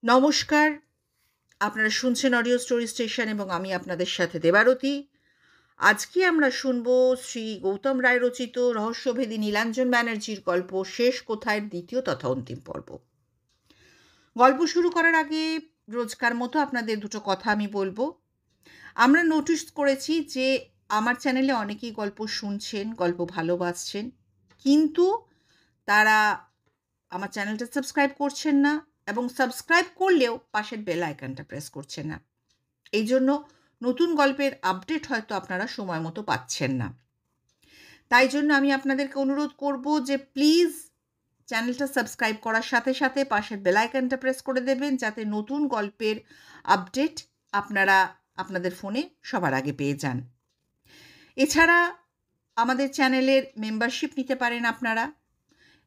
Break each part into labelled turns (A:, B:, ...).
A: নমস্কার। আপনারা শুনছেন অডিও স্টোরি স্টেশন এবং আমি আপনাদের সাথে দেবারতী। আজকে আমরা শুনব শ্রী গৌতম রায় রচিত রহস্যভেদী নীলাঞ্জন ব্যানার্জির গল্প শেষ কোথায় দ্বিতীয় তথা অন্তিম পর্ব। গল্প শুরু করার আগে রোজকার মতো আপনাদের দুটো কথা আমি বলবো। আমরা নোটিস করেছি যে আমার চ্যানেলে অনেকেই গল্প শুনছেন, গল্প ভালোবাসছেন, কিন্তু তারা আমার চ্যানেলটা সাবস্ক্রাইব করছেন না এবং সাবস্ক্রাইব করলেও পাশের বেল আইকনটা প্রেস করছেন না। এই জন্য নতুন গল্পের আপডেট হয়তো আপনারা সময় মতো পাচ্ছেন না। তাই জন্য আমি আপনাদেরকে অনুরোধ করব যে প্লিজ চ্যানেলটা সাবস্ক্রাইব করার সাথে সাথে পাশের বেল আইকনটা প্রেস করে দেবেন, যাতে নতুন গল্পের আপডেট আপনারা আপনাদের ফোনে সবার আগে পেয়ে যান। এছাড়া আমাদের চ্যানেলের মেম্বারশিপ নিতে পারেন আপনারা,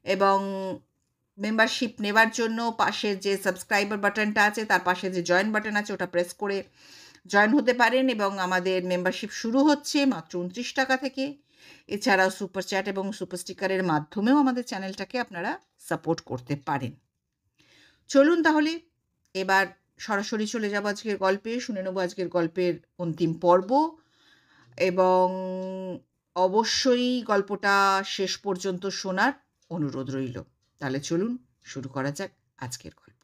A: এবং মেম্বারশিপ নেবার জন্য পাশের যে সাবস্ক্রাইবার বাটনটা আছে তার পাশে যে জয়েন বাটন আছে ওটা প্রেস করে জয়েন হতে পারেন, এবং আমাদের মেম্বারশিপ শুরু হচ্ছে মাত্র 29 টাকা থেকে। এছাড়াও সুপার চ্যাট এবং সুপার স্টিকারের মাধ্যমেও আমাদের চ্যানেলটাকে আপনারা সাপোর্ট করতে পারেন। চলুন তাহলে এবার সরাসরি চলে যাব আজকের গল্পে। শুনে নেব আজকের গল্পের অন্তিম পর্ব, এবং অবশ্যই গল্পটা শেষ পর্যন্ত শোনার অনুরোধ রইল। তাহলে চলুন শুরু করা যাক আজকের গল্প।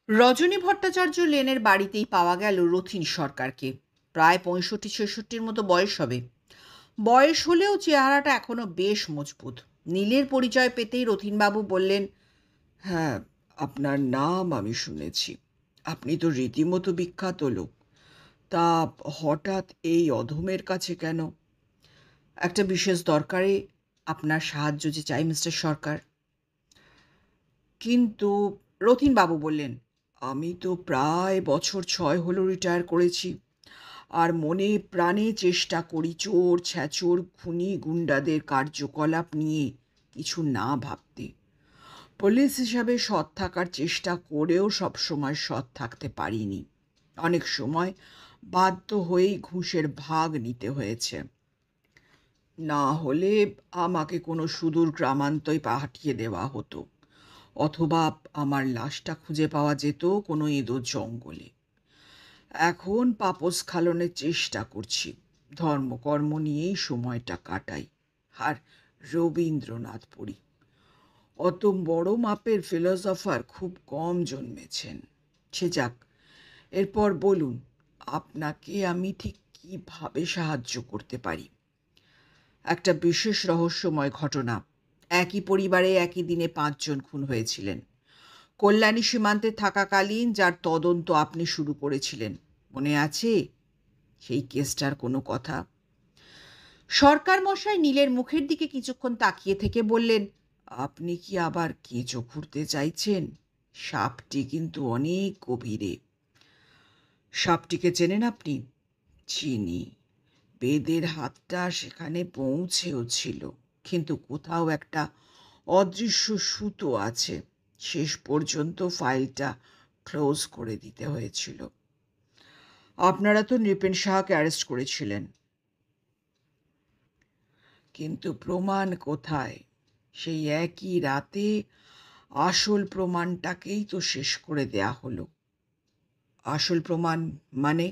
A: রজনী ভট্টাচার্য লেনের বাড়িতেই পাওয়া গেল রথিন সরকারকে। প্রায় 65-66 মতো বয়স হবে। বয়স হলেও চেহারাটা এখনো বেশ মজবুত। নীলের পরিচয় পেতেই রথিনবাবু বললেন,
B: হ্যাঁ, আপনার নাম আমি শুনেছি। আপনি তো রীতিমতো বিখ্যাত লোক। তা হঠাৎ এই অধমের কাছে কেন?
A: একটা বিশেষ দরকারে আপনার সাহায্য যে চাই মিস্টার সরকার।
B: কিন্তু
A: রথিনবাবু বললেন,
B: আমি তো প্রায় বছর 6 হলো রিটায়ার করেছি, আর মনে প্রাণে চেষ্টা করি চোর ছ্যাচোর খুনি গুন্ডাদের কার্যকলাপ নিয়ে কিছু না ভাবতে। পুলিশ হিসাবে সৎ থাকার চেষ্টা করেও সবসময় সৎ থাকতে পারিনি। অনেক সময় বাধ্য হয়েই ঘুষের ভাগ নিতে হয়েছে। না হলে আমাকে কোনো সুদূর গ্রামান্তরে পাঠিয়ে দেওয়া হতো, অথবা আমার লাশটা খুঁজে পাওয়া যেত কোনো ইঁদুর জঙ্গলে। এখন পাপস্খলনের চেষ্টা করছি, ধর্মকর্ম নিয়েই সময়টা কাটাই, আর রবীন্দ্রনাথ পড়ি। অত বড় মাপের ফিলোসফার খুব কম জন্মেছেন। সে যাক, এরপর বলুন, আপনাকে আমি ঠিক কীভাবে সাহায্য করতে পারি?
A: একটা বিশেষ রহস্যময় ঘটনা। একই পরিবারে একই দিনে 5 জন খুন হয়েছিলেন। কল্যাণী সীমান্তে থাকাকালীন যার তদন্ত আপনি শুরু করেছিলেন, মনে আছে সেই কেসটার কোনো কথা? সরকার মশাই নীলের মুখের দিকে কিছুক্ষণ তাকিয়ে থেকে বললেন,
B: আপনি কি আবার কেঁচো খুঁড়তে চাইছেন? সাপটি কিন্তু অনেক গভীরে।
A: সাপটিকে চেনেন আপনি?
B: চিনি। বেদের হাতটা সেখানে পৌঁছেও ছিল, কিন্তু কোথাও একটা অদৃশ্য সুতো আছে। শেষ পর্যন্ত ফাইলটা ক্লোজ করে দিতে হয়েছিল।
A: আপনারা তো নৃপেন সাহাকে অ্যারেস্ট করেছিলেন।
B: কিন্তু প্রমাণ কোথায়? সেই একই রাতে আসল প্রমাণটাকেই তো শেষ করে দেয়া হলো।
A: আসল প্রমাণ মানে?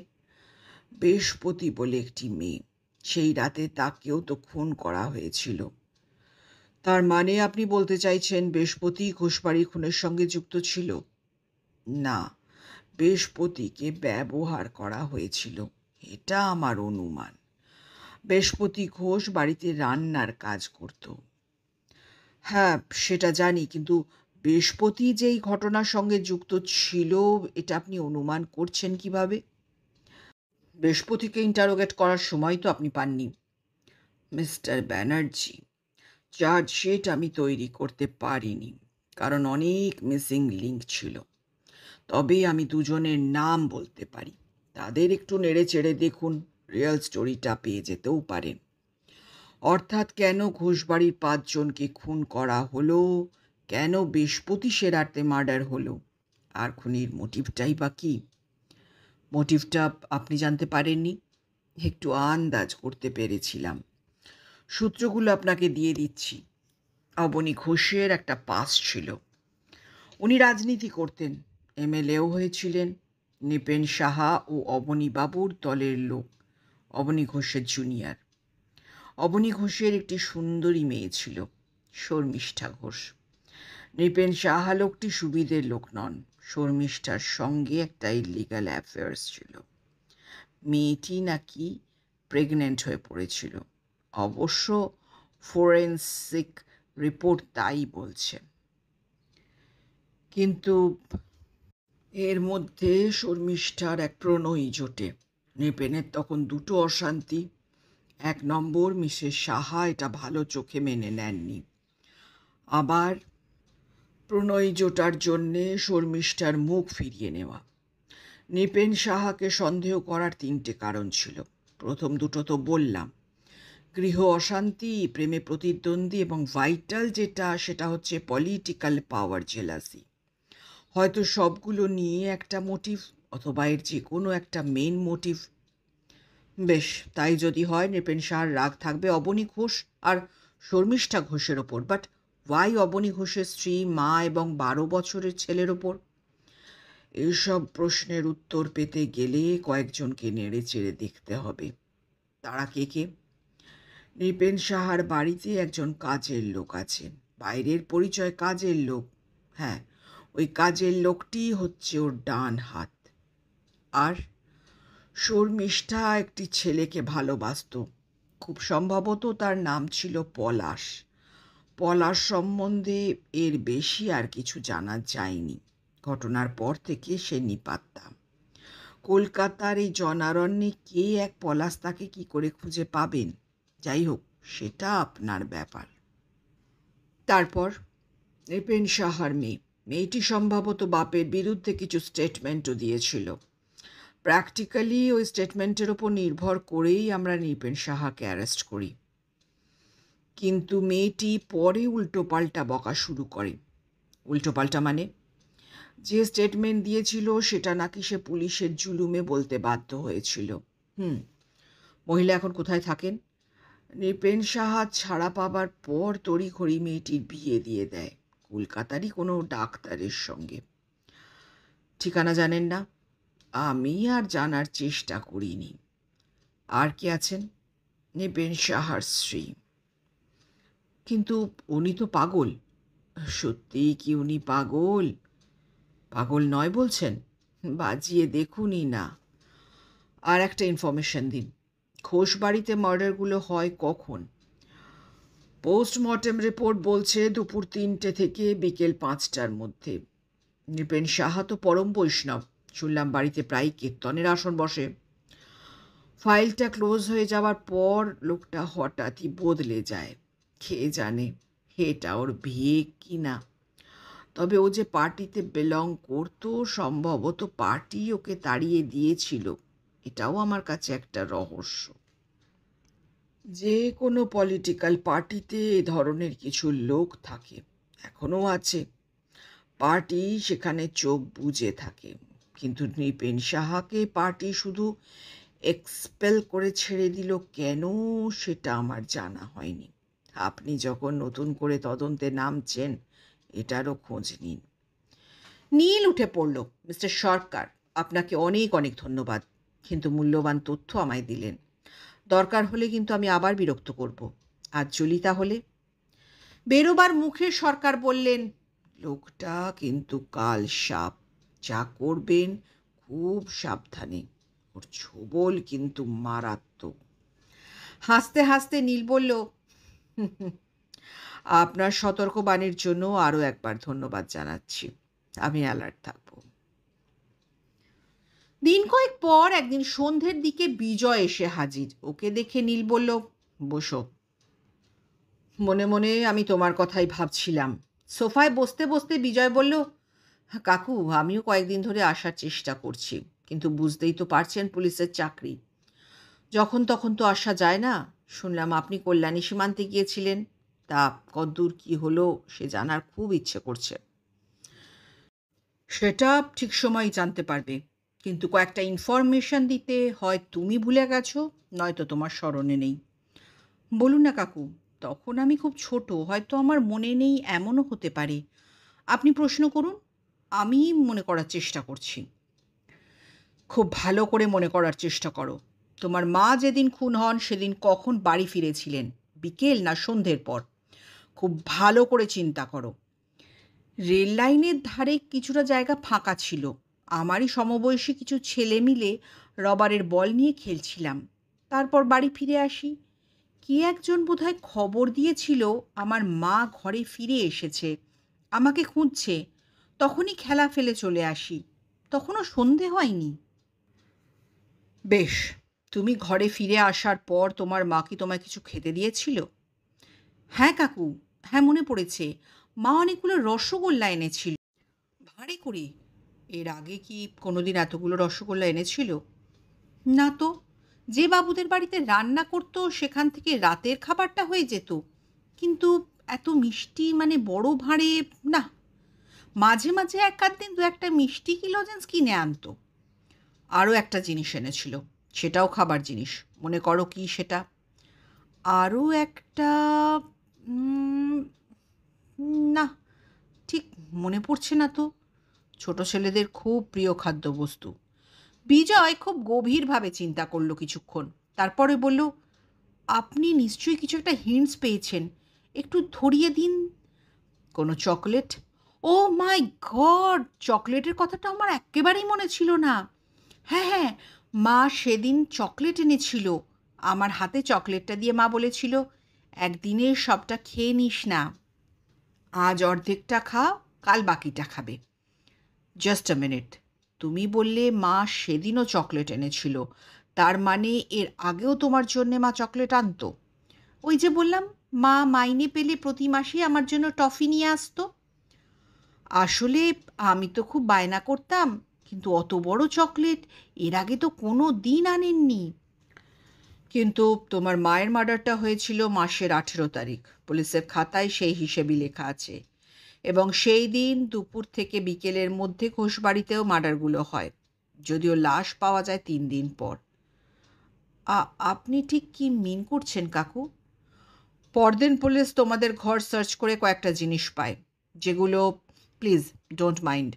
B: বৃহস্পতি বলে একটি মেয়ে, সেই রাতে তাকেও তো খুন করা হয়েছিল।
A: তার মানে আপনি বলতে চাইছেন বৃহস্পতি ঘোষবাড়ি খুনের সঙ্গে যুক্ত ছিল?
B: না, বৃহস্পতিকে ব্যবহার করা হয়েছিল, এটা আমার অনুমান।
A: বৃহস্পতি ঘোষ বাড়িতে রান্নার কাজ করত। হ্যাঁ, সেটা জানি, কিন্তু বৃহস্পতি যেই ঘটনার সঙ্গে যুক্ত ছিল এটা আপনি অনুমান করছেন কিভাবে? বৃহস্পতিকে ইন্টারোগেট করার সময় তো আপনি পাননি।
B: মিস্টার ব্যানার্জি, চার্জশিট আমি তৈরি করতে পারিনি, কারণ অনেক মিসিং লিঙ্ক ছিল। তবে আমি দুজনের নাম বলতে পারি। তাদের একটু নেড়ে চেড়ে দেখুন, রিয়েল স্টোরিটা পেয়ে যেতেও পারেন। অর্থাৎ কেন ঘোষবাড়ির 5 জনকে খুন করা হলো, কেন বৃহস্পতি সে রাতে মার্ডার হলো, আর খুনির মোটিভটাই বা কী?
A: মোটিভটা আপনি জানতে পারেননি?
B: একটু আন্দাজ করতে পেরেছিলাম।
A: সূত্রগুলো আপনাকে দিয়ে দিচ্ছি।
B: অবনী ঘোষের একটা পাস ছিল। উনি রাজনীতি করতেন, এমএলএও হয়েছিলেন। নৃপেন সাহা ও অবনী বাবুর দলের লোক, অবনী ঘোষের জুনিয়র। অবনী ঘোষের একটি সুন্দরী মেয়ে ছিল, শর্মিষ্ঠা ঘোষ। নৃপেন সাহা লোকটি সুবিধের লোক নন, শর্মিষ্ঠার সঙ্গে একটা ইলিগাল অ্যাফেয়ার্স ছিল। মেয়েটি নাকি প্রেগনেন্ট হয়ে পড়েছিল, অবশ্য ফোরেন্সিক রিপোর্ট তাই বলছে। কিন্তু এর মধ্যে শর্মিষ্ঠার এক প্রণয়ী জোটে। নৃপেনের তখন দুটো অশান্তি। 1 নম্বর, মিসেস সাহা এটা ভালো চোখে মেনে নেননি। আবার প্রণয়ী জোটার জন্যে শর্মিষ্ঠার মুখ ফিরিয়ে নেওয়া। নৃপেন সাহাকে সন্দেহ করার 3টে কারণ ছিল। প্রথম দুটো তো বললাম, গৃহ অশান্তি, প্রেমে প্রতিদ্বন্দ্বী, এবং ভাইটাল যেটা, সেটা হচ্ছে পলিটিক্যাল পাওয়ার জেলাসি। হয়তো সবগুলো নিয়ে একটা মোটিভ, অথবা এর যে কোনো একটা মেন মোটিভ। বেশ, তাই যদি হয়, নৃপেন সাহার রাগ থাকবে অবনী ঘোষ আর শর্মিষ্ঠা ঘোষের ওপর। বাট ওয়াই অবনী ঘোষের স্ত্রী, মা এবং 12 বছরের ছেলের ওপর? এইসব প্রশ্নের উত্তর পেতে গেলে কয়েকজনকে নেড়ে চেড়ে দেখতে হবে। তারা কে কে? নৃপেন সাহার বাড়িতে একজন কাজের লোক আছেন, বাইরের পরিচয় কাজের লোক। হ্যাঁ, ওই কাজের লোকটি হচ্ছে ওর ডান হাত। আর শর্মিষ্ঠা একটি ছেলেকে ভালোবাসত, খুব সম্ভবত তার নাম ছিল পলাশ। পলাশ সম্বন্ধে এর বেশি আর কিছু জানা যায়নি। ঘটনার পর থেকে সে নিপাত্তা। কলকাতার এই জনারণ্যে কে এক পলাশ, তাকে কি করে খুঁজে পাবেন? যাই হোক, সেটা আপনার ব্যাপার। তারপর নৃপেন সাহার মেয়েটি সম্ভবত বাপের বিরুদ্ধে কিছু স্টেটমেন্টও দিয়েছিল। প্র্যাকটিক্যালি ওই স্টেটমেন্টের ওপর নির্ভর করেই আমরা নৃপেন সাহাকে অ্যারেস্ট করি। কিন্তু মেয়েটি পরে উল্টোপাল্টা বকা শুরু করে। উল্টোপাল্টা মানে, যে স্টেটমেন্ট দিয়েছিল সেটা নাকি সে পুলিশের জুলুমে বলতে বাধ্য হয়েছিল। মহিলা এখন কোথায় থাকেন? নৃপেন সাহা ছাড়া পাবার পর তড়িঘড়ি মেয়েটির বিয়ে দিয়ে দেয় কলকাতারই কোনো ডাক্তারের সঙ্গে। ঠিকানা জানেন না? আমি আর জানার চেষ্টা করিনি। আর কে আছেন? নৃপেন সাহার স্ত্রী। কিন্তু উনি তো পাগল। সত্যিই কি উনি পাগল? পাগল নয় বলছেন? বাজিয়ে দেখুনই না। আর একটা ইনফরমেশন দিন, ঘোষ বাড়িতে মার্ডারগুলো হয় কখন? পোস্টমর্টেম রিপোর্ট বলছে দুপুর 3টে থেকে বিকেল 5টার মধ্যে। নৃপেন সাহা তো পরম বৈষ্ণব, শুনলাম বাড়িতে প্রায় কীর্তনের আসন বসে। ফাইলটা ক্লোজ হয়ে যাওয়ার পর লোকটা হঠাৎই বদলে যায়। কে জানে এটা ওর বিয়ে কি না। তবে ও যে পার্টিতে বিলং করতো, সম্ভবত পার্টি ওকে তাড়িয়ে দিয়েছিল। এটাও আমার কাছে একটা রহস্য। যে কোনো পলিটিক্যাল পার্টিতে এ ধরনের কিছু লোক থাকে, এখনও আছে। পার্টি সেখানে চোখ বুজে থাকে। কিন্তু নৃপেন সাহাকে পার্টি শুধু এক্সপেল করে ছেড়ে দিল কেন, সেটা আমার জানা হয়নি। আপনি যখন নতুন করে তদন্তে নামছেন, এটারও খোঁজ নিন। নীল উঠে পড়ল। মিস্টার সরকার, আপনাকে অনেক অনেক ধন্যবাদ, কিন্তু মূল্যবান তথ্য আমায় দিলেন। দরকার হলে কিন্তু আমি আবার বিরক্ত করব। আজ চলি তাহলে। বেরোবার মুখে সরকার বললেন, লোকটা কিন্তু কাল সাপ, যা করবেন খুব সাবধানে, ওর ছোবল কিন্তু মারাত্মক। হাসতে হাসতে নীল বলল, আপনার সতর্কবাণীর জন্য আরও একবার ধন্যবাদ জানাচ্ছি। আমি অ্যালার্ট থাকব। দিন কয়েক পর একদিন সন্ধ্যের দিকে বিজয় এসে হাজির। ওকে দেখে নীল বলল, বসো। মনে মনে আমি তোমার কথাই ভাবছিলাম। সোফায় বসতে বসতে বিজয় বলল, কাকু, আমিও কয়েকদিন ধরে আসার চেষ্টা করছি, কিন্তু বুঝতেই তো পারছেন পুলিশের চাকরি, যখন তখন তো আসা যায় না। শুনলাম আপনি কল্যাণী সীমান্তে গিয়েছিলেন, তা কদ্দূর কি হলো সে জানার খুব ইচ্ছে করছে। সেটা ঠিক সময়ই জানতে পারবে, কিন্তু কয়েকটা ইনফরমেশন দিতে হয় তুমি ভুলে গেছো, নয়তো তোমার স্মরণে নেই। বলুন না কাকু,
A: তখন আমি খুব ছোট, হয়তো আমার মনে নেই এমনও হতে পারে। আপনি প্রশ্ন করুন, আমি মনে করার চেষ্টা করছি। খুব ভালো করে মনে করার চেষ্টা করো। তোমার মা যেদিন খুন হন সেদিন কখন বাড়ি ফিরেছিলেন? বিকেল না সন্ধ্যের পর? খুব ভালো করে চিন্তা করো। রেল লাইনের ধারে কিছুটা জায়গা ফাঁকা ছিল। আমারই সমবয়সী কিছু ছেলে মিলে রবারের বল নিয়ে খেলছিলাম। তারপর বাড়ি ফিরে আসি। কে একজন বোধহয় খবর দিয়েছিল আমার মা ঘরে ফিরে এসেছে, আমাকে খুঁজছে। তখনই খেলা ফেলে চলে আসি। তখনও সন্ধে হয়নি। বেশ, তুমি ঘরে ফিরে আসার পর তোমার মা কি তোমায় কিছু খেতে দিয়েছিল? হ্যাঁ কাকু, হ্যাঁ মনে পড়েছে। মা অনেকগুলো রসগোল্লা এনেছিল ভাঁড়ে করে। এর আগে কি কোনোদিন এতগুলো রসগোল্লা এনেছিল? না তো। যে বাবুদের বাড়িতে রান্না করতো সেখান থেকে রাতের খাবারটা হয়ে যেত। কিন্তু এত মিষ্টি, মানে বড় ভাঁড়ে, না। মাঝে মাঝে এক আধ দিন দু একটা মিষ্টি কি লজেন্স কিনে আনতো। আরও একটা জিনিস এনেছিল, সেটাও খাবার জিনিস। মনে করো কি সেটা? আরও একটা, উম, না, ঠিক মনে পড়ছে না তো। ছোট ছেলেদের খুব প্রিয় খাদ্যবস্তু। বিজয় খুব গভীরভাবে চিন্তা করলো কিছুক্ষণ। তারপরে বলল, আপনি নিশ্চয়ই কিছু একটা হিন্টস পেয়েছেন, একটু ধরিয়ে দিন। কোনো চকলেট? ও মাই গড, চকলেটের কথাটা আমার একেবারেই মনে ছিল না। হ্যাঁ হ্যাঁ, মা সেদিন চকলেট এনেছিল। আমার হাতে চকলেটটা দিয়ে মা বলেছিল, একদিনে সবটা খেয়ে নিস না, আজ অর্ধেকটা খা, কাল বাকিটা খাবে। জাস্ট আ মিনিট, তুমি বললে মা সেদিনও চকলেট এনেছিল, তার মানে এর আগেও তোমার জন্যে মা চকলেট আনতো? ওই যে বললাম, মা মাইনে পেলে প্রতি মাসেই আমার জন্য টফি নিয়ে আসতো। আসলে আমি তো খুব বায়না করতাম, কিন্তু অত বড় চকলেট এর আগে তো কোনো দিন আনেননি। কিন্তু তোমার মায়ের মার্ডারটা হয়েছিল মাসের 18 তারিখ, পুলিশের খাতায় সেই হিসেবই লেখা আছে। এবং সেই দিন দুপুর থেকে বিকেলের মধ্যে ঘোষবাড়িতেও মার্ডারগুলো হয়, যদিও লাশ পাওয়া যায় 3 দিন পর। আপনি ঠিক কি মিন করছেন কাকু? পরদিন পুলিশ তোমাদের ঘর সার্চ করে কয়েকটা জিনিস পায়, যেগুলো, প্লিজ ডোন্ট মাইন্ড,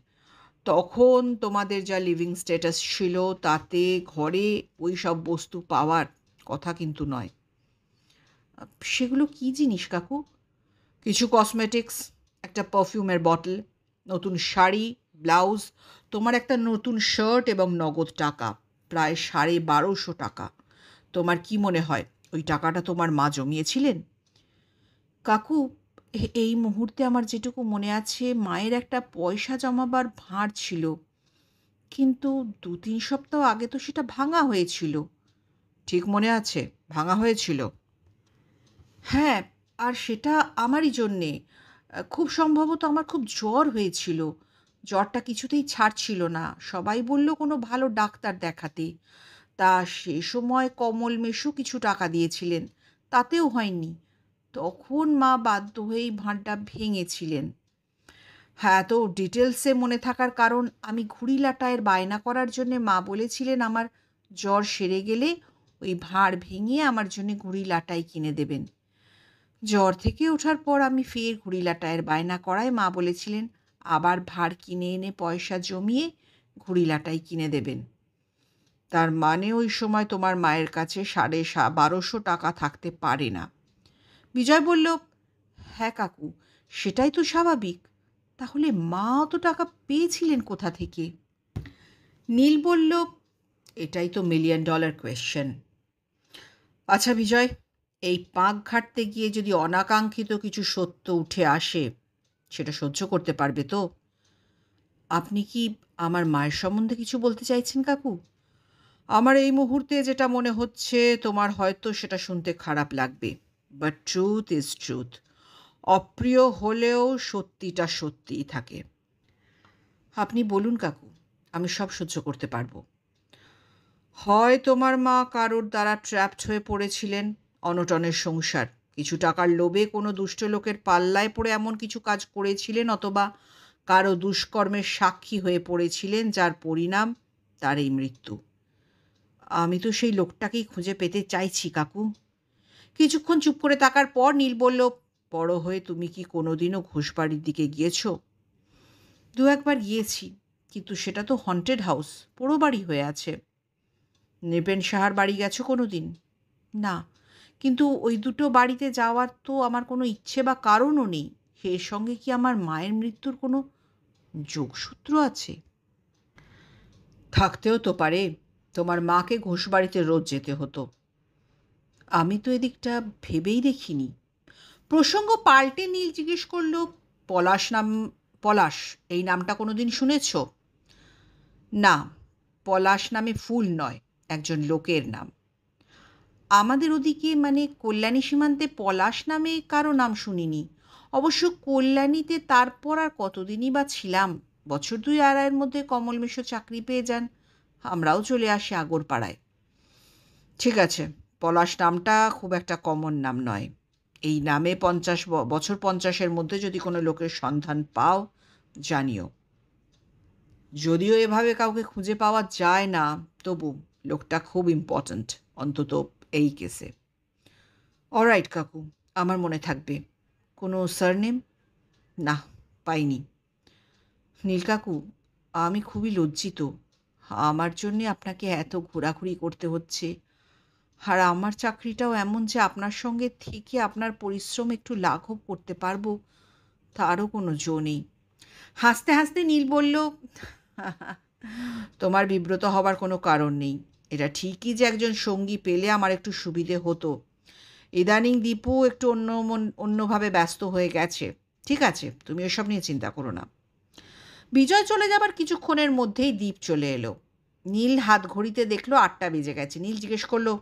A: তখন তোমাদের যা লিভিং স্ট্যাটাস ছিল তাতে ঘরে ওই সব বস্তু পাওয়ার কথা কিন্তু নয়। সেগুলো কি জিনিস কাকু? কিছু কসমেটিক্স, একটা পারফিউমের বটল, নতুন শাড়ি, ব্লাউজ, তোমার একটা নতুন শার্ট এবং নগদ টাকা, প্রায় 1250 টাকা। তোমার কি মনে হয় ওই টাকাটা তোমার মা জমিয়েছিলেন? কাকু, এই মুহূর্তে আমার যেটুকু মনে আছে, মায়ের একটা পয়সা জমাবার ভাঁড় ছিল, কিন্তু 2-3 সপ্তাহ আগে তো সেটা ভাঙা হয়েছিল। ঠিক মনে আছে, ভাঙা হয়েছিল? হ্যাঁ, আর সেটা আমারই জন্যে। খুব সম্ভবত আমার খুব জ্বর হয়েছিল। জ্বরটা কিছুতেই ছাড়ছিল না। সবাই বলল কোনো ভালো ডাক্তার দেখাতে। তা সে সময় কমল মেসো কিছু টাকা দিয়েছিলেন। তাতেও হয়নি। তখন মা বাধ্য হয়েই ভাঁড়টা ভেঙেছিলেন। হ্যাঁ, তো ডিটেলসে মনে থাকার কারণ, আমি ঘুড়ি লাটাইয়ের বায়না করার জন্যে মা বলেছিলেন আমার জ্বর সেরে গেলে ওই ভাঁড় ভেঙে আমার জন্যে ঘুড়ি লাটাই কিনে দেবেন। জ্বর থেকে ওঠার পর আমি ফের ঘুড়ি লাটাইয়ের বায়না করায় মা বলেছিলেন আবার ভাঁড় কিনে এনে পয়সা জমিয়ে ঘুড়ি লাটাই কিনে দেবেন। তার মানে ওই সময় তোমার মায়ের কাছে 1250 টাকা থাকতে পারে না। বিজয় বলল, হ্যাঁ কাকু, সেটাই তো স্বাভাবিক। তাহলে মা অত টাকা পেয়েছিলেন কোথা থেকে? নীল বলল, এটাই তো $1,000,000 কোয়েশ্চেন। আচ্ছা বিজয়, এই পাঁক ঘাঁটতে গিয়ে যদি অনাকাঙ্ক্ষিত কিছু সত্য উঠে আসে, সেটা সহ্য করতে পারবে তো? আপনি কি আমার মায়ের সম্বন্ধে কিছু বলতে চাইছেন কাকু? আমার এই মুহূর্তে যেটা মনে হচ্ছে, তোমার হয়তো সেটা শুনতে খারাপ লাগবে, বাট ট্রুথ ইজ ট্রুথ। অপ্রিয় হলেও সত্যিটা সত্যিই থাকে। আপনি বলুন কাকু, আমি সব সহ্য করতে পারবো। হয় তোমার মা কারোর দ্বারা ট্র্যাপড হয়ে পড়েছিলেন, অনটনের সংসার, কিছু টাকার লোভে কোনো দুষ্ট লোকের পাল্লায় পড়ে এমন কিছু কাজ করেছিলেন, অথবা কারো দুষ্কর্মের সাক্ষী হয়ে পড়েছিলেন, যার পরিণাম তার এই মৃত্যু। আমি তো সেই লোকটাকেই খুঁজে পেতে চাইছি কাকু, কিছুক্ষণ চুপ করে থাকার পর নীল বলল, বড় হয়ে তুমি কি কোনোদিনও ঘোষবাড়ির দিকে গিয়েছ? দু একবার গিয়েছি, কিন্তু সেটা তো হন্টেড হাউস, পোড়ো বাড়ি হয়ে আছে। নৃপেন সাহার বাড়ি গেছো কোনো দিন? না, কিন্তু ওই দুটো বাড়িতে যাওয়ার তো আমার কোনো ইচ্ছে বা কারণও নেই। এর সঙ্গে কি আমার মায়ের মৃত্যুর কোনো যোগসূত্র আছে? থাকতেও তো পারে। তোমার মাকে ঘোষবাড়িতে রোজ যেতে হতো। আমি তো এদিকটা ভেবেই দেখিনি। প্রসঙ্গ পাল্টে নীল জিজ্ঞেস করল, পলাশ এই নামটা কোনো দিন শুনেছ? না, পলাশ নামে ফুল নয়, একজন লোকের নাম। আমাদের ওদিকে মানে কল্যাণী সীমান্তে পলাশ নামে কারো নাম শুনিনি। অবশ্য কল্যাণীতে তারপর আর কতদিনই বা ছিলাম। বছর দুই আড়াইয়ের মধ্যে কমল মিশ্র চাকরি পেয়ে যান, আমরাও চলে আসি আগরপাড়ায়। ঠিক আছে, পলাশ নামটা খুব একটা কমন নাম নয়। এই নামে বছর 50-এর মধ্যে যদি কোনো লোকের সন্ধান পাও জানিও। যদিও এভাবে কাউকে খুঁজে পাওয়া যায় না, তবু লোকটা খুব ইম্পর্ট্যান্ট, অন্তত এই কেসে। অলরাইট কাকু, আমার মনে থাকবে। কোনো সারনেম? না, পাইনি। নীল কাকু, আমি খুবই লজ্জিত। আমার জন্যে আপনাকে এত ঘোরাঘুরি করতে হচ্ছে। আর আমার চাকরিটাও এমন যে আপনার সঙ্গে থেকে আপনার পরিশ্রম একটু লাঘব করতে পারবো, তারও কোনো জো নেই। হাসতে হাসতে নীল বলল, তোমার বিব্রত হবার কোনো কারণ নেই। এটা ঠিকই যে একজন সঙ্গী পেলে আমার একটু সুবিধে হতো। ইদানিং দীপু একটু অন্যভাবে ব্যস্ত হয়ে গেছে। ঠিক আছে, তুমি এসব নিয়ে চিন্তা করো না। বিজয় চলে যাবার কিছুক্ষণের মধ্যেই দীপ চলে এলো। নীল হাত ঘড়িতে দেখলো 8টা বেজে গেছে। নীল জিজ্ঞেস করলো,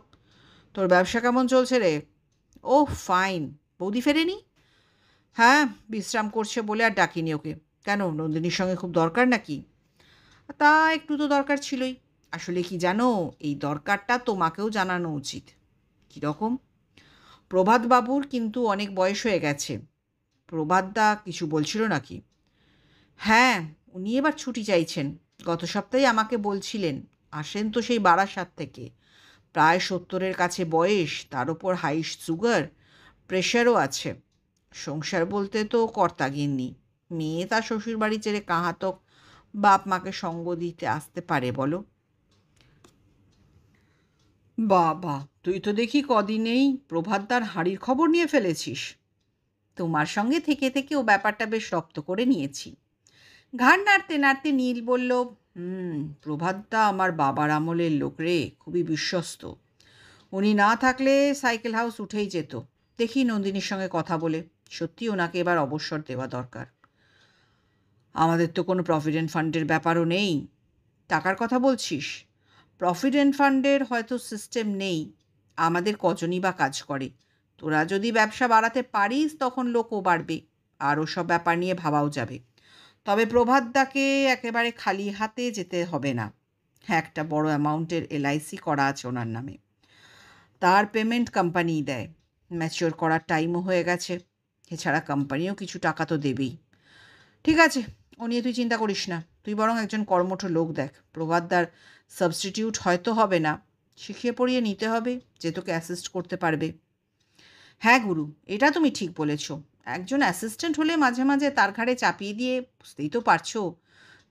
A: তোর ব্যবসা কেমন চলছে রে? ও ফাইন। বৌদি ফেরেনি? হ্যাঁ, বিশ্রাম করছে বলে আর ডাকিনি ওকে। কেন, নন্দিনীর সঙ্গে খুব দরকার নাকি? তা একটু তো দরকার ছিলই। আসলে কি জানো, এই দরকারটা তোমাকেও জানানো উচিত। কীরকম? প্রভাতবাবুর কিন্তু অনেক বয়স হয়ে গেছে। প্রভাতদা কিছু বলছিল নাকি? হ্যাঁ, উনি এবার ছুটি চাইছেন। গত সপ্তাহে আমাকে বলছিলেন। আসেন তো সেই বারাসাত থেকে। প্রায় 70-এর কাছে বয়স, তার ওপর হাই সুগার, প্রেশারও আছে। সংসার বলতে তো কর্তাগিন্নি। মেয়ে তার শ্বশুরবাড়ি ছেড়ে কাহাতক বাপ মাকে সঙ্গ দিতে আসতে পারে বলো? বাবা, তুই তো দেখি কদিনেই প্রভাতদার হাঁড়ির খবর নিয়ে ফেলেছিস। তোমার সঙ্গে থেকে থেকে ও ব্যাপারটা বেশ রপ্ত করে নিয়েছি। ঘাড় নাড়তে নাড়তে নীল বলল, প্রভাতদা আমার বাবার আমলের লোক রে, খুবই বিশ্বস্ত। উনি না থাকলে সাইকেল হাউস উঠেই যেত। দেখি নন্দিনীর সঙ্গে কথা বলে। সত্যি ওনাকে এবার অবসর দেওয়া দরকার। আমাদের তো কোনো প্রভিডেন্ট ফান্ডের ব্যাপারও নেই। টাকার কথা বলছিস? প্রভিডেন্ট ফান্ডের হয়তো সিস্টেম নেই। আমাদের কজনই বা কাজ করে। তোরা যদি ব্যবসা বাড়াতে পারিস তখন লোকও বাড়বে, আর ওসব ব্যাপার নিয়ে ভাবাও যাবে। তবে প্রভাতদাকে একেবারে খালি হাতে যেতে হবে না। হ্যাঁ, একটা বড় অ্যামাউন্টের LIC করা আছে ওনার নামে। তার পেমেন্ট কোম্পানিই দেয়। ম্যাচিওর করার টাইমও হয়ে গেছে। এছাড়া কোম্পানিও কিছু টাকা তো দেবেই। ঠিক আছে, ও নিয়ে তুই চিন্তা করিস না। তুই বরং একজন কর্মঠ লোক দেখ। প্রভাতদার সাবস্টিটিউট হয়তো হবে না, শিখিয়ে পড়িয়ে নিতে হবে যে তোকে অ্যাসিস্ট করতে পারবে। হ্যাঁ গুরু, এটা তুমি ঠিক বলেছ। একজন অ্যাসিস্ট্যান্ট হলে মাঝে মাঝে তার ঘাড়ে চাপিয়ে দিয়ে, বুঝতেই তো পারছো,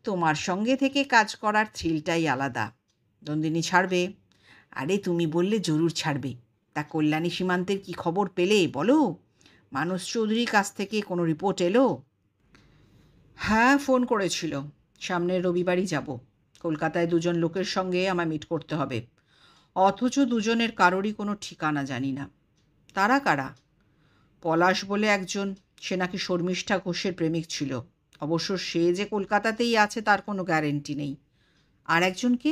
A: তোমার সঙ্গে থেকে কাজ করার থ্রিলটাই আলাদা। নন্দিনী ছাড়বে? আরে তুমি বললে জরুর ছাড়বে। তা কল্যাণী সীমান্তের কি খবর পেলে বলো? মানস চৌধুরীর কাছ থেকে কোনো রিপোর্ট এলো? হ্যাঁ, ফোন করেছিল। সামনের রবিবারই যাব। কলকাতায় দুজন লোকের সঙ্গে আমায় মিট করতে হবে। অথচ দুজনের কারোরই কোনো ঠিকানা জানি না। তারা কারা? পলাশ বলে একজন, সে নাকি শর্মিষ্ঠা ঘোষের প্রেমিক ছিল। অবশ্য সে যে কলকাতাতেই আছে তার কোনো গ্যারেন্টি নেই। আর একজনকে?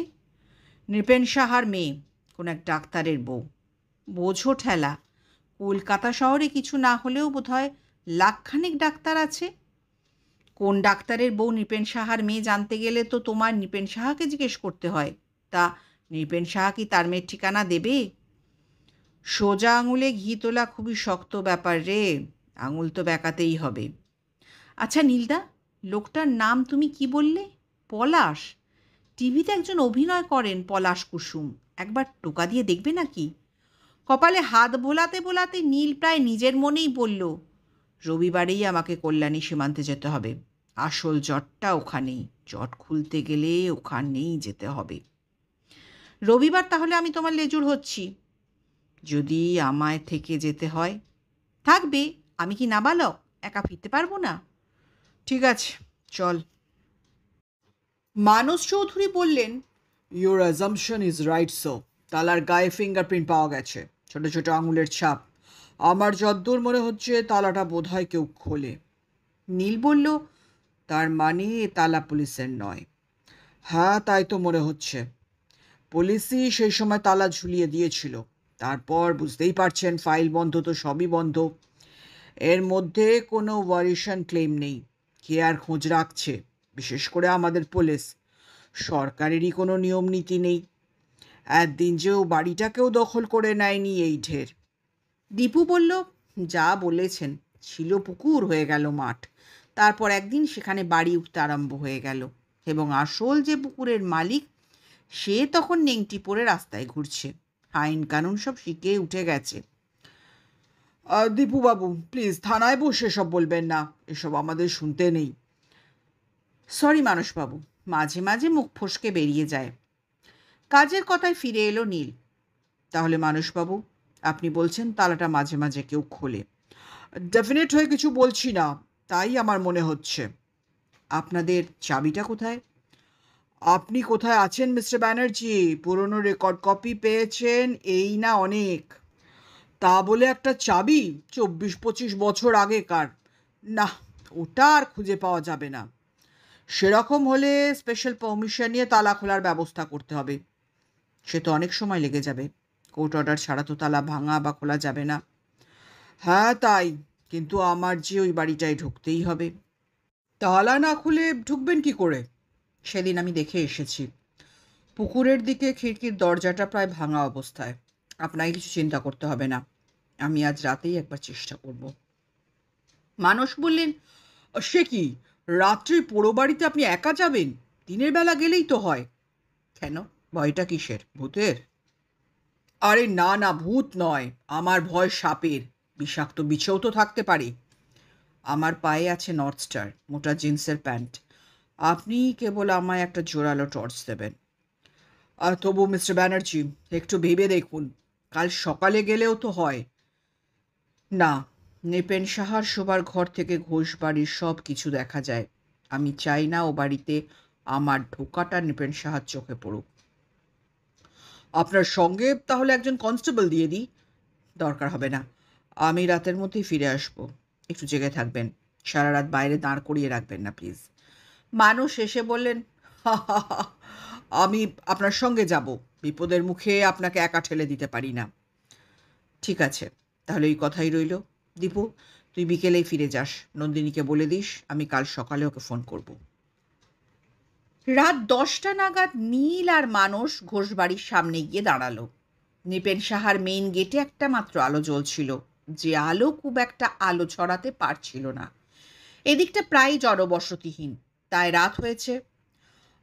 A: নৃপেন সাহার মেয়ে, কোন এক ডাক্তারের বউ। বোঝো ঠেলা, কলকাতা শহরে কিছু না হলেও বোধহয় লাখখানেক ডাক্তার আছে। কোন ডাক্তারের বউ নৃপেন সাহার মেয়ে জানতে গেলে তো তোমার নৃপেন সাহাকে জিজ্ঞেস করতে হয়। তা নৃপেন সাহা কি তার মেয়ের ঠিকানা দেবে? সোজা আঙুলে ঘি তোলা খুবই শক্ত ব্যাপার রে। আঙুল তো বেঁকাতেই হবে। আচ্ছা নীলদা, লোকটার নাম তুমি কি বললে? পলাশ? টিভিতে একজন অভিনয় করেন, পলাশ কুসুম। একবার টোকা দিয়ে দেখবে নাকি? কপালে হাত বোলাতে বোলাতে নীল প্রায় নিজের মনেই বলল, রবিবারেই আমাকে কল্যাণী সীমান্তে যেতে হবে। আসল জটটা ওখানেই। জট খুলতে গেলে ওখানেই যেতে হবে। রবিবার তাহলে আমি তোমার লেজুর হচ্ছি। যদি আমায় থেকে যেতে হয়। থাকবে, আমি কি নাবালক, একা ফিরতে পারবো না? ঠিক আছে, চল। মানস চৌধুরী বললেন,
B: your assumption is right so. তালার গায়ে ফিঙ্গারপ্রিন্ট পাওয়া গেছে, ছোট ছোট আঙুলের ছাপ। আমার যদ্দূর মনে হচ্ছে তালাটা বোধহয় কেউ খোলে।
A: নীল বলল,
B: তার মানে এ তালা পুলিশের নয়। হ্যাঁ, তাই তো মনে হচ্ছে। পুলিশই সেই সময় তালা ঝুলিয়ে দিয়েছিল। তারপর বুঝতেই পারছেন, ফাইল বন্ধ তো সবই বন্ধ। এর মধ্যে কোনো ওয়ারিশন ক্লেম নেই। কে আর খোঁজ রাখছে, বিশেষ করে আমাদের পুলিশ। সরকারেরই কোনো নিয়ম নীতি নেই। একদিন যে ও বাড়িটাকেও দখল করে নেয়নি, এই ঢের।
A: দীপু বলল, যা বলেছেন, ছিল পুকুর, হয়ে গেল মাঠ। তারপর একদিন সেখানে বাড়ি উঠতে আরম্ভ হয়ে গেল, এবং আসল যে পুকুরের মালিক সে তখন নেংটি পরে রাস্তায় ঘুরছে। আইন কানুন সব শিখে উঠে গেছে।
B: দীপুবাবু, প্লিজ থানায় বসে সব বলবেন না, এসব আমাদের শুনতে নেই।
A: সরি মানসবাবু, মাঝে মাঝে মুখ ফসকে বেরিয়ে যায়। কাজের কথায় ফিরে এলো নীল। তাহলে মানসবাবু, আপনি বলছেন তালাটা মাঝে মাঝে কেউ খোলে?
B: ডেফিনেট হয়ে কিছু বলছি না, তাই আমার মনে হচ্ছে।
A: আপনাদের চাবিটা কোথায়?
B: আপনি কোথায় আছেন মিস্টার ব্যানার্জি? পুরনো রেকর্ড কপি পেয়েছেন, এই না অনেক। তা বলে একটা চাবি 24-25 বছর আগেকার? না, ওটা আর খুঁজে পাওয়া যাবে না। সেরকম হলে স্পেশাল পারমিশন নিয়ে তালা খোলার ব্যবস্থা করতে হবে।
A: সে তো অনেক সময় লেগে যাবে। কোর্ট অর্ডার ছাড়া তো তালা ভাঙা বা খোলা যাবে না।
B: হ্যাঁ তাই, কিন্তু আমার যে ওই বাড়িটায় ঢুকতেই হবে। তালা না খুলে ঢুকবেন কি করে?
A: সেদিন আমি দেখে এসেছি, পুকুরের দিকে খিড়কির দরজাটা প্রায় ভাঙা অবস্থায়। আপনাকে কিছু চিন্তা করতে হবে না, আমি আজ রাতেই একবার চেষ্টা করব।
B: মানস বললেন, সে কি, রাত্রি পোড়ো বাড়িতে আপনি একা যাবেন? দিনের বেলা গেলেই তো হয়।
A: কেন, ভয়টা কিসের, ভূতের?
B: আরে না না, ভূত নয়, আমার ভয় সাপের। বিষাক্ত বিছেও তো থাকতে পারে।
A: আমার পায়ে আছে নর্থ স্টার, মোটা জিন্সের প্যান্ট। আপনি কেবল আমায় একটা জোরালো টর্চ দেবেন।
B: আর তবু মিস্টার ব্যানার্জি, একটু ভেবে দেখুন, কাল সকালে গেলেও তো হয়।
A: না, নৃপেন সাহার শোবার ঘর থেকে ঘোষ বাড়ির সব কিছু দেখা যায়। আমি চাই না ও বাড়িতে আমার ঢোকাটা নৃপেন সাহার চোখে পড়ুক।
B: আপনার সঙ্গে তাহলে একজন কনস্টেবল দিয়ে দিই?
A: দরকার হবে না, আমি রাতের মধ্যেই ফিরে আসব। একটু জেগে থাকবেন, সারা রাত বাইরে দাঁড় করিয়ে রাখবেন না প্লিজ। মানুষ এসে বললেন,
B: আমি আপনার সঙ্গে যাব। বিপদের মুখে আপনাকে একা ঠেলে দিতে পারি না।
A: ঠিক আছে, তাহলে ওই কথাই রইল। দীপু, তুই বিকেলেই ফিরে যাস। নন্দিনীকে বলে দিস আমি কাল সকালে ওকে ফোন করব। রাত 10টা নাগাদ নীল আর মানস ঘোষবাড়ির সামনে গিয়ে দাঁড়ালো। নৃপেন সাহার মেইন গেটে একটা মাত্র আলো জ্বলছিল, যে আলো খুব একটা আলো ছড়াতে পারছিল না। এদিকটা প্রায় জনবসতিহীন, তাই রাত হয়েছে।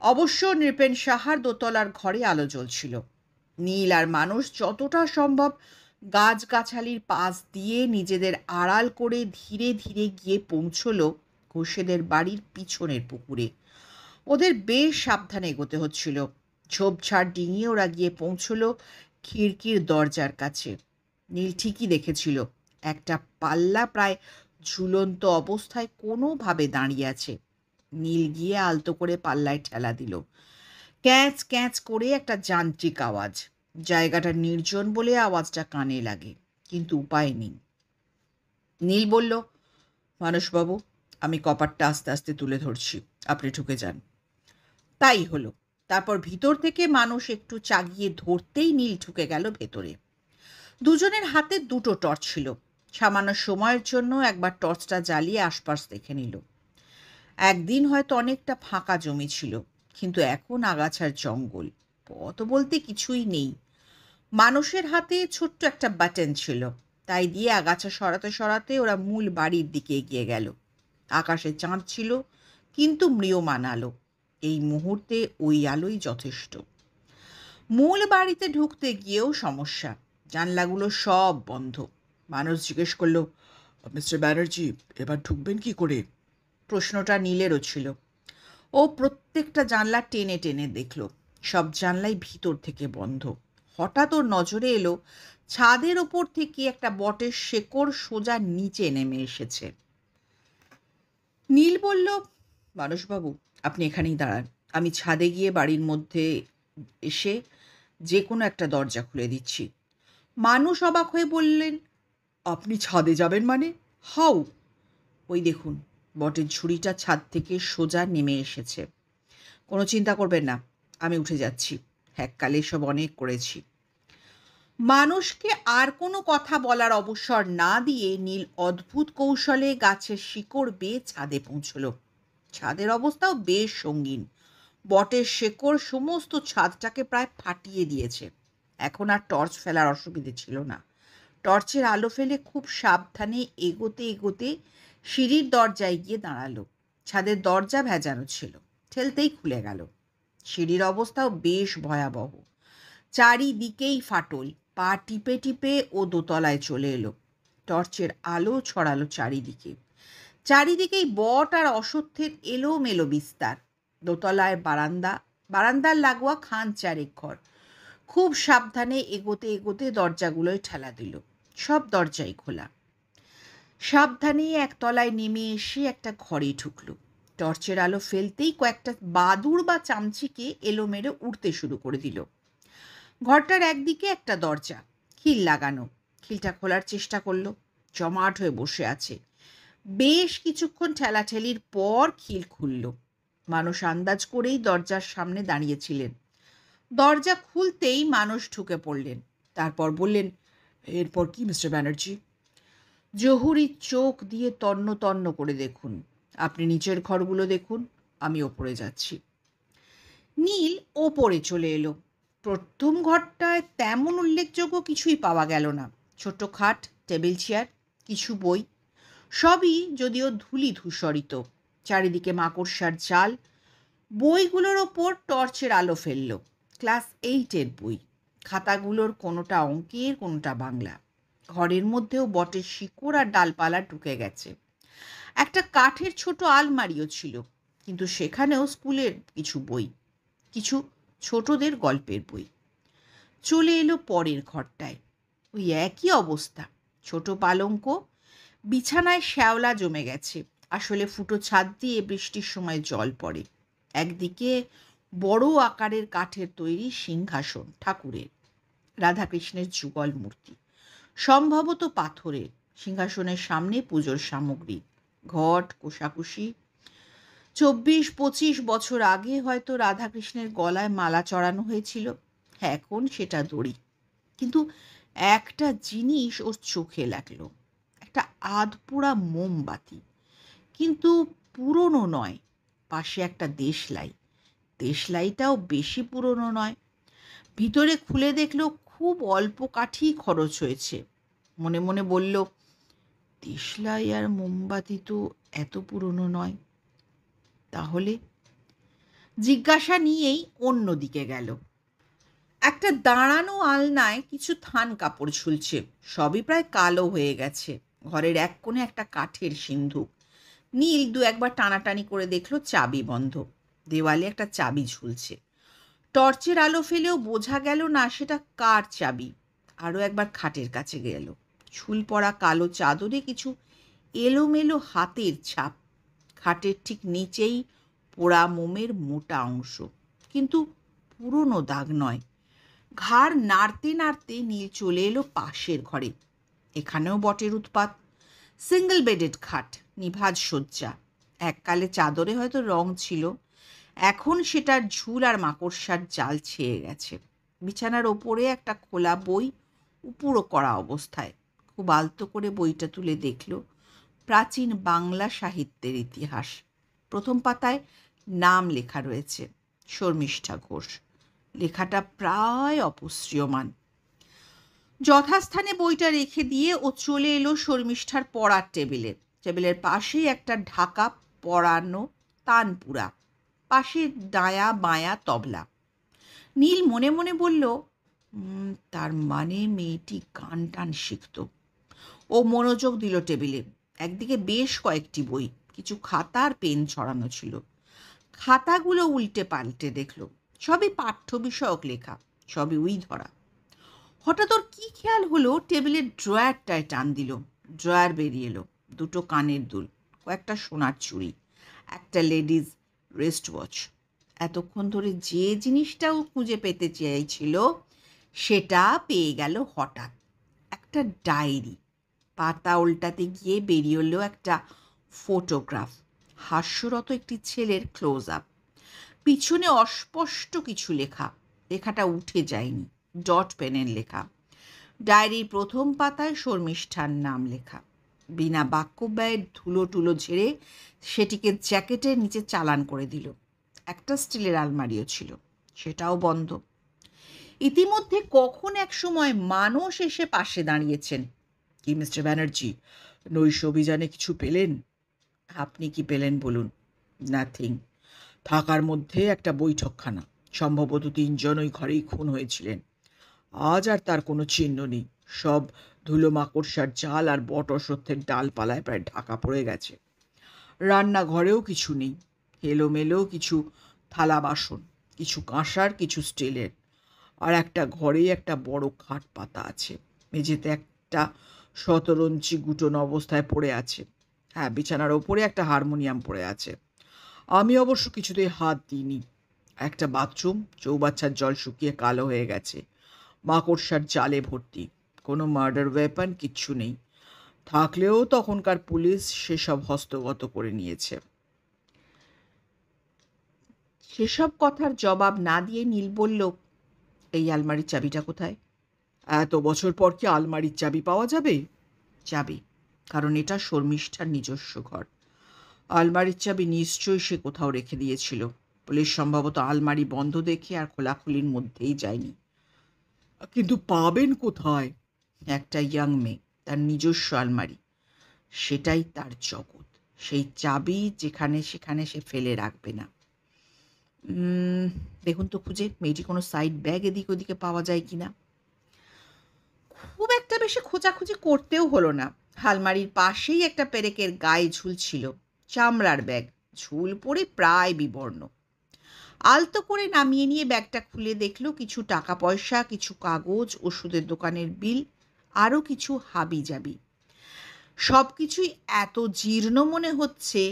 A: অবশ্য নৃপেন সাহার দোতলার ঘরে আলো জ্বলছিল। নীল আর মানুষ যতটা সম্ভব গাছগাছালির পাশ দিয়ে নিজেদের আড়াল করে ধীরে ধীরে গিয়ে পৌঁছল ঘোষেদের বাড়ির পিছনের পুকুরে। ওদের বেশ সাবধানে এগোতে হচ্ছিল। ঝোপঝাড় ডিঙিয়ে ওরা গিয়ে পৌঁছল খিড়কির দরজার কাছে। নীল ঠিকই দেখেছিল, একটা পাল্লা প্রায় ঝুলন্ত অবস্থায় কোনোভাবে দাঁড়িয়ে আছে। নীল গিয়ে আলতো করে পাল্লায় ঠেলা দিল। ক্যাঁচ ক্যাঁচ করে একটা যান্ত্রিক আওয়াজ। জায়গাটা নির্জন বলে আওয়াজটা কানে লাগে, কিন্তু উপায় নেই। নীল বলল, মানসবাবু, আমি কপারটা আস্তে আস্তে তুলে ধরছি, আপনি ঢুকে যান। তাই হলো। তারপর ভিতর থেকে মানুষ একটু চাগিয়ে ধরতেই নীল ঢুকে গেল ভেতরে। দুজনের হাতে দুটো টর্চ ছিল। সামান্য সময়ের জন্য একবার টর্চটা জ্বালিয়ে আশপাশ দেখে নিল। একদিন হয়তো অনেকটা ফাঁকা জমি ছিল, কিন্তু এখন আগাছার জঙ্গল, পথ বলতে কিছুই নেই। মানুষের হাতে ছোট্ট একটা বাটন ছিল, তাই দিয়ে আগাছা সরাতে সরাতে ওরা মূল বাড়ির দিকে এগিয়ে গেল। আকাশে চাঁদ ছিল, কিন্তু ম্রিয়মান আলো। এই মুহূর্তে ওই আলোই যথেষ্ট। মূল বাড়িতে ঢুকতে গিয়েও সমস্যা। জানলাগুলো সব বন্ধ। মানুষ জিজ্ঞেস করলো,
B: মিস্টার ব্যানার্জি, এবার ঢুকবেন কি করে?
A: প্রশ্নটা নীলেরও ছিল। ও প্রত্যেকটা জানলা টেনে টেনে দেখল, সব জানলাই ভিতর থেকে বন্ধ। হঠাৎ ওর নজরে এলো ছাদের ওপর থেকে একটা বটের শেকড় সোজা নিচে নেমে এসেছে। নীল বলল, মানসবাবু, আপনি এখানেই দাঁড়ান, আমি ছাদে গিয়ে বাড়ির মধ্যে এসে যে কোনো একটা দরজা খুলে দিচ্ছি। মানুষ অবাক হয়ে বললেন,
B: আপনি ছাদে যাবেন মানে? হাউ?
A: ওই দেখুন, বটের ঝুড়িটা ছাদ থেকে সোজা নেমে এসেছে। কোনো চিন্তা করবেন না, আমি উঠে যাচ্ছি, এককালে এসব অনেক করেছি। মানুষকে আর কোনো কথা বলার অবসর না দিয়ে নীল অদ্ভুত কৌশলে গাছের শিকড় বেয়ে ছাদে পৌঁছল। ছাদের অবস্থাও বেশ সঙ্গীন। বটের শেকড় সমস্ত ছাদটাকে প্রায় ফাটিয়ে দিয়েছে। এখন আর টর্চ ফেলার অসুবিধে ছিল না। টর্চের আলো ফেলে খুব সাবধানে এগোতে এগোতে সিঁড়ির দরজায় গিয়ে দাঁড়ালো। ছাদের দরজা ভেজানো ছিল, ঠেলতেই খুলে গেল। সিঁড়ির অবস্থাও বেশ ভয়াবহ, চারিদিকেই ফাটল। পা টিপে টিপে ও দোতলায় চলে এলো। টর্চের আলো ছড়ালো চারিদিকে। চারিদিকেই বট আর অশ্বত্থের এলোমেলো বিস্তার। দোতলায় বারান্দা, বারান্দার লাগোয়া খান চারেক ঘর। খুব সাবধানে এগোতে এগোতে দরজাগুলোয় ঠেলা দিল। সব দরজাই খোলা। সাবধানে একতলায় নেমে এসে একটা ঘরে ঢুকল। টর্চের আলো ফেলতেই কয়েকটা বাদুড় বা চামচিকে এলোমেলো উড়তে শুরু করে দিল। ঘরটার একদিকে একটা দরজা, খিল লাগানো। খিলটা খোলার চেষ্টা করলো, জমাট হয়ে বসে আছে। বেশ কিছুক্ষণ ঠেলাঠেলির পর খিল খুলল। মানুষ আন্দাজ করেই দরজার সামনে দাঁড়িয়েছিলেন। দরজা খুলতেই মানুষ ঢুকে পড়লেন। তারপর বললেন,
B: এরপর কি মিস্টার ব্যানার্জি?
A: জহুরি চোখ দিয়ে তন্ন তন্ন করে দেখুন। আপনি নিচের ঘরগুলো দেখুন, আমি ওপরে যাচ্ছি। নীল ওপরে চলে এলো। প্রথম ঘরটায় তেমন উল্লেখযোগ্য কিছুই পাওয়া গেল না। ছোট খাট, টেবিল চেয়ার, কিছু বই, সবই যদিও ধূলি ধূসরিত। চারিদিকে মাকড়সার জাল। বইগুলোর ওপর টর্চের আলো ফেলল। ক্লাস 8-এর বই। খাতাগুলোর কোনোটা অঙ্কের, কোনোটা বাংলা। ঘরের মধ্যেও বটের শিকড় আর ডালপালা ঢুকে গেছে। একটা কাঠের ছোট আলমারিও ছিল, কিন্তু সেখানেও স্কুলের কিছু বই, কিছু ছোটদের গল্পের বই। চলে এলো পরের ঘরটায়। ওই একই অবস্থা। ছোট পালঙ্ক, বিছানায় শ্যাওলা জমে গেছে। আসলে ফুটো ছাদ দিয়ে বৃষ্টির সময় জল পড়ে। একদিকে বড় আকারের কাঠের তৈরি সিংহাসন, ঠাকুরের। রাধাকৃষ্ণের যুগল মূর্তি, সম্ভবত পাথরের। সিংহাসনের সামনে পুজোর সামগ্রী, ঘট, কোষাকুষি। 24-25 বছর আগে হয়তো রাধাকৃষ্ণের গলায় মালা চড়ানো হয়েছিল, এখন সেটা দড়ি। কিন্তু একটা জিনিস ওর চোখে লাগলো, একটা আধপোড়া মোমবাতি, কিন্তু পুরনো নয়। পাশে একটা দেশলাই, দেশলাইটাও বেশি পুরনো নয়। ভিতরে খুলে দেখলো খুব অল্প কাঠই খরচ হয়েছে। মনে মনে বলল, দেশলাই আর মোমবাতি তো এত পুরনো নয়। তাহলে জিজ্ঞাসা নিয়েই অন্য দিকে গেল। একটা দাঁড়ানো আলনায় কিছু থান কাপড় ঝুলছে, সবই প্রায় কালো হয়ে গেছে। ঘরের এক কোণে একটা কাঠের সিন্ধুক। নীল দু একবার টানাটানি করে দেখলো চাবি বন্ধ। দেওয়ালে একটা চাবি ঝুলছে। টর্চের আলো ফেলেও বোঝা গেল না সেটা কার চাবি। আরও একবার খাটের কাছে গেল। ঝুল পড়া কালো চাদরে কিছু এলোমেলো হাতের ছাপ। খাটের ঠিক নিচেই পোড়া মোমের মোটা অংশ, কিন্তু পুরনো দাগ নয়। ঘাড় নাড়তে নাড়তে নীল চলে এলো পাশের ঘরে। এখানেও বটের উৎপাত। সিঙ্গল বেডেড খাট, নিভাজ শয্যা। এককালে চাদরে হয়তো রং ছিল, এখন সেটার ঝুল আর মাকড়সার জাল ছেয়ে গেছে। বিছানার ওপরে একটা খোলা বই, উপুড়ো করা অবস্থায়। খুব আলতো করে বইটা তুলে দেখল, প্রাচীন বাংলা সাহিত্যের ইতিহাস। প্রথম পাতায় নাম লেখা রয়েছে, শর্মিষ্ঠা ঘোষ। লেখাটা প্রায় অপশ্রিয়মান। যথাস্থানে বইটা রেখে দিয়ে ও চলে এলো শর্মিষ্ঠার পড়ার টেবিলে। টেবিলের পাশেই একটা ঢাকা পরানো তানপুরা, পাশে ডায়া বায়া তবলা। নীল মনে মনে বলল, তার মানে মেয়েটি গান টান শিখত। ও মনোযোগ দিল টেবিলে। একদিকে বেশ কয়েকটি বই, কিছু খাতা আর পেন ছড়ানো ছিল। খাতাগুলো উল্টে পাল্টে দেখল, সবই পাঠ্য বিষয়ক লেখা, সবই উই ধরা। হঠাৎ ওর কি খেয়াল হলো, টেবিলের ড্রয়ারটায় টান দিল। ড্রয়ার বেরিয়ে এলো। দুটো কানের দুল, কয়েকটা সোনার চুড়ি, একটা লেডিজ রেস্ট ওয়াচ। এতক্ষণ ধরে যে জিনিসটাও খুঁজে পেতে চেয়েছিল সেটা পেয়ে গেল হঠাৎ। একটা ডায়েরি। পাতা উল্টাতে গিয়ে বেরিয়ে এলো একটা ফটোগ্রাফ। হাস্যরত একটি ছেলের ক্লোজ আপ। পিছনে অস্পষ্ট কিছু লেখা। লেখাটা উঠে যায়নি, ডট পেনের লেখা। ডায়েরির প্রথম পাতায় শর্মিষ্ঠার নাম লেখা। বিনা বাক্য ব্যয়ের ধুলো টুলো ঝেড়ে সেটিকে জ্যাকেটের নিচে চালান করে দিল। একটা স্টিলের আলমারিও ছিল, সেটাও বন্ধ। ইতিমধ্যে কখন এক সময় মানুষ এসে পাশে দাঁড়িয়েছেন।
B: কি মিস্টার ব্যানার্জি, নৈশ অভিযানে কিছু পেলেন?
A: আপনি কি পেলেন বলুন?
B: নাথিং। থাকার মধ্যে একটা বৈঠকখানা। সম্ভবত 3 জন ওই ঘরেই খুন হয়েছিলেন। আজ আর তার কোনো চিহ্ন নেই। সব ধুলো মাকড়সার জাল আর বট অশ্বত্থের ডালপালায় প্রায় ঢাকা পড়ে গেছে। রান্নাঘরেও কিছু নেই। এলোমেলো কিছু থালা বাসন, কিছু কাঁসার, কিছু স্টিলের। আর একটা ঘরেই একটা বড় খাট পাতা আছে। মেঝেতে একটা শতরঞ্চি গুটোন অবস্থায় পড়ে আছে। হ্যাঁ, বিছানার ওপরে একটা হারমোনিয়াম পড়ে আছে। আমি অবশ্য কিছুতেই হাত দিইনি। একটা বাথরুম, চৌবাচ্চার জল শুকিয়ে কালো হয়ে গেছে, মাকড়সার জালে ভর্তি। কোনো মার্ডার ওয়েপন কিচ্ছু নেই। থাকলেও তখনকার পুলিশ সেসব হস্তগত করে নিয়েছে।
A: সেসব কথার জবাব না দিয়ে নীল বলল, এই আলমারির চাবিটা কোথায়?
B: এত বছর পর কি আলমারির চাবি পাওয়া যাবে?
A: চাবি, কারণ এটা শর্মিষ্ঠার নিজস্ব ঘর। আলমারির চাবি নিশ্চয়ই সে কোথাও রেখে দিয়েছিল। পুলিশ সম্ভবত আলমারি বন্ধ দেখে আর খোলাখুলির মধ্যেই যায়নি।
B: কিন্তু পাবেন কোথায়?
A: একটা ইয়াং মেয়ে, তার নিজস্ব আলমারি, সেটাই তার জগৎ। সেই চাবি যেখানে সেখানে সে ফেলে রাখবে না। দেখুন তো খুঁজে, মেয়েটি কোনো সাইড ব্যাগ এদিক ওদিকে পাওয়া যায় কিনা। খুব একটা বেশি খোঁজাখুঁজি করতেও হলো না। আলমারির পাশেই একটা পেরেকের গায়ে ঝুলছিল চামড়ার ব্যাগ, ঝুল পড়ে প্রায় বিবর্ণ। আলতো করে নামিয়ে নিয়ে ব্যাগটা খুলে দেখলো কিছু টাকা পয়সা, কিছু কাগজ, ওষুধের দোকানের বিল, আরও কিছু হাবিজাবি। সব কিছুই এত জীর্ণ মনে হচ্ছে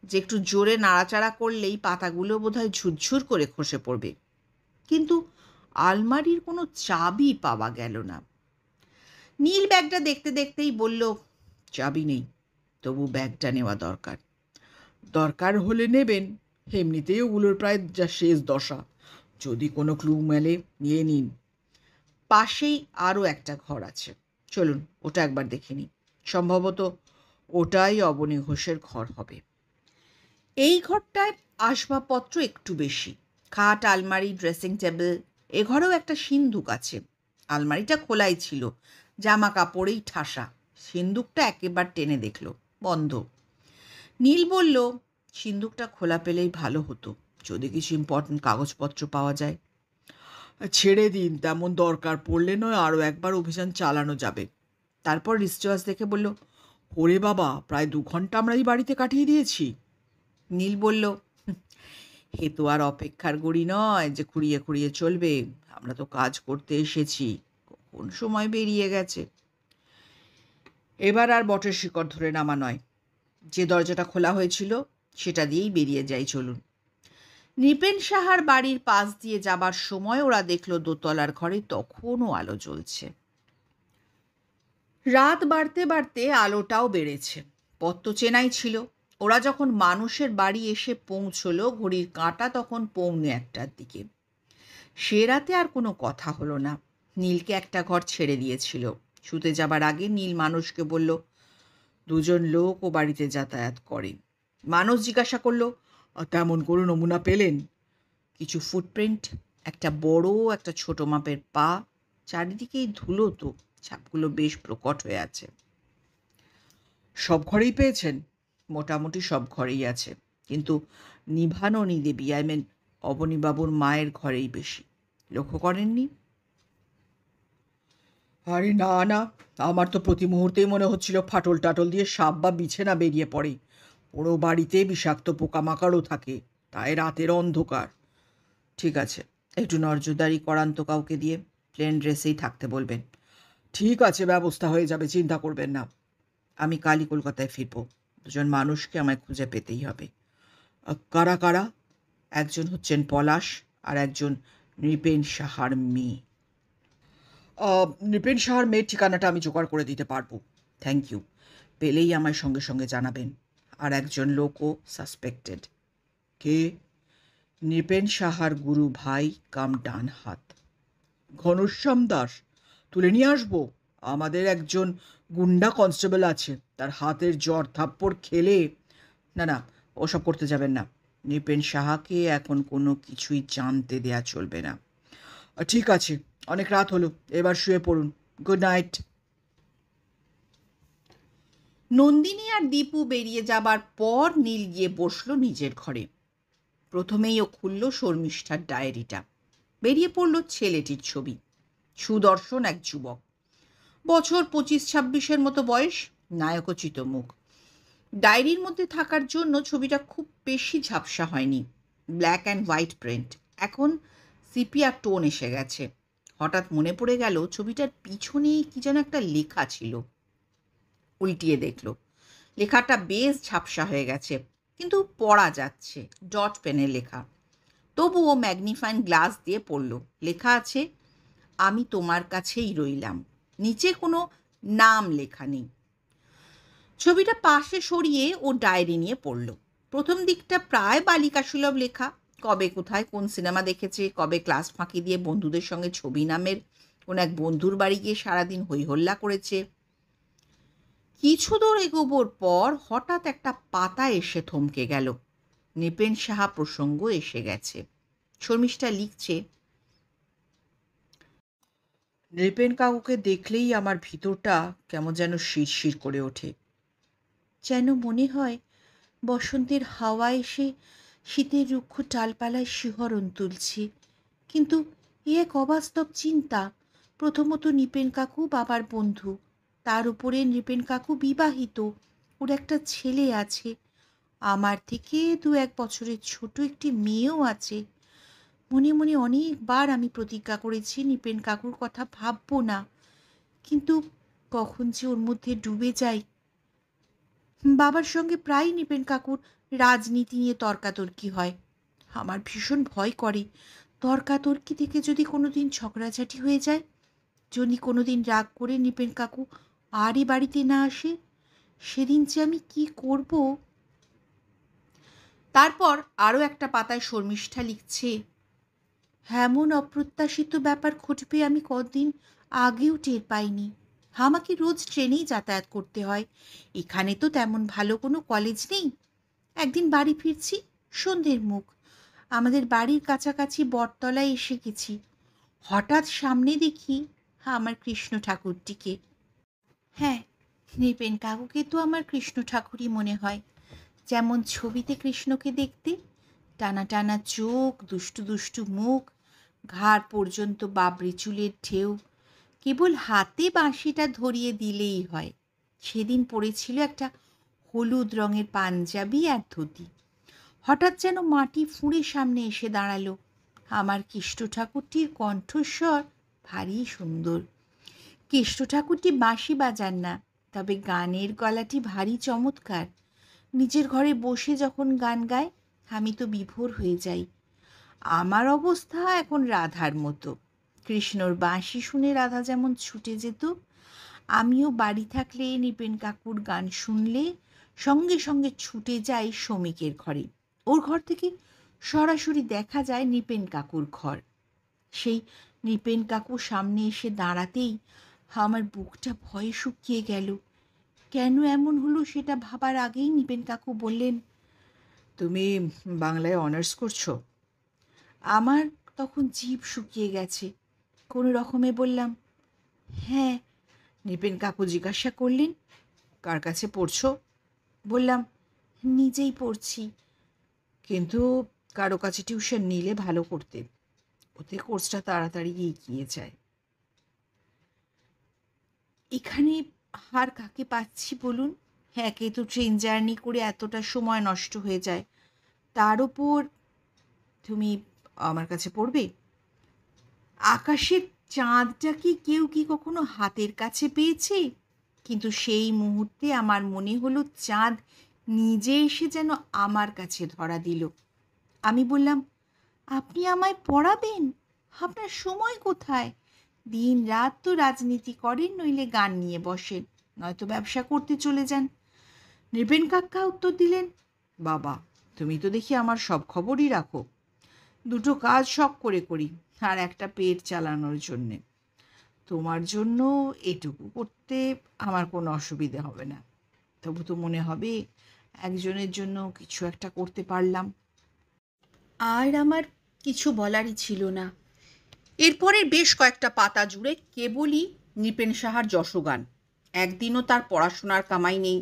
A: যে একটু জোরে নাড়াচাড়া করলেই পাতাগুলো বোধহয় ঝুরঝুর করে খসে পড়বে। কিন্তু আলমারির কোনো চাবি পাওয়া গেল না। নীল ব্যাগটা দেখতে দেখতেই বলল, চাবি নেই, তবু ব্যাগটা নেওয়া দরকার।
B: দরকার হলে নেবেন, এমনিতেই ওগুলোর প্রায় যা শেষ দশা। যদি কোনো ক্লু মেলে নিয়ে নিন।
A: পাশেই আরও একটা ঘর আছে, চলুন ওটা একবার দেখে নিই।
B: সম্ভবত ওটাই অবনী ঘোষের ঘর হবে।
A: এই ঘরটায় আসবাবপত্র একটু বেশি, খাট, আলমারি, ড্রেসিং টেবিল। এ ঘরেও একটা সিন্দুক আছে। আলমারিটা খোলাই ছিল, জামা কাপড়েই ঠাসা। সিন্দুকটা একেবারে টেনে দেখল, বন্ধ। নীল বলল, সিন্দুকটা খোলা পেলেই ভালো হতো, যদি কিছু ইম্পর্টেন্ট কাগজপত্র পাওয়া যায়।
B: ছেড়ে দিন, তেমন দরকার পড়লে নয় আরও একবার অভিযান চালানো যাবে।
A: তারপর রিস্টওয়াচ দেখে বলল,
B: ওরে বাবা, প্রায় 2 ঘন্টা আমরা এই বাড়িতে কাটিয়ে দিয়েছি।
A: নীল বলল, এ তো আর অপেক্ষার গড়ি নয় যে খুঁড়িয়ে খুঁড়িয়ে চলবে। আমরা তো কাজ করতে এসেছি, কখন সময় বেরিয়ে গেছে। এবার আর বটের শিকড় ধরে নামা নয়। যে দরজাটা খোলা হয়েছিল সেটা দিয়েই বেরিয়ে যাই, চলুন। নৃপেন সাহার বাড়ির পাশ দিয়ে যাবার সময় ওরা দেখল দোতলার ঘরে তখনও আলো জ্বলছে। রাত বাড়তে বাড়তে আলোটাও বেড়েছে। পথ তো চেনাই ছিল। ওরা যখন মানুষের বাড়ি এসে পৌঁছলো, ঘড়ির কাঁটা তখন 1:45টার দিকে। সে রাতে আর কোনো কথা হলো না। নীলকে একটা ঘর ছেড়ে দিয়েছিল। শুতে যাবার আগে নীল মানুষকে বলল, 2 জন লোক ও বাড়িতে যাতায়াত করে। মানুষ জিজ্ঞাসা করল,
B: তেমন কোনো নমুনা পেলেন?
A: কিছু ফুটপ্রিন্ট, একটা বড় একটা ছোট মাপের পা। চারিদিকেই ধুলো, তো ছাপগুলো বেশ প্রকট হয়ে আছে।
B: সব ঘরেই পেয়েছেন?
A: মোটামুটি সব ঘরেই আছে, কিন্তু নিভাননী দেবী, অবনীবাবুর মায়ের ঘরেই বেশি। লক্ষ্য করেননি?
B: আরে না না, আমার তো প্রতি মুহূর্তেই মনে হচ্ছিল ফাটল টাটল দিয়ে সাপ বা বিছে না বেরিয়ে পড়ে। পুরো বাড়িতে বিষাক্ত পোকামাকড়ও থাকে, তাই রাতের অন্ধকার। ঠিক আছে, একটু নজরদারি করান তো কাউকে দিয়ে, প্লেন ড্রেসেই থাকতে বলবেন। ঠিক আছে, ব্যবস্থা হয়ে যাবে, চিন্তা করবেন না। আমি কালই কলকাতায় ফিরব। দুজন মানুষকে আমায় খুঁজে পেতেই হবে। কারা কারা? একজন হচ্ছেন পলাশ, আর একজন নৃপেন সাহার মেয়ে। নৃপেন সাহার মেয়ের ঠিকানাটা আমি জোগাড় করে দিতে পারবো। Thank you. পেলেই আমায় সঙ্গে সঙ্গে জানাবেন। আর একজন লোকও সাসপেক্টেড। কে? নৃপেন সাহার গুরু ভাই কাম ডান হাত, ঘনশ্যাম দাস। তুলে নিয়ে আসবো? আমাদের একজন গুন্ডা কনস্টেবল আছে, তার হাতের জ্বর থাপ্পড় খেলে। না না, ওসব করতে যাবেন না। নৃপেন সাহাকে এখন কোনো কিছুই জানতে দেয়া চলবে না। ঠিক আছে, অনেক রাত হলো, এবার শুয়ে পড়ুন। Good night.
A: নন্দিনী আর দীপু বেরিয়ে যাবার পর নীল গিয়ে বসলো নিজের ঘরে। প্রথমেই ও খুলল শর্মিষ্ঠার ডায়েরিটা। বেরিয়ে পড়ল ছেলেটির ছবি। সুদর্শন এক যুবক, বছর 25-26 মতো বয়স, নায়কোচিত মুখ। ডায়েরির মধ্যে থাকার জন্য ছবিটা খুব বেশি ঝাপসা হয়নি। ব্ল্যাক অ্যান্ড হোয়াইট প্রিন্ট, এখন সিপিয়া টোন এসে গেছে। হঠাৎ মনে পড়ে গেল ছবিটার পিছনে কি যেন একটা লেখা ছিল। উল্টিয়ে দেখল, লেখাটা বেশ ঝাপসা হয়ে গেছে, কিন্তু পড়া যাচ্ছে, ডট পেনে লেখা। তবুও ম্যাগনিফাইং গ্লাস দিয়ে পড়ল। লেখা আছে, আমি তোমার কাছেই রইলাম। নিচে কোনো নাম লেখা নেই। ছবিটা পাশে সরিয়ে ও ডায়েরি নিয়ে পড়ল। প্রথম দিকটা প্রায় বালিকা সুলভ লেখা। কবে কোথায় কোন সিনেমা দেখেছে, কবে ক্লাস ফাঁকি দিয়ে বন্ধুদের সঙ্গে ছবি নামের কোন এক বন্ধুর বাড়ি গিয়ে সারাদিন হইহল্লা করেছে। কিছু দূর এগোবার পর হঠাৎ একটা পাতা এসে থমকে গেল। নৃপেন সাহা প্রসঙ্গ এসে গেছে। শর্মিষ্ঠা লিখছে,
B: নৃপেন কাকুকে দেখলেই আমার ভিতরটা কেমন যেন শিরশির করে ওঠে।
A: যেন মনে হয় বসন্তের হাওয়া এসে শীতের রুক্ষ ডালপালায় শিহরণ তুলছে। কিন্তু এ এক অবাস্তব চিন্তা। প্রথমত নৃপেন কাকু বাবার বন্ধু, তার উপরে নৃপেন কাকু বিবাহিত, ওর একটা ছেলে আছে, আমার থেকে 2-1 বছরের ছোট একটি মেয়েও আছে। মনে মনে অনেকবার আমি প্রতিজ্ঞা করেছি নৃপেন কাকুর কথা ভাববো না, কিন্তু কখন যে ওর মধ্যে ডুবে যাই। বাবার সঙ্গে প্রায়ই নৃপেন কাকুর রাজনীতি নিয়ে তর্কাতর্কি হয়। আমার ভীষণ ভয় করে তর্কাতর্কি থেকে যদি কোনো দিন ঝগড়াঝাটি হয়ে যায়, যদি কোনো দিন রাগ করে নৃপেন কাকু আর এ বাড়িতে না আসে, সেদিন যে আমি কি করব। তারপর আরও একটা পাতায় শর্মিষ্ঠা লিখছে, এমন অপ্রত্যাশিত ব্যাপার ঘটবে আমি কদিন আগেও টের পাইনি। আমাকে রোজ ট্রেনেই যাতায়াত করতে হয়। এখানে তো তেমন ভালো কোনো কলেজ নেই। একদিন বাড়ি ফিরছি, সন্ধ্যের মুখ। আমাদের বাড়ির কাছাকাছি বটতলায় এসে গেছি। হঠাৎ সামনে দেখি আমার কৃষ্ণ ঠাকুরটিকে। হ্যাঁ, নৃপেন কাকুকে তো আমার কৃষ্ণ ঠাকুরই মনে হয়। যেমন ছবিতে কৃষ্ণকে দেখতে, টানা টানা চোখ, দুষ্টু দুষ্টু মুখ, ঘাড় পর্যন্ত বাবরি চুলের ঢেউ, কেবল হাতে বাঁশিটা ধরিয়ে দিলেই হয়। সেদিন পড়েছিল একটা হলুদ রঙের পাঞ্জাবি আর ধুতি। হঠাৎ যেন মাটি ফুঁড়ে সামনে এসে দাঁড়ালো। আমার কৃষ্ণ ঠাকুরটির কণ্ঠস্বর ভারী সুন্দর। কৃষ্ণ ঠাকুরটি বাঁশি বাজান না, তবে গানের গলাটি ভারী চমৎকার। নিজের ঘরে বসে যখন গান গায়, আমি তো বিভোর হয়ে যাই। আমার অবস্থা এখন রাধার মতো। কৃষ্ণর বাঁশি শুনে রাধা যেমন ছুটে যেত, আমিও বাড়ি থাকলে নৃপেন কাকুর গান শুনলে সঙ্গে সঙ্গে ছুটে যাই শ্রমিকের ঘরে। ওর ঘর থেকে সরাসরি দেখা যায় নৃপেন কাকুর ঘর। সেই নৃপেন কাকু সামনে এসে দাঁড়াতেই আমার বুকটা ভয়ে শুকিয়ে গেল। কেন এমন হলো সেটা ভাবার আগেই নৃপেন কাকু বললেন,
B: তুমি বাংলায় অনার্স করছো?
A: আমার তখন জিভ শুকিয়ে গেছে। কোনো রকমে বললাম, হ্যাঁ।
B: নৃপেন কাকু জিজ্ঞাসা করলেন, কার কাছে পড়ছো?
A: বললাম, নিজেই পড়ছি।
B: কিন্তু কারো কাছে টিউশন নিলে ভালো করতে, ওতে কোর্সটা তাড়াতাড়ি এগিয়ে যায়।
A: এখানে আর কাকে পাচ্ছি বলুন? একে তো ট্রেন জার্নি করে এতটা সময় নষ্ট হয়ে যায়। তার উপর তুমি আমার কাছে পড়বে? আকাশের চাঁদটা কি কেউ কখনো হাতের কাছে পেয়েছে? কিন্তু সেই মুহূর্তে আমার মনে হলো চাঁদ নিজে এসে যেন আমার কাছে ধরা দিল। আমি বললাম, আপনি আমায় পড়াবেন? আপনার সময় কোথায়? দিনরাত তো রাজনীতি করেন, নইলে গান নিয়ে বসেন, নয়তো ব্যবসা করতে চলে যান। নৃপেন কাকা উত্তর দিলেন, বাবা, তুমি তো দেখি আমার সব খবরই রাখো। দুটো কাজ শখ করে করি, আর একটা পেট চালানোর জন্যে। তোমার জন্য এটুকু করতে আমার কোনো অসুবিধে হবে না। তবু তো মনে হবে একজনের জন্য কিছু একটা করতে পারলাম। আর আমার কিছু বলারই ছিল না। এরপরের বেশ কয়েকটা পাতা জুড়ে কেবলই নৃপেন সাহার যশগান। একদিনও তার পড়াশোনার কামাই নেই।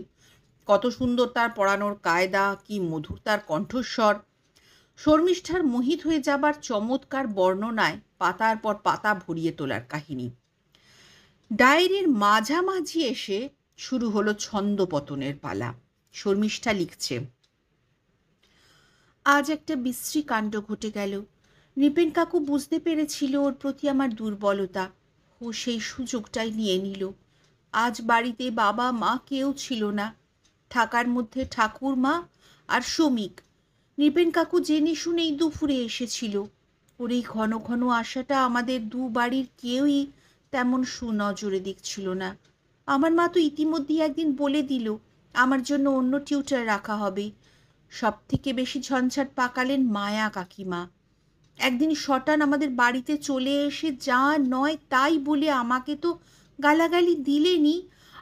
A: কত সুন্দর তার পড়ানোর কায়দা, কি মধুর তার কণ্ঠস্বর। শর্মিষ্ঠার মোহিত হয়ে যাবার চমৎকার বর্ণনায় পাতার পর পাতা ভরিয়ে তোলার কাহিনী। ডায়েরির মাঝামাঝি এসে শুরু হলো ছন্দপতনের পালা। শর্মিষ্ঠা লিখছে, আজ একটা বিশ্রী কাণ্ড ঘটে গেল। নৃপেন কাকু বুঝতে পেরেছিল ওর প্রতি আমার দুর্বলতা। ও সেই সুযোগটাই নিয়ে নিল। আজ বাড়িতে বাবা মা কেউ ছিল না। থাকার মধ্যে ঠাকুরমা আর শ্রমিক। নৃপেন কাকু জেনে শুনেই দুপুরে এসেছিল। ওর এই ঘন ঘন আসাটা আমাদের দু বাড়ির কেউই তেমন সুনজরে দেখছিল না। আমার মা তো ইতিমধ্যেই একদিন বলে দিল আমার জন্য অন্য টিউটার রাখা হবে। সব থেকে বেশি ঝঞ্ঝাট পাকালেন মায়া কাকিমা। একদিন শটান আমাদের বাড়িতে চলে এসে যা নয় তাই বলে আমাকে তো গালাগালি দিলেনই,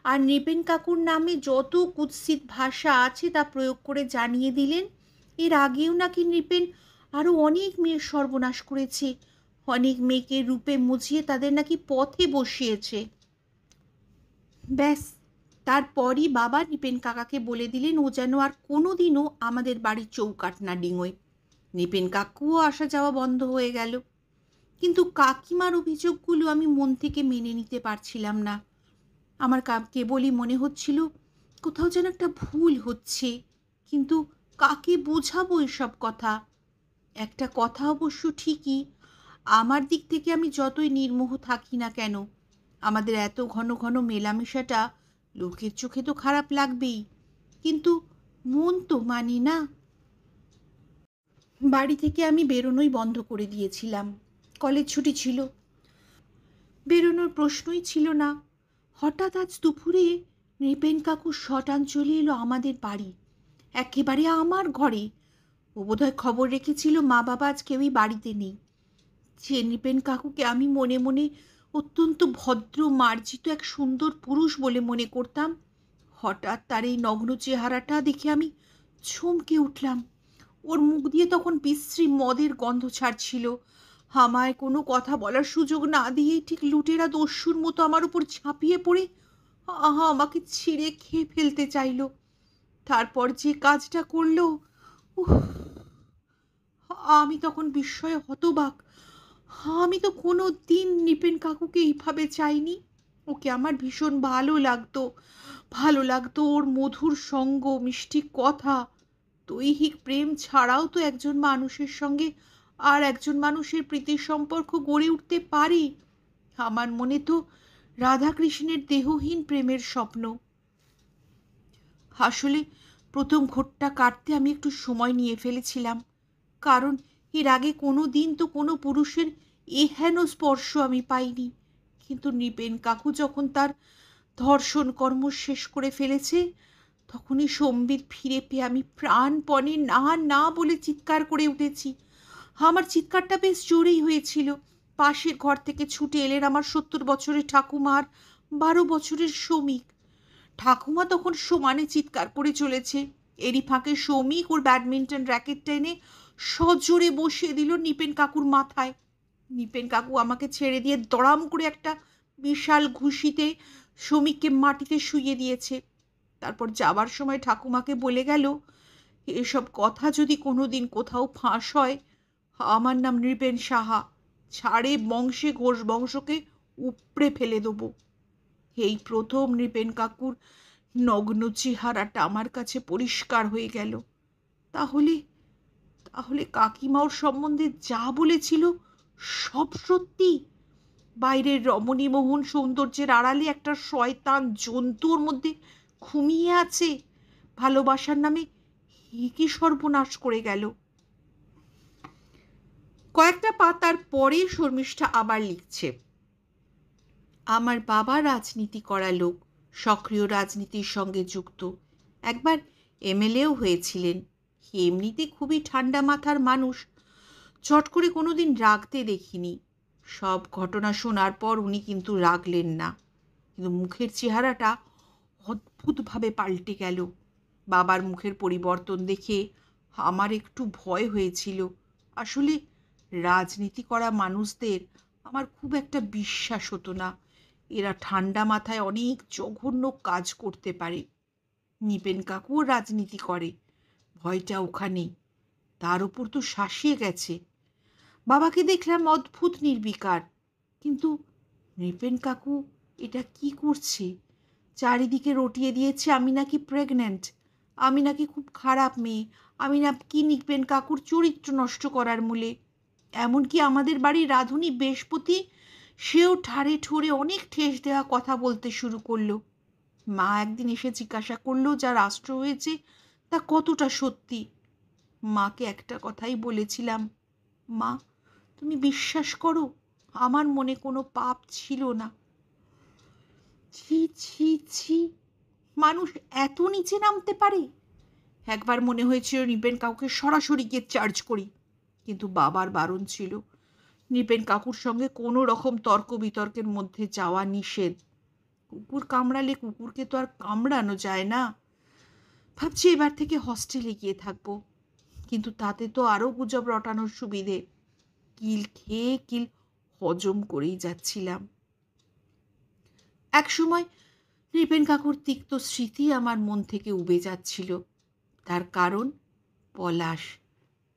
A: আর নৃপেন কাকুর নামে যত কুৎসিত ভাষা আছে তা প্রয়োগ করে জানিয়ে দিলেন এর আগেও নাকি নৃপেন আরও অনেক মেয়ের সর্বনাশ করেছে। অনেক মেয়েকে রূপে মুছিয়ে তাদের নাকি পথে বসিয়েছে। ব্যাস, তারপরই বাবা নৃপেন কাকাকে বলে দিলেন ও যেন আর কোনো দিনও আমাদের বাড়ির চৌকাঠ না ডিঙোয়। নৃপেন কাকুও আসা যাওয়া বন্ধ হয়ে গেল। কিন্তু কাকিমার অভিযোগগুলো আমি মন থেকে মেনে নিতে পারছিলাম না। আমার কেবলই মনে হচ্ছিল কোথাও যেন একটা ভুল হচ্ছে, কিন্তু কাকে বোঝাবো এসব কথা? একটা কথা অবশ্য ঠিকই, আমার দিক থেকে আমি যতই নির্মোহ থাকি না কেন, আমাদের এত ঘন ঘন মেলামেশাটা লোকের চোখে তো খারাপ লাগবেই, কিন্তু মন তো মানি না। বাড়ি থেকে আমি বেরোনোই বন্ধ করে দিয়েছিলাম। কলেজ ছুটি ছিল, বেরোনোর প্রশ্নই ছিল না। হঠাৎ আজ দুপুরে নৃপেন কাকু শটান চলে এলো আমাদের বাড়ি, একেবারে আমার ঘরে। ও বোধহয় খবর রেখেছিল মা বাবা আজ কেউই বাড়িতে নেই। যে নৃপেন কাকুকে আমি মনে মনে অত্যন্ত ভদ্র মার্জিত এক সুন্দর পুরুষ বলে মনে করতাম, হঠাৎ তার এই নগ্ন চেহারাটা দেখে আমি চমকে উঠলাম। ওর মুখ দিয়ে তখন বিশ্রী মদের গন্ধ ছাড়ছিল। আমায় কোনো কথা বলার সুযোগ না দিয়েই ঠিক লুটেরা দস্যুর মতো আমার উপর ঝাঁপিয়ে পড়ে আমাকে ছিঁড়ে খেয়ে ফেলতে চাইল। তারপর যে কাজটা করলো, উফ! আমি তখন বিস্ময়ে হতবাক। আমি তো কোনো দিন নৃপেন কাকুকে এইভাবে চাইনি। ওকে আমার ভীষণ ভালো লাগতো ওর মধুর সঙ্গ, মিষ্টি কথা। দৈহিক প্রেম ছাড়াও তো একজন মানুষের সঙ্গে আর একজন মানুষের প্রীতির সম্পর্ক গড়ে উঠতে পারে। আমার মনে তো রাধাকৃষ্ণের দেহহীন প্রেমের স্বপ্ন। আসলে প্রথম ঘোরটা কাটতে আমি একটু সময় নিয়ে ফেলেছিলাম, কারণ এর আগে কোনো দিন তো কোনো পুরুষের এহেন স্পর্শ আমি পাইনি। কিন্তু নৃপেন কাকু যখন তার ধর্ষণ কর্ম শেষ করে ফেলেছে, তখনই সম্বিত ফিরে পেয়ে আমি প্রাণপণে না না বলে চিৎকার করে উঠেছি। আমার চিৎকারটা বেশ জোরেই হয়েছিল। পাশের ঘর থেকে ছুটে এলেন আমার 70 বছরের ঠাকুমার 12 বছরের শ্রমিক। ঠাকুমা তখন সমানে চিৎকার করে চলেছে। এরই ফাঁকে শ্রমিক ওর ব্যাডমিন্টন র্যাকেটটা এনে সজোরে বসিয়ে দিল নৃপেন কাকুর মাথায়। নৃপেন কাকু আমাকে ছেড়ে দিয়ে দড়াম করে একটা বিশাল ঘুষিতে শ্রমিককে মাটিতে শুইয়ে দিয়েছে। তারপর যাবার সময় ঠাকুমাকে বলে গেল, এসব কথা যদি কোনো দিন কোথাও ফাঁস হয়, আমার নাম নৃপেন সাহা, ছাড়ে বংশে ঘোষ বংশকে উপড়ে ফেলে দেবো।
B: এই প্রথম নৃপেন কাকুর নগ্ন চেহারাটা আমার কাছে পরিষ্কার হয়ে গেল। তাহলে তাহলে কাকিমা ওর সম্বন্ধে যা বলেছিল সব সত্যি। বাইরের রমণীমোহন সৌন্দর্যের আড়ালে একটা শয়তান জন্তু ওর মধ্যে ঘুমিয়ে আছে। ভালোবাসার নামে কি সর্বনাশ করে গেল। কয়েকটা পাতার পরে শর্মিষ্ঠা আবার লিখছে, আমার বাবা রাজনীতি করা লোক, সক্রিয় রাজনীতির সঙ্গে যুক্ত, একবার এমএলএও হয়েছিলেন। এমনিতে খুবই ঠান্ডা মাথার মানুষ, চট করে কোনোদিন রাগতে দেখিনি। সব ঘটনা শোনার পর উনি কিন্তু রাগলেন না, কিন্তু মুখের চেহারাটা অদ্ভুতভাবে পাল্টে গেল। বাবার মুখের পরিবর্তন দেখে আমার একটু ভয় হয়েছিল। আসলে রাজনীতি করা মানুষদের আমার খুব একটা বিশ্বাস হতো না। এরা ঠান্ডা মাথায় অনেক জঘন্য কাজ করতে পারে। নৃপেন কাকুও রাজনীতি করে, ভয়টা ওখানেই। তার উপর তো শাসিয়ে গেছে। বাবাকে দেখলাম অদ্ভুত নির্বিকার, কিন্তু নৃপেন কাকু এটা কি করছে? চারিদিকে রটিয়ে দিয়েছে আমি নাকি প্রেগন্যান্ট, আমি নাকি খুব খারাপ মেয়ে, আমি নাকি নৃপেন কাকুর চরিত্র নষ্ট করার মূলে। এমনকি আমাদের বাড়ির রাঁধুনি বেশপতি, সেও ঠাড়ে ঠোরে অনেক ঠেস দেওয়া কথা বলতে শুরু করলো। মা একদিন এসে জিজ্ঞাসা করলো যা রাষ্ট্র হয়েছে তা কতটা সত্যি। মাকে একটা কথাই বলেছিলাম, মা তুমি বিশ্বাস করো আমার মনে কোনো পাপ ছিল না। ছি ছি ছি, মানুষ এত নিচে নামতে পারে? একবার মনে হয়েছিল নৃপেন কাকুকে সরাসরি গিয়ে চার্জ করি, কিন্তু বাবার বারণ ছিল। নৃপেন কাকুর সঙ্গে কোনো রকম তর্ক বিতর্কের মধ্যে যাওয়া নিষেধ। কুকুর কামড়ালে কুকুরকে তো আর কামড়ানো যায় না। ভাবছি এবার থেকে হস্টেলে গিয়ে থাকবো, কিন্তু তাতে তো আরও গুজব রটানোর সুবিধে। কিল খেয়ে কিল হজম করেই যাচ্ছিলাম। এক সময় নৃপেন কাকুর তিক্ত স্মৃতি আমার মন থেকে উবে যাচ্ছিল। তার কারণ পলাশ।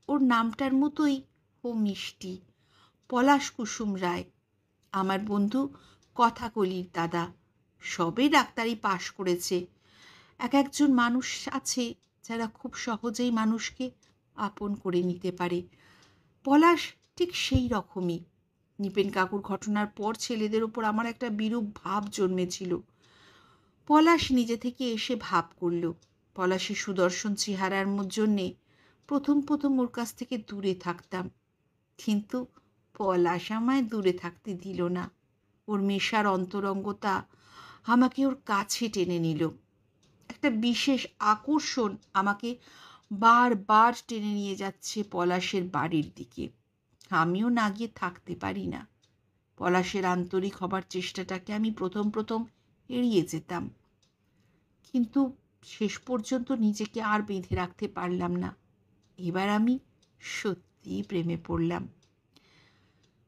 B: ওর নামটার মতোই ও মিষ্টি। পলাশ কুসুম রায়, আমার বন্ধু কথাকলির দাদা, সবে ডাক্তারি পাশ করেছে। একজন মানুষ আছে যারা খুব সহজেই মানুষকে আপন করে নিতে পারে। পলাশ ঠিক সেই রকমই। নৃপেন কাকুর ঘটনার পর ছেলেদের ওপর আমার একটা বিরূপ ভাব জন্মেছিল। পলাশ নিজে থেকে এসে ভাব করল। পলাশের সুদর্শন চেহারার জন্যে প্রথম ওর কাছ থেকে দূরে থাকতাম, কিন্তু পলাশ আমায় দূরে থাকতে দিল না। ওর মেশার অন্তরঙ্গতা আমাকে ওর কাছে টেনে নিল। একটা বিশেষ আকর্ষণ আমাকে বারবার টেনে নিয়ে যাচ্ছে পলাশের বাড়ির দিকে। আমিও না গিয়ে থাকতে পারি না। পলাশের আন্তরিক হবার চেষ্টাটাকে আমি প্রথম এড়িয়ে যেতাম, কিন্তু শেষ পর্যন্ত নিজেকে আর বেঁধে রাখতে পারলাম না। এবার আমি সত্যিই প্রেমে পড়লাম।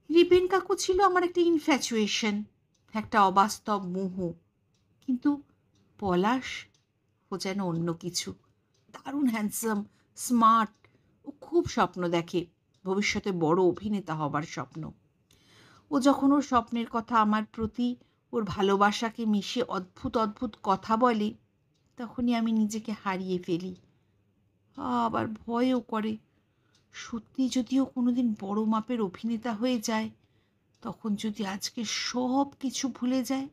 B: নৃপেন কাকু ছিল আমার একটা ইনফ্যাচুয়েশন, একটা অবাস্তব মোহ, কিন্তু পলাশ ও যেন অন্য কিছু। দারুণ হ্যান্ডসাম, স্মার্ট। ও খুব স্বপ্ন দেখে, ভবিষ্যতে বড় অভিনেতা হবার স্বপ্ন। ও যখন ওর স্বপ্নের কথা আমার প্রতি ওর ভালোবাসাকে মিশিয়ে অদ্ভুত কথা বলে, তখনই আমি নিজেকে হারিয়ে ফেলি। আবার ভয়ও করে, সত্যি যদিও কোনোদিন বড় মাপের অভিনেতা হয়ে যায়, তখন যদি আজকে সব কিছু ভুলে যায়।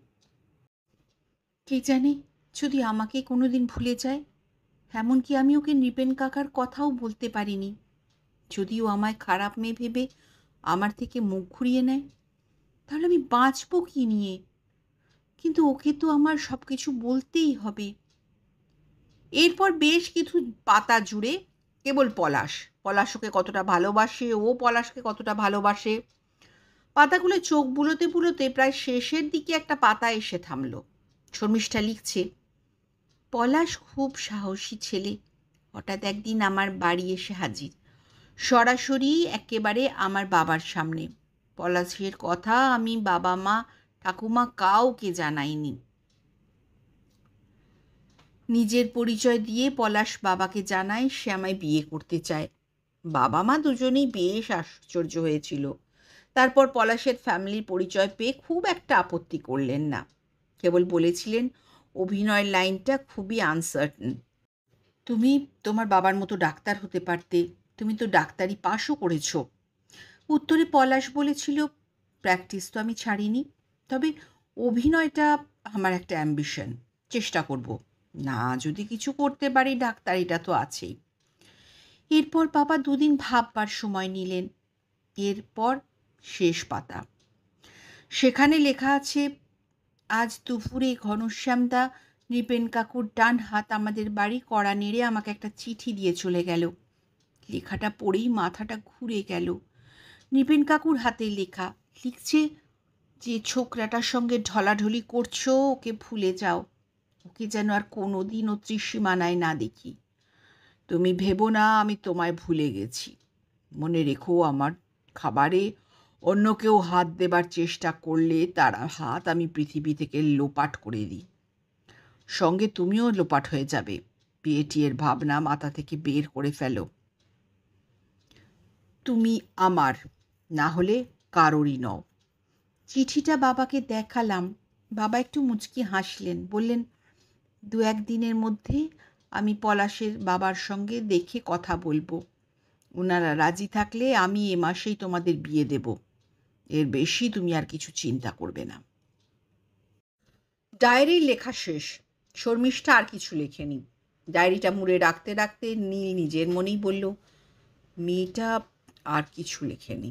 B: কে জানে যদি আমাকে কোনোদিন ভুলে যায়। এমনকি আমি ওকে নৃপেন কাকার কথাও বলতে পারিনি। যদিও আমায় খারাপ মেয়ে ভেবে আমার থেকে মুখ ঘুরিয়ে নেয়, তাহলে আমি বাঁচব কি নিয়ে? কিন্তু ওকে তো আমার সব কিছু বলতেই হবে। এরপর বেশ কিছু পাতা জুড়ে কেবল পলাশ ওকে কতটা ভালোবাসে, ও পলাশকে কতটা ভালোবাসে। পাতাগুলো চোখ বুলোতে প্রায় শেষের দিকে একটা পাতা এসে থামল। শর্মিষ্ঠা লিখছে, পলাশ খুব সাহসী ছেলে। হঠাৎ একদিন আমার বাড়ি এসে হাজির, সরাসরি একেবারে আমার বাবার সামনে। পলাশের কথা আমি বাবা মা ঠাকুমা কাউকে জানাইনি। নিজের পরিচয় দিয়ে পলাশ বাবাকে জানায় সে আমায় বিয়ে করতে চায়। বাবা মা দুজনেই বেশ আশ্চর্য হয়েছিল। তারপর পলাশের ফ্যামিলির পরিচয় পেয়ে খুব একটা আপত্তি করলেন না।
A: কেবল বলেছিলেন অভিনয়ের লাইনটা খুবই আনসার্টেন। তুমি তোমার বাবার মতো ডাক্তার হতে পারতে, তুমি তো ডাক্তারি পাশও করেছ। উত্তরে পলাশ বলেছিল, প্র্যাকটিস তো আমি ছাড়িনি, তবে অভিনয়টা আমার একটা অ্যাম্বিশন, চেষ্টা করব। না যদি কিছু করতে পারি ডাক্তারিটা তো আছেই। এরপর বাবা দুদিন ভাববার সময় নিলেন। এরপর শেষ পাতা। সেখানে লেখা আছে, আজ দুপুরে ঘনশ্যামদা নৃপেন কাকুর ডান হাত আমাদের বাড়ি কড়া নেড়ে আমাকে একটা চিঠি দিয়ে চলে গেল। লেখাটা পড়েই মাথাটা ঘুরে গেল। নৃপেন কাকুর হাতে লেখা, লিখছে, যে ছোকরাটার সঙ্গে ঢলাঢলি করছো ওকে ভুলে যাও, ওকে যেন আর কোনো দিন ও ত্রিসীমানায় না দেখি। তুমি ভেবো না আমি তোমায় ভুলে গেছি। মনে রেখো, আমার খাবারে অন্য কেউ হাত দেবার চেষ্টা করলে তার হাত আমি পৃথিবী থেকে লোপাট করে দিই। সঙ্গে তুমিও লোপাট হয়ে যাবে। বিয়ে টিয়ের ভাবনা মাথা থেকে বের করে ফেলো। তুমি আমার, না হলে কারোরই নও। চিঠিটা বাবাকে দেখালাম। বাবা একটু মুচকি হাসলেন, বললেন, দু একদিনের মধ্যে আমি পলাশের বাবার সঙ্গে দেখে কথা বলবো। ওনারা রাজি থাকলে আমি এ মাসেই তোমাদের বিয়ে দেব। এর বেশি তুমি আর কিছু চিন্তা করবে না। ডায়েরির লেখা শেষ। শর্মিষ্ঠা আর কিছু লেখেনি। ডায়েরিটা মুড়ে রাখতে রাখতে নীল নিজের মনেই বলল, মেয়েটা আর কিছু লেখেনি,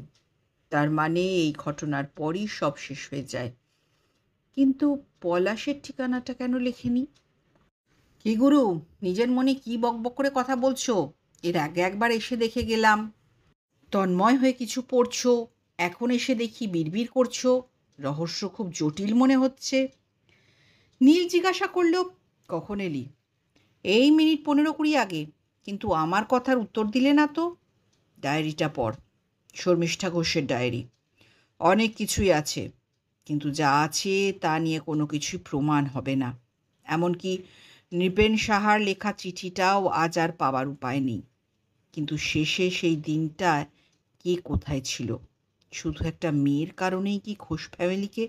A: তার মানে এই ঘটনার পরই সব শেষ হয়ে যায়। কিন্তু পলাশের ঠিকানাটা কেন লেখেনি? কি গুরু, নিজের মনে কি বকবক করে কথা বলছো? এর আগে একবার এসে দেখে গেলাম। তন্ময় হয়ে কিছু পড়ছো, এখন এসে দেখি বিড়বিড় করছো। রহস্য খুব জটিল মনে হচ্ছে। নীল জিজ্ঞাসা করল, কখন এলি? এই মিনিট 15-20 আগে। কিন্তু আমার কথার উত্তর দিলে না তো। ডায়েরিটা পড়। শর্মিষ্ঠা ঘোষের ডায়েরি। অনেক কিছুই আছে, কিন্তু যা আছে তা নিয়ে কোনো কিছুই প্রমাণ হবে না। এমনকি নৃপেন সাহার লেখা চিঠিটাও আজ আর পাওয়ার উপায় নেই। কিন্তু শেষে সেই দিনটা কে কোথায় ছিল? শুধু একটা মেয়ের কারণেই কি ঘোষ ফ্যামিলিকে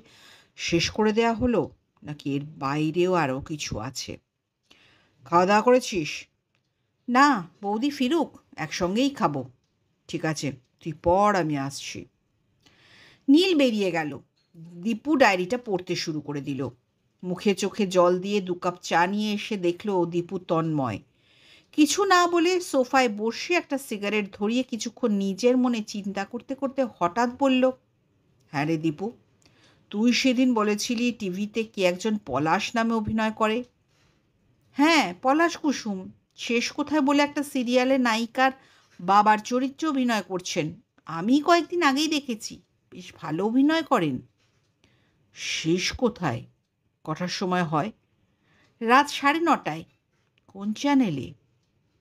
A: শেষ করে দেয়া হলো, নাকি এর বাইরেও আরও কিছু আছে? খাওয়া দাওয়া করেছিস? না, বৌদি ফিরুক, একসঙ্গেই খাবো। ঠিক আছে, তুই পড়, আমি আসছি। নীল বেরিয়ে গেল। দীপু ডায়েরিটা পড়তে শুরু করে দিল। মুখে চোখে জল দিয়ে 2 কাপ চা নিয়ে এসে দেখল দীপু তন্ময়। কিছু না বলে সোফায় বসে একটা সিগারেট ধরিয়ে কিছুক্ষণ নিজের মনে চিন্তা করতে করতে হঠাৎ বলল, হ্যাঁ রে দীপু, তুই সেদিন বলেছিলি টিভিতে কে একজন পলাশ নামে অভিনয় করে। হ্যাঁ, পলাশ কুসুম শেষ কোথায় বলে একটা সিরিয়ালের নায়িকার বাবার চরিত্রে অভিনয় করছেন। আমি কয়েকদিন আগেই দেখেছি, বেশ ভালো অভিনয় করেন। শেষ কোথায় কটার সময় হয়? রাত 9:30। কোন চ্যানেলে?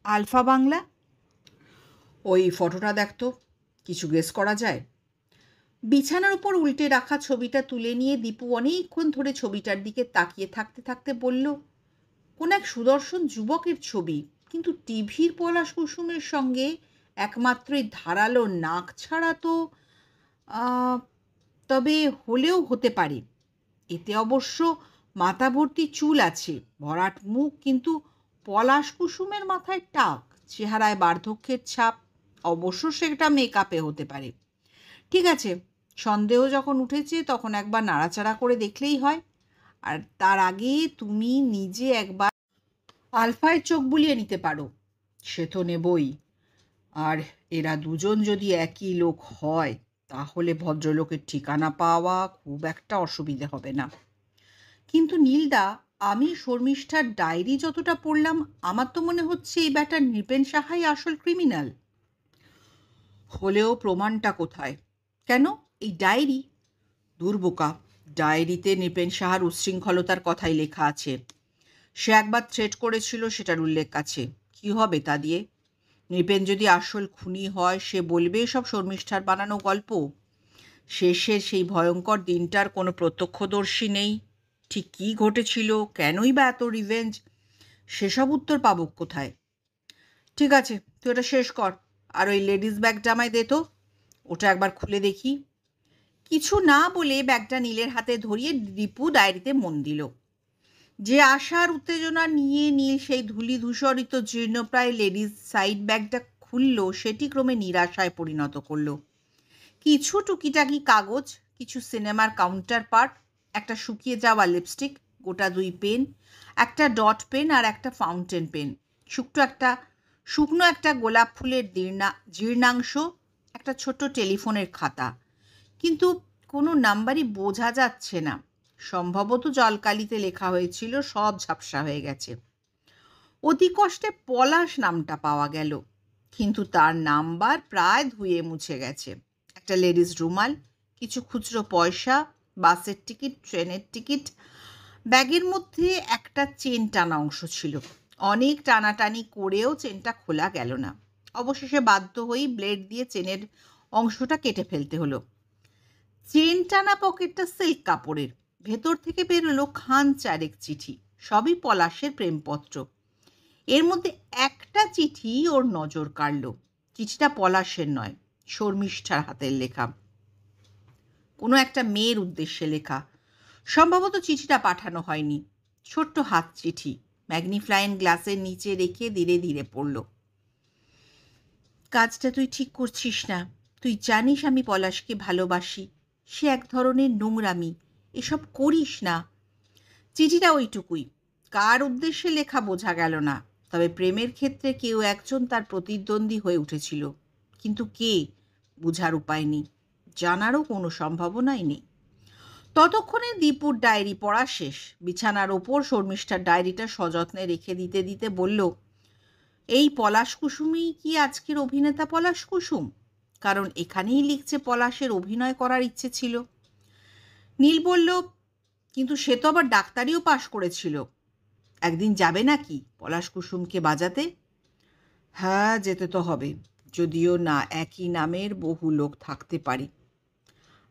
A: আলফা বাংলা। ওই ফটোটা দেখতো, কিছু গেস করা যায়? বিছানার উপর উল্টে রাখা ছবিটা তুলে নিয়ে দীপু অনেকক্ষণ ধরে ছবিটার দিকে তাকিয়ে থাকতে থাকতে বলল, কোন এক সুদর্শন যুবকের ছবি, কিন্তু টিভির পলাশ কুসুমের সঙ্গে একমাত্রই ধারালো নাক ছাড়া তো। তবে হলেও হতে পারে। এতে অবশ্য মাথা ভর্তি চুল আছে, ভরাট মুখ, কিন্তু পলাশ কুসুমের মাথায় টাক, চেহারায় বার্ধক্যের ছাপ। অবশ্য সেটা মেকআপে হতে পারে। ঠিক আছে, সন্দেহ যখন উঠেছে তখন একবার নাড়াচাড়া করে দেখলেই হয়। আর তার আগে তুমি নিজে একবার আলফায় চোখ বুলিয়ে নিতে পারো। সে তো নেবই। আর এরা দুজন যদি একই লোক হয় তাহলে ভদ্রলোকের ঠিকানা পাওয়া খুব একটা অসুবিধে হবে না। কিন্তু নীলদা, আমি শর্মিষ্ঠার ডায়েরি যতটা পড়লাম, আমার তো মনে হচ্ছে এই ব্যাটার নৃপেন সাহাই আসল ক্রিমিনাল। হলেও প্রমাণটা কোথায়? কেন এই ডায়েরি? দুর্বোকা, ডায়েরিতে নৃপেন সাহার উচ্ছৃঙ্খলতার কথাই লেখা আছে। সে একবার থ্রেট করেছিল, সেটার উল্লেখ আছে। কি হবে তা দিয়ে? নৃপেন যদি আসল খুনি হয়, সে বলবে সব শর্মিষ্ঠার বানানো গল্প। শেষের সেই ভয়ঙ্কর দিনটার কোনো প্রত্যক্ষদর্শী নেই। ঠিক কী ঘটেছিল, কেনই বা এত রিভেঞ্জ, সেসব উত্তর পাবো কোথায়? ঠিক আছে, তুই ওটা শেষ কর। আর ওই লেডিস ব্যাগটা আমায় দে তো, ওটা একবার খুলে দেখি। কিছু না বলে ব্যাগটা নীলের হাতে ধরিয়ে দীপু ডায়েরিতে মন দিল। যে আশার উত্তেজনা নিয়ে নীল সেই ধূলি ধূসরিত জীর্ণপ্রায় লেডিস সাইড ব্যাগটা খুলল, সেটি ক্রমে নিরাশায় পরিণত করল। কিছু টুকিটাকি কাগজ, কিছু সিনেমার কাউন্টার পার্ট, একটা শুকিয়ে যাওয়া লিপস্টিক, গোটা 2 পেন, একটা ডট পেন আর একটা ফাউন্টেন পেন, শুকনো একটা গোলাপ ফুলের জীর্ণাংশ, একটা ছোট্ট টেলিফোনের খাতা। কিন্তু কোনো নাম্বারই বোঝা যাচ্ছে না। সম্ভবত জলকালিতে লেখা হয়েছিল, সব ঝাপসা হয়ে গেছে। অতি কষ্টে পলাশ নামটা পাওয়া গেল, কিন্তু তার নাম্বার প্রায় ধুয়ে মুছে গেছে। একটা লেডিস রুমাল, কিছু খুচরো পয়সা, বাসের টিকিট, ট্রেনের টিকিট। ব্যাগের মধ্যে একটা চেন টানা অংশ ছিল। অনেক টানাটানি করেও চেনটা খোলা গেল না। অবশেষে বাধ্য হয়েই ব্লেড দিয়ে চেনের অংশটা কেটে ফেলতে হলো। চেন টানা পকেটটা সিল্ক কাপড়ের। ভেতর থেকে বেরোলো খান চারেক চিঠি, সবই পলাশের প্রেমপত্র। এর মধ্যে একটা চিঠি ওর নজর কাড়ল। চিঠিটা পলাশের নয়, শর্মিষ্ঠার হাতের লেখা, কোনো একটা মেয়ের উদ্দেশ্যে লেখা। সম্ভবত চিঠিটা পাঠানো হয়নি। ছোট্ট হাত চিঠি, ম্যাগনিফ্লাইং গ্লাসের নিচে রেখে ধীরে ধীরে পড়ল। কাজটা তুই ঠিক করছিস না। তুই জানিস আমি পলাশকে ভালোবাসি। সে এক ধরনের নোংরামি। এসব করিস না। চিঠিটা ওইটুকুই। কার উদ্দেশ্যে লেখা বোঝা গেল না, তবে প্রেমের ক্ষেত্রে কেউ একজন তার প্রতিদ্বন্দ্বী হয়ে উঠেছিল। কিন্তু কে, বোঝার উপায় নেই, জানারও কোনো সম্ভাবনাই নেই। ততক্ষণে দীপুর ডায়েরি পড়া শেষ। বিছানার ওপর শর্মিষ্ঠার ডায়েরিটা সযত্নে রেখে দিতে দিতে বলল, এই পলাশ কুসুমই কি আজকের অভিনেতা পলাশ কুসুম? কারণ এখানেই লিখছে পলাশের অভিনয় করার ইচ্ছে ছিল। নীল বলল, কিন্তু সে তো আবার ডাক্তারিও পাশ করেছিল। একদিন যাবে নাকি পলাশ কুসুমকে বাজাতে? হ্যাঁ, যেতে তো হবে, যদিও না একই নামের বহু লোক থাকতে পারে।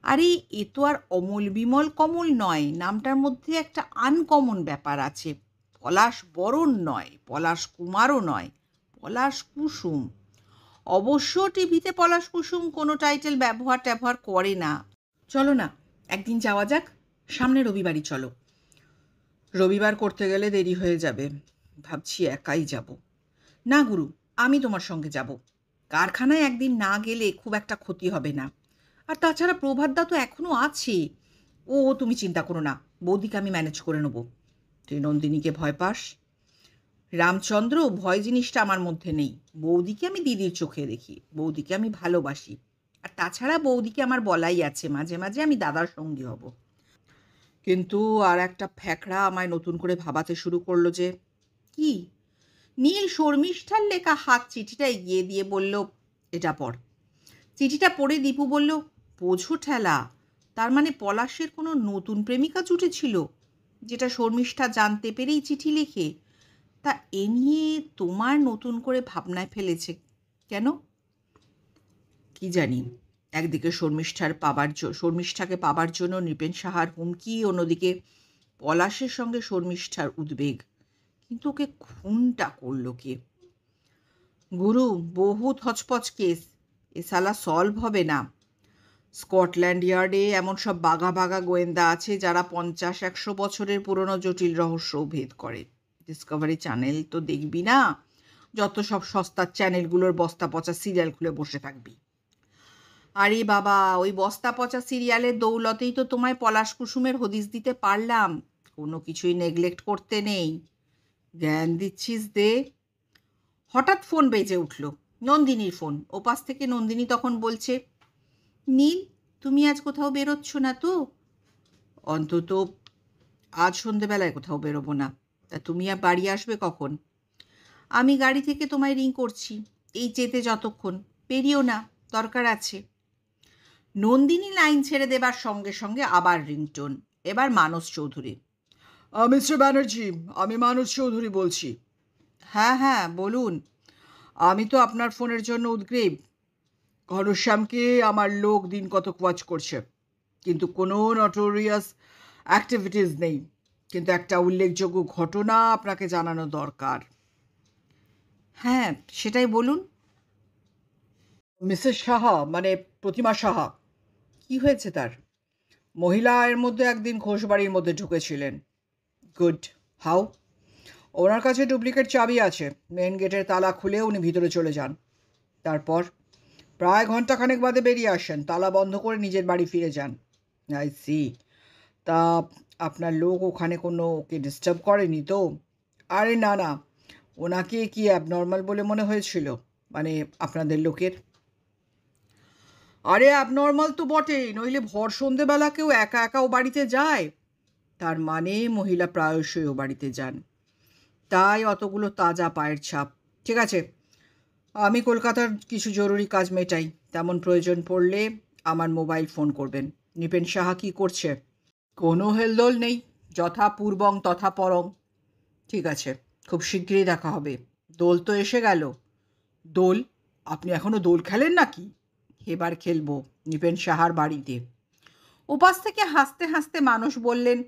A: আরে এ তো আর অমল বিমল কমল নয়, নামটার মধ্যে একটা আনকমন ব্যাপার আছে। পলাশ বরণ নয়, পলাশ কুমারও নয়, পলাশ কুসুম। অবশ্য টিভিতে পলাশ কুসুম কোনো টাইটেল ব্যবহার করে না। চলো না, একদিন যাওয়া যাক। সামনে রবিবারই চলো। রবিবার করতে গেলে দেরি হয়ে যাবে। ভাবছি একাই যাব। না গুরু, আমি তোমার সঙ্গে যাব। কারখানায় একদিন না গেলে খুব একটা ক্ষতি হবে না। আর তাছাড়া প্রভাতদা তো এখনও আছে। ও তুমি চিন্তা করো না, বৌদিকে আমি ম্যানেজ করে নেব। তুই নন্দিনীকে ভয় পাস? রামচন্দ্র, ভয় জিনিসটা আমার মধ্যে নেই। বৌদিকে আমি দিদির চোখে দেখি, বৌদিকে আমি ভালোবাসি। আর তাছাড়া বৌদিকে আমার বলাই আছে, মাঝে মাঝে আমি দাদার সঙ্গী হব। কিন্তু আর একটা ফ্যাকড়া আমায় নতুন করে ভাবাতে শুরু করলো যে। কি? নীল শর্মিষ্ঠার লেখা হাত চিঠিটা এগিয়ে দিয়ে বলল, এটা পড়। চিঠিটা পড়ে দীপু বলল, বোঝো ঠেলা, তার মানে পলাশের কোনো নতুন প্রেমিকা জুটেছিল, যেটা শর্মিষ্ঠা জানতে পেরেই চিঠি লিখে। তা এ নিয়ে তোমার নতুন করে ভাবনায় ফেলেছে কেন? কি জানি। একদিকে শর্মিষ্ঠাকে পাবার জন্য নৃপেন সাহার হুমকি, অন্যদিকে পলাশের সঙ্গে শর্মিষ্ঠার উদ্বেগ। কিন্তু ওকে খুনটা করলো কে? গুরু, বহুত হচপচ কেস, এ সালা সলভ হবে না। স্কটল্যান্ড ইয়ার্ডে এমন সব বাঘা বাঘা গোয়েন্দা আছে যারা 50-100 বছরের পুরনো জটিল রহস্য ভেদ করে। ডিসকভারি চ্যানেল তো দেখবি না, যত সব সস্তার চ্যানেলগুলোর বস্তা পচা সিরিয়াল খুলে বসে থাকবি। আরে বাবা, ওই বস্তা পচা সিরিয়ালের দৌলতেই তো তোমায় পলাশ কুসুমের হদিস দিতে পারলাম। কোনো কিছুই নেগলেক্ট করতে নেই। জ্ঞান দিচ্ছিস দে। হঠাৎ ফোন বেজে উঠল, নন্দিনীর ফোন। ওপাশ থেকে নন্দিনী তখন বলছে, নীল, তুমি আজ কোথাও বেরোচ্ছ না তো? অন্তত আজ সন্ধেবেলায় কোথাও বেরোবো না। তা তুমি আর বাড়ি আসবে কখন? আমি গাড়ি থেকে তোমায় রিং করছি, এই যেতে যতক্ষণ। বেরিও না, দরকার আছে। নন্দিনী লাইন ছেড়ে দেবার সঙ্গে সঙ্গে আবার রিংটোন। এবার মানস চৌধুরী। মিস্টার ব্যানার্জি, আমি মানস চৌধুরী বলছি। হ্যাঁ হ্যাঁ, বলুন। আমি তো আপনার ফোনের জন্য উদ্গ্রীব। ঘনশ্যামকে আমার লোক দিন কত ওয়াচ করছে, কিন্তু কোনো নটোরিয়াস অ্যাক্টিভিটিস নেই। কিন্তু একটা উল্লেখযোগ্য ঘটনা আপনাকে জানানো দরকার। হ্যাঁ, সেটাই বলুন। মিসেস সাহা, মানে প্রতিমা সাহা। কি হয়েছে তার?
B: মহিলা এর মধ্যে একদিন ঘোষবাড়ির মধ্যে ঢুকেছিলেন। গুড। হাউ? ওনার কাছে ডুপ্লিকেট চাবি আছে। মেন গেটের তালা খুলে উনি ভিতরে চলে যান। তারপর প্রায় ঘন্টাখানেক বাদে বেরিয়ে আসেন, তালা বন্ধ করে নিজের বাড়ি ফিরে যান। I see. তা আপনার লোক ওখানে কোনো ওকে ডিস্টার্ব করেনি তো? আরে না না, ওনাকে কি অ্যাবনর্মাল বলে মনে হয়েছিল? মানে আপনাদের লোকের? আরে অ্যাবনর্মাল তো বটেই, নইলে ভর সন্ধেবেলা কেউ একা একা ও বাড়িতে যায়? তার মানে মহিলা প্রায়শই ও বাড়িতে যান, তাই অতগুলো তাজা পায়ের ছাপ। ঠিক আছে, আমি কলকাতার কিছু জরুরি কাজ মেটাই। তেমন প্রয়োজন পড়লে আমার মোবাইল ফোন করবেন। নৃপেন সাহা কী করছে? কোনো হেলদোল নেই, যথা পূর্বং তথা পরং। ঠিক আছে, খুব শিগগিরই দেখা হবে। দোল তো এসে গেল। দোল? আপনি এখনও দোল খেলেন নাকি? এবার খেলবো নৃপেন সাহার বাড়িতে। উপাস থেকে হাসতে হাসতে মানুষ বললেন,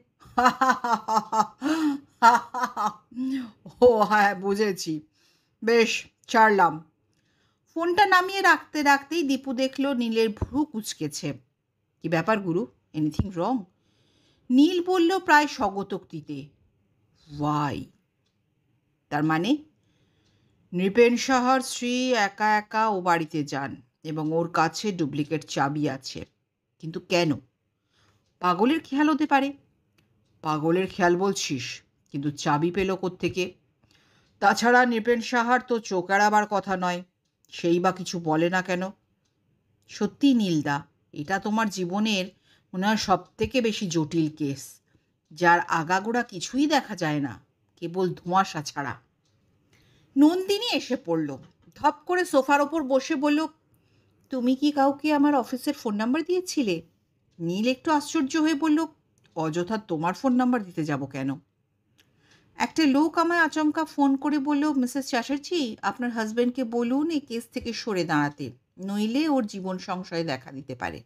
B: ও হ্যাঁ, বুঝেছি। বেশ, ছাড়লাম। ফোনটা নামিয়ে রাখতে রাখতেই দীপু দেখল নীলের ভ্রু কুঁচকেছে। কি ব্যাপার গুরু, এনিথিং রং? নীল বলল প্রায় স্বগতোক্তিতে, ওয়াই? তার মানে নৃপেন সাহার স্ত্রী একা একা ও বাড়িতে যান এবং ওর কাছে ডুপ্লিকেট চাবি আছে। কিন্তু কেন? পাগলের খেয়াল হতে পারে। পাগলের খেয়াল বলছিস? কিন্তু চাবি পেল কোত্থেকে? তাছাড়া নৃপেন সাহার তো চোখ এড়াবার কথা নয়, সেই বা কিছু বলে না কেন? সত্যি নীলদা, এটা তোমার জীবনের মনে হয় সব থেকে বেশি জটিল কেস, যার আগাগোড়া কিছুই দেখা যায় না, কেবল ধোঁয়াশা ছাড়া। নন্দিনী এসে পড়ল, ধপ করে সোফার ওপর বসে বলল, তুমি কি কাউকে আমার অফিসের ফোন নাম্বার দিয়েছিলে? নীল একটু আশ্চর্য হয়ে বলল, অযথা তোমার ফোন নাম্বার দিতে যাব কেন? একটা লোক আমায় আচমকা ফোন করে বলল, মিসেস চ্যাটার্জি, আপনার হাজব্যান্ডকে বলুন এই কেস থেকে সরে দাঁড়াতে, নইলে ওর জীবন সংশয়ে দেখা দিতে পারে।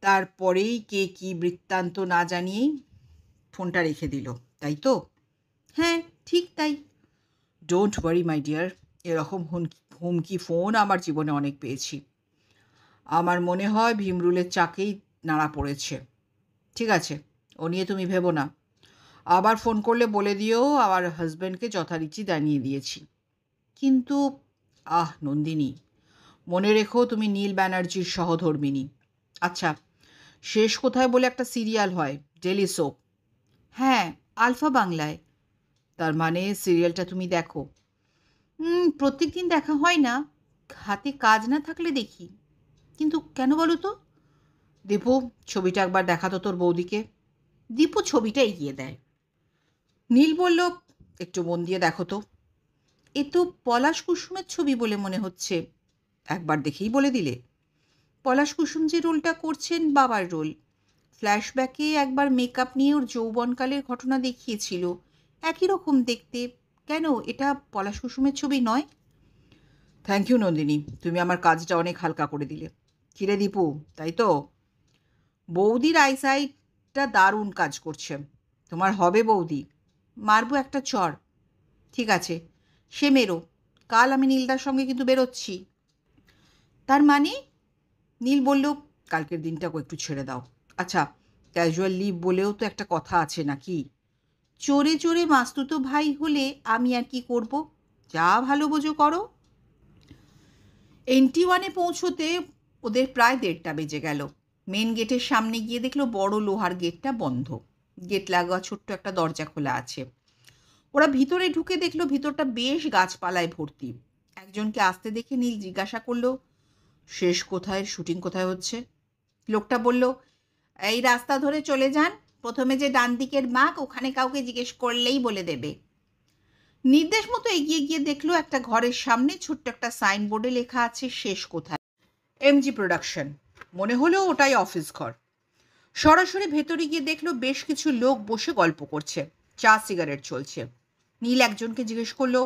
B: তারপরেই কে কি বৃত্তান্ত না জানিয়েই ফোনটা রেখে দিল, তাই তো? হ্যাঁ, ঠিক তাই। ডোন্ট ওয়ারি মাই ডিয়ার, এরকম হুমকি ফোন আমার জীবনে অনেক পেয়েছি। আমার মনে হয় ভীমরুলের চাকেই নাড়া পড়েছে। ঠিক আছে, ও নিয়ে তুমি ভেবো না। আবার ফোন করলে বলে দিও আমার হাজব্যান্ডকে যথারীতি জানিয়ে দিয়েছি। কিন্তু নন্দিনী, মনে রেখো তুমি নীল ব্যানার্জির সহধর্মিণী। আচ্ছা, শেষ কোথায় বলে একটা সিরিয়াল হয়, ডেলি সোপ? হ্যাঁ, আলফা বাংলায়। তার মানে সিরিয়ালটা তুমি দেখো? প্রত্যেক দিন দেখা হয় না, হাতে কাজ না থাকলে দেখি। কিন্তু কেন বলো তো? দীপু, ছবিটা একবার দেখাতো তোর বৌদিকে। দীপু ছবিটা এগিয়ে দেয়। নীল বলল, একটু মন দিয়ে দেখো তো। এ তো পলাশ কুসুমের ছবি বলে মনে হচ্ছে। একবার দেখেই বলে দিলে? পলাশ কুসুম যে রোলটা করছেন বাবার রোল। ফ্ল্যাশব্যাকে একবার মেকআপ নিয়ে ওর যৌবনকালের ঘটনা দেখিয়েছিল, একই রকম দেখতে। কেন, এটা পলাশ কুসুমের ছবি নয়? থ্যাংক ইউ নন্দিনী, তুমি আমার কাজটা অনেক হালকা করে দিলে। কিরে দীপু, তাই তো? বৌদির আইসাইটটা দারুণ কাজ করছে। তোমার হবে বৌদি, মারবো একটা চর। ঠিক আছে, সে মেরো, কাল আমি নীলদার সঙ্গে কিন্তু বেরোচ্ছি। তার মানে? নীল বলল, কালকের দিনটাকে একটু ছেড়ে দাও। আচ্ছা, ক্যাজুয়াল লিভ বলেও তো একটা কথা আছে নাকি? চোরে চোরে মাস্তুতো ভাই হলে আমি আর কি করব? যা ভালো বোঝো করো। NT1-এ পৌঁছোতে ওদের প্রায় 1:30টা বেজে গেল। মেন গেটের সামনে গিয়ে দেখলো বড় লোহার গেটটা বন্ধ। গেট লাগোয়া ছোট্ট একটা দরজা খোলা আছে। ওরা ভিতরে ঢুকে দেখলো ভিতরটা বেশ গাছপালায় ভর্তি। একজনকে আসতে দেখে নীল জিজ্ঞাসা করলো, শেষ কোথায়, শুটিং কোথায় হচ্ছে? লোকটা বলল, এই রাস্তা ধরে চলে যান, প্রথমে যে ডান দিকের বাঁক, ওখানে কাউকে জিজ্ঞেস করলেই বলে দেবে। নির্দেশ মতো এগিয়ে গিয়ে দেখলো একটা ঘরের সামনে ছোট্ট একটা সাইনবোর্ডে লেখা আছে শেষ কোথায়, MG প্রোডাকশন। মনে হলো ওটাই অফিস ঘর। সরাসরি ভেতরে গিয়ে দেখলো বেশ কিছু লোক বসে গল্প করছে, চা সিগারেট চলছে। নীল একজনকে জিজ্ঞেস করলো,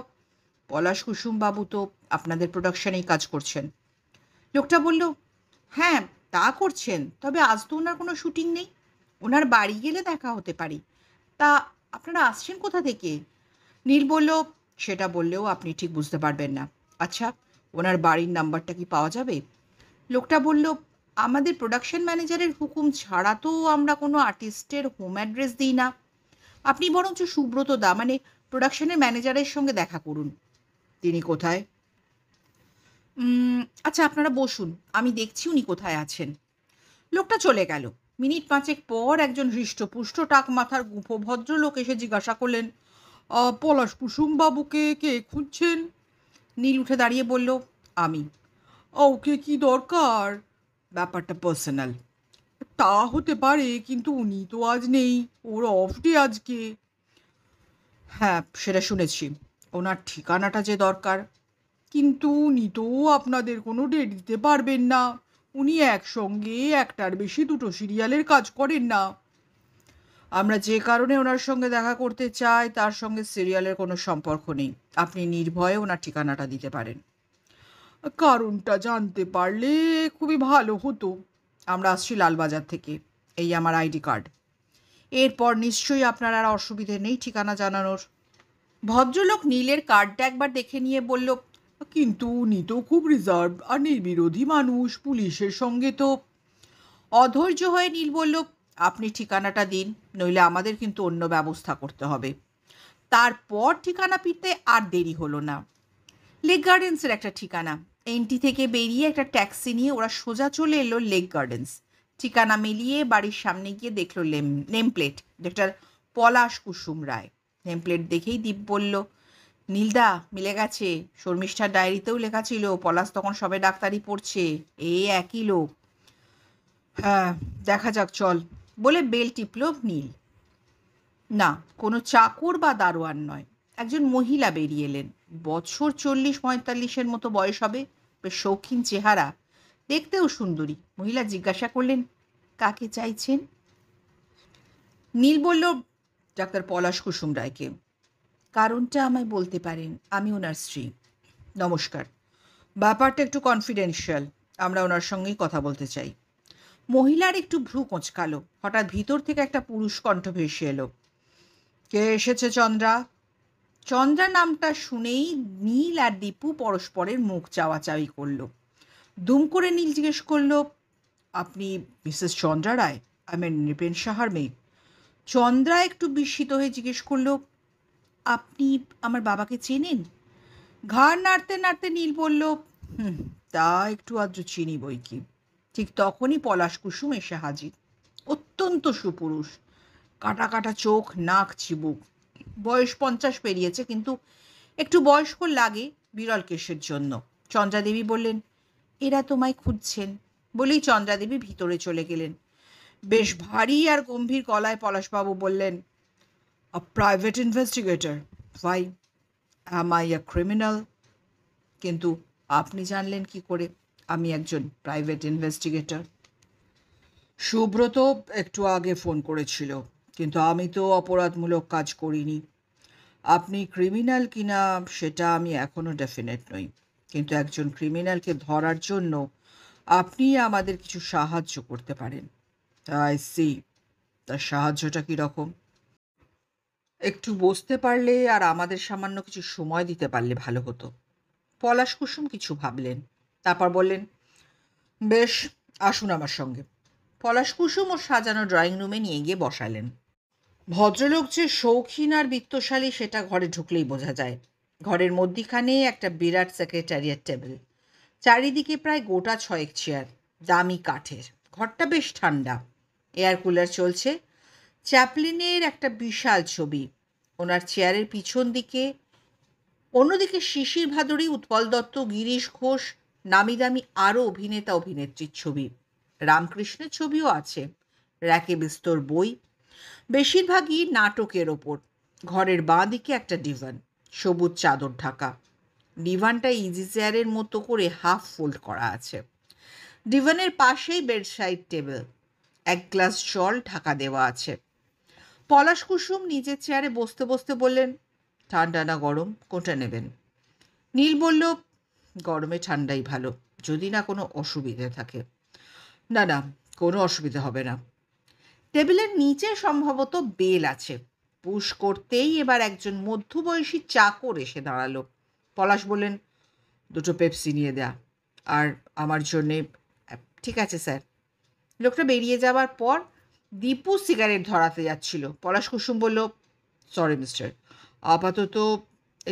B: পলাশ কুসুম বাবু তো আপনাদের প্রোডাকশনেই কাজ করছেন? লোকটা বলল, হ্যাঁ তা করছেন, তবে আজ তো ওনার কোনো শুটিং নেই। ওনার বাড়ি গেলে দেখা হতে পারি। তা আপনারা আসছেন কোথা থেকে? নীল বলল, সেটা বললেও আপনি ঠিক বুঝতে পারবেন না। আচ্ছা, ওনার বাড়ির নাম্বারটা কি পাওয়া যাবে? লোকটা বলল,
A: আমাদের প্রোডাকশন ম্যানেজারের হুকুম ছাড়া তো আমরা কোনো আর্টিস্টের হোম অ্যাড্রেস দিই না। আপনি বরঞ্চ সুব্রত দা মানে প্রোডাকশনের ম্যানেজারের সঙ্গে দেখা করুন।
B: তিনি কোথায়?
A: আচ্ছা আপনারা বসুন, আমি দেখছি উনি কোথায় আছেন। লোকটা চলে গেল। মিনিট পাঁচেক পর একজন হৃষ্টপুষ্ট টাক মাথার গুঁফো ভদ্রলোক এসে জিজ্ঞাসা করলেন, পলাশ কুসুম বাবুকে কে খুঁজছেন? নীল উঠে দাঁড়িয়ে বলল, আমি।
B: ওকে কি দরকার?
A: ব্যাপারটা পার্সোনাল।
B: তা হতে পারে, কিন্তু উনি তো আজ নেই, ওর অফ ডে আজকে।
A: হ্যাঁ, সেটা শুনেছি। ওনার ঠিকানাটা যে দরকার।
B: কিন্তু উনি তো আপনাদের কোনো ডেট দিতে পারবেন না। উনি একসঙ্গে একটার বেশি দুটো সিরিয়ালের কাজ করেন না।
A: আমরা যে কারণে ওনার সঙ্গে দেখা করতে চাই তার সঙ্গে সিরিয়ালের কোনো সম্পর্ক নেই। আপনি নির্ভয়ে ওনার ঠিকানাটা দিতে পারেন।
B: কারণটা জানতে পারলে খুবই ভালো হতো।
A: আমরা আসছি লালবাজার থেকে। এই আমার আইডি কার্ড। এরপর নিশ্চয়ই আপনার আর অসুবিধে নেই ঠিকানা জানানোর। ভদ্রলোক নীলের কার্ডটা একবার দেখে নিয়ে বলল,
B: কিন্তু উনি তো খুব রিজার্ভ আর নির্বিরোধী মানুষ, পুলিশের সঙ্গে তো।
A: অধৈর্য হয়ে নীল বলল, আপনি ঠিকানাটা দিন, নইলে আমাদের কিন্তু অন্য ব্যবস্থা করতে হবে। তারপর ঠিকানা পিতে আর দেরি হলো না। লেক গার্ডেন্সের একটা ঠিকানা। এনটি থেকে বেরিয়ে একটা ট্যাক্সি নিয়ে ওরা সোজা চলে এলো লেক গার্ডেন্স। ঠিকানা মিলিয়ে বাড়ির সামনে গিয়ে দেখলো নেম প্লেট, ডক্টর পলাশ কুসুম রায়। নেম প্লেট দেখেই দীপ বলল, নীলদা, মিলে গেছে। শর্মিষ্ঠার ডায়েরিতেও লেখা ছিল পলাশ তখন সবে ডাক্তারি পড়ছে। এই একই লোক। হ্যাঁ, দেখা যাক চল, বলে বেল টিপল নীল। না, কোনো চাকর বা দারোয়ান নয়, একজন মহিলা বেরিয়ে এলেন। বছর 40-45 মতো বয়স হবে, বেশ শৌখিন চেহারা, দেখতেও সুন্দরী। মহিলা জিজ্ঞাসা করলেন, কাকে চাইছেন? নীল বলল, ডাক্তার পলাশ কুসুম রায়কে। কারণটা আমায় বলতে পারেন? আমি ওনার স্ত্রী। নমস্কার, ব্যাপারটা একটু কনফিডেন্সিয়াল, আমরা ওনার সঙ্গেই কথা বলতে চাই। মহিলার একটু ভ্রু কোঁচকালো। হঠাৎ ভিতর থেকে একটা পুরুষ কণ্ঠ ভেসে এলো, কে এসেছে চন্দ্রা? চন্দ্রা নামটা শুনেই নীল আর দীপু পরস্পরের মুখ চাওয়াচাওয়ি করল। দুম করে নীল জিজ্ঞেস করল, আপনি মিসেস চন্দ্রা রায়? আমি নৃপেন সাহার মেয়ে। চন্দ্রা একটু বিস্মিত হয়ে জিজ্ঞেস করল, আপনি আমার বাবাকে চেনেন? ঘাড় নাড়তে নাড়তে নীল বলল, তা একটু আধটু চিনি বই কি। ঠিক তখনই পলাশ কুসুম এসে হাজির। অত্যন্ত সুপুরুষ, কাটা কাটা চোখ, নাক চিবুক। বয়স 50 পেরিয়েছে, কিন্তু একটু বয়স্ক লাগে বিরল কেশের জন্য। চন্দ্রাদেবী বললেন, এরা তোমায় খুঁজছেন। বলেই চন্দ্রাদেবী ভিতরে চলে গেলেন। বেশ ভারী আর গম্ভীর গলায় পলাশবাবু বললেন, আ প্রাইভেট ইনভেস্টিগেটর? ভাই, অ্যাম আই আ ক্রিমিনাল? কিন্তু আপনি জানলেন কি করে আমি একজন প্রাইভেট ইনভেস্টিগেটর?
B: সুব্রত একটু আগে ফোন করেছিল, কিন্তু আমি তো অপরাধমূলক কাজ করিনি। আপনি ক্রিমিনাল কিনা সেটা আমি এখনও ডেফিনেট নই, কিন্তু একজন ক্রিমিনালকে ধরার জন্য আপনি আমাদের কিছু সাহায্য করতে পারেন। আই সি, তার সাহায্যটা কীরকম?
A: একটু বসতে পারলে আর আমাদের সামান্য কিছু সময় দিতে পারলে ভালো হতো। পলাশ কুসুম কিছু ভাবলেন, তারপর বললেন, বেশ, আসুন আমার সঙ্গে। পলাশ কুসুম ও সাজানো ড্রয়িং রুমে নিয়ে গিয়ে বসালেন। ভদ্রলোক যে শৌখিন আর বিত্তশালী সেটা ঘরে ঢুকলেই বোঝা যায়। ঘরের মধ্যিখানে একটা বিরাট সেক্রেটারিয়েট টেবিল, চারিদিকে প্রায় গোটা 6 চেয়ার, দামি কাঠের। ঘরটা বেশ ঠান্ডা, এয়ার কুলার চলছে। চ্যাপলিনের একটা বিশাল ছবি ওনার চেয়ারের পিছন দিকে। অন্যদিকে শিশির ভাদুড়ী, উৎপল দত্ত, গিরিশ ঘোষ, নামি দামি আরও অভিনেতা অভিনেত্রীর ছবি। রামকৃষ্ণের ছবিও আছে। র্যাকে বিস্তর বই, বেশিরভাগই নাটকের ওপর। ঘরের বাঁ দিকে একটা ডিভান, সবুজ চাদর ঢাকা। ডিভানটা ইজি চেয়ারের মতো করে হাফ ফোল্ড করা আছে। ডিভানের পাশেই বেডসাইড টেবিল, এক গ্লাস জল ঢাকা দেওয়া আছে। পলাশ কুসুম নিজের চেয়ারে বসতে বসতে বললেন, ঠান্ডা না গরম, কোনটা নেবেন? নীল বলল, গরমে ঠান্ডাই ভালো, যদি না কোনো অসুবিধে থাকে। না না, কোনো অসুবিধা হবে না। টেবিলের নিচে সম্ভবত বেল আছে। পুশ করতেই এবার একজন মধ্যবয়সী চাকর এসে দাঁড়ালো। পলাশ বললেন, দুটো পেপসি নিয়ে দেয়া, আর আমার জন্যে। ঠিক আছে স্যার, লোকটা বেরিয়ে যাওয়ার পর দীপু সিগারেট ধরাতে যাচ্ছিল। পলাশ কুসুম বলল, সরি মিস্টার, আপাতত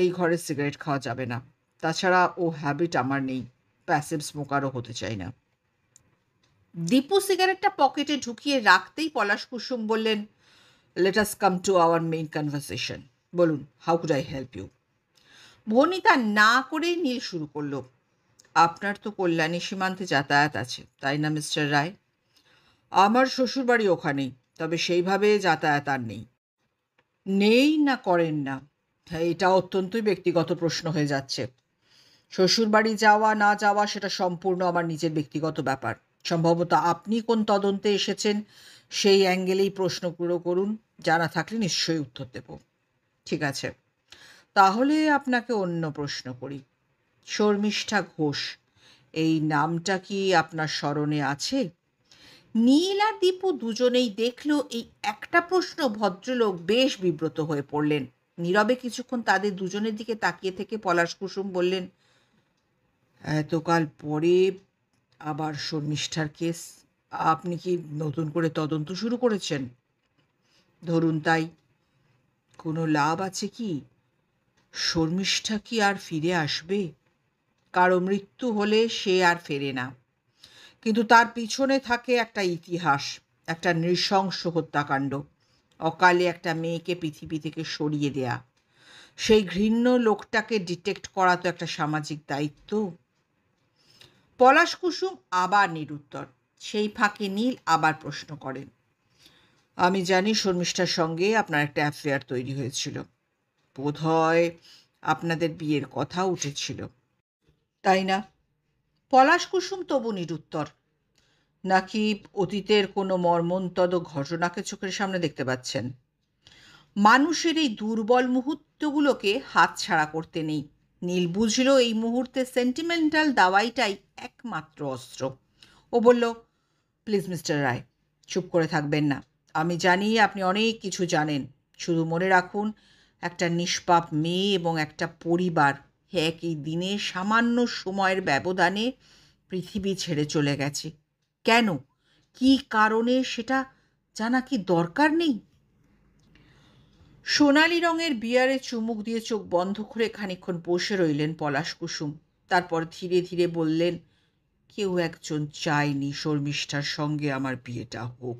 A: এই ঘরে সিগারেট খাওয়া যাবে না। তাছাড়া ও হ্যাবিট আমার নেই, প্যাসিভ স্মোকারও হতে চাই না। দীপু সিগারেটটা পকেটে ঢুকিয়ে রাখতেই পলাশ কুসুম বললেন, let us come to our main conversation. বলুন, how could I help you? ভনিতা না করেই নীল শুরু করলো, আপনার তো কল্যাণী সীমান্তে যাতায়াত আছে, তাই না মিস্টার রায়? আমার শ্বশুরবাড়ি ওখানেই, তবে সেইভাবে যাতায়াত আর নেই। নেই না করেন না? হ্যাঁ, এটা অত্যন্তই ব্যক্তিগত প্রশ্ন হয়ে যাচ্ছে। শ্বশুরবাড়ি যাওয়া না যাওয়া সেটা সম্পূর্ণ আমার নিজের ব্যক্তিগত ব্যাপার। সম্ভবত আপনি কোন তদন্তে এসেছেন সেই অ্যাঙ্গেলেই প্রশ্নগুলো করুন, জানা থাকলে নিশ্চয়ই উত্তর দেব। ঠিক আছে, তাহলে আপনাকে অন্য প্রশ্ন করি। শর্মিষ্ঠা ঘোষ, এই নামটা কি আপনার স্মরণে আছে? নীল আর দীপু দুজনেই দেখল এই একটা প্রশ্ন ভদ্রলোক বেশ বিব্রত হয়ে পড়লেন। নীরবে কিছুক্ষণ তাদের দুজনের দিকে তাকিয়ে থেকে পলাশ কুসুম বললেন, এতকাল পরে আবার শর্মিষ্ঠার কেস, আপনি কি নতুন করে তদন্ত শুরু করেছেন? ধরুন তাই। কোনো লাভ আছে কি? শর্মিষ্ঠা কি আর ফিরে আসবে? কারো মৃত্যু হলে সে আর ফেরে না, কিন্তু তার পিছনে থাকে একটা ইতিহাস, একটা নৃশংস হত্যাকাণ্ড, অকালে একটা মেয়েকে পৃথিবী থেকে সরিয়ে দেয়া। সেই ঘৃণ্য লোকটাকে ডিটেক্ট করা তো একটা সামাজিক দায়িত্ব। পলাশ কুসুম আবার নিরুত্তর। সেই ফাঁকে নীল আবার প্রশ্ন করেন, আমি জানি শর্মিষ্ঠার সঙ্গে আপনার একটা অ্যাফেয়ার তৈরি হয়েছিল, বোধহয় আপনাদের বিয়ের কথা উঠেছিল, তাই না? পলাশ কুসুম তবু নিরুত্তর। নাকি অতীতের কোনো মর্মন্তদ ঘটনাকে চোখের সামনে দেখতে পাচ্ছেন? মানুষের এই দুর্বল মুহূর্তগুলোকে হাতছাড়া করতে নেই। নীল বুঝল এই মুহূর্তে সেন্টিমেন্টাল দাওয়াইটাই একমাত্র অস্ত্র। ও বলল, প্লিজ মিস্টার রায়, চুপ করে থাকবেন না। আমি জানি আপনি অনেক কিছু জানেন। শুধু মনে রাখুন, একটা নিষ্পাপ মেয়ে এবং একটা পরিবার একই দিনে সামান্য সময়ের ব্যবধানে পৃথিবী ছেড়ে চলে গেছে। কেন, কী কারণে, সেটা জানা কি দরকার নেই? সোনালি রঙের বিয়ারে চুমুক দিয়ে চোখ বন্ধ করে খানিকক্ষণ বসে রইলেন পলাশ কুসুম। তারপর ধীরে ধীরে বললেন, কেউ একজন চায়নি শর্মিষ্ঠার সঙ্গে আমার বিয়েটা হোক।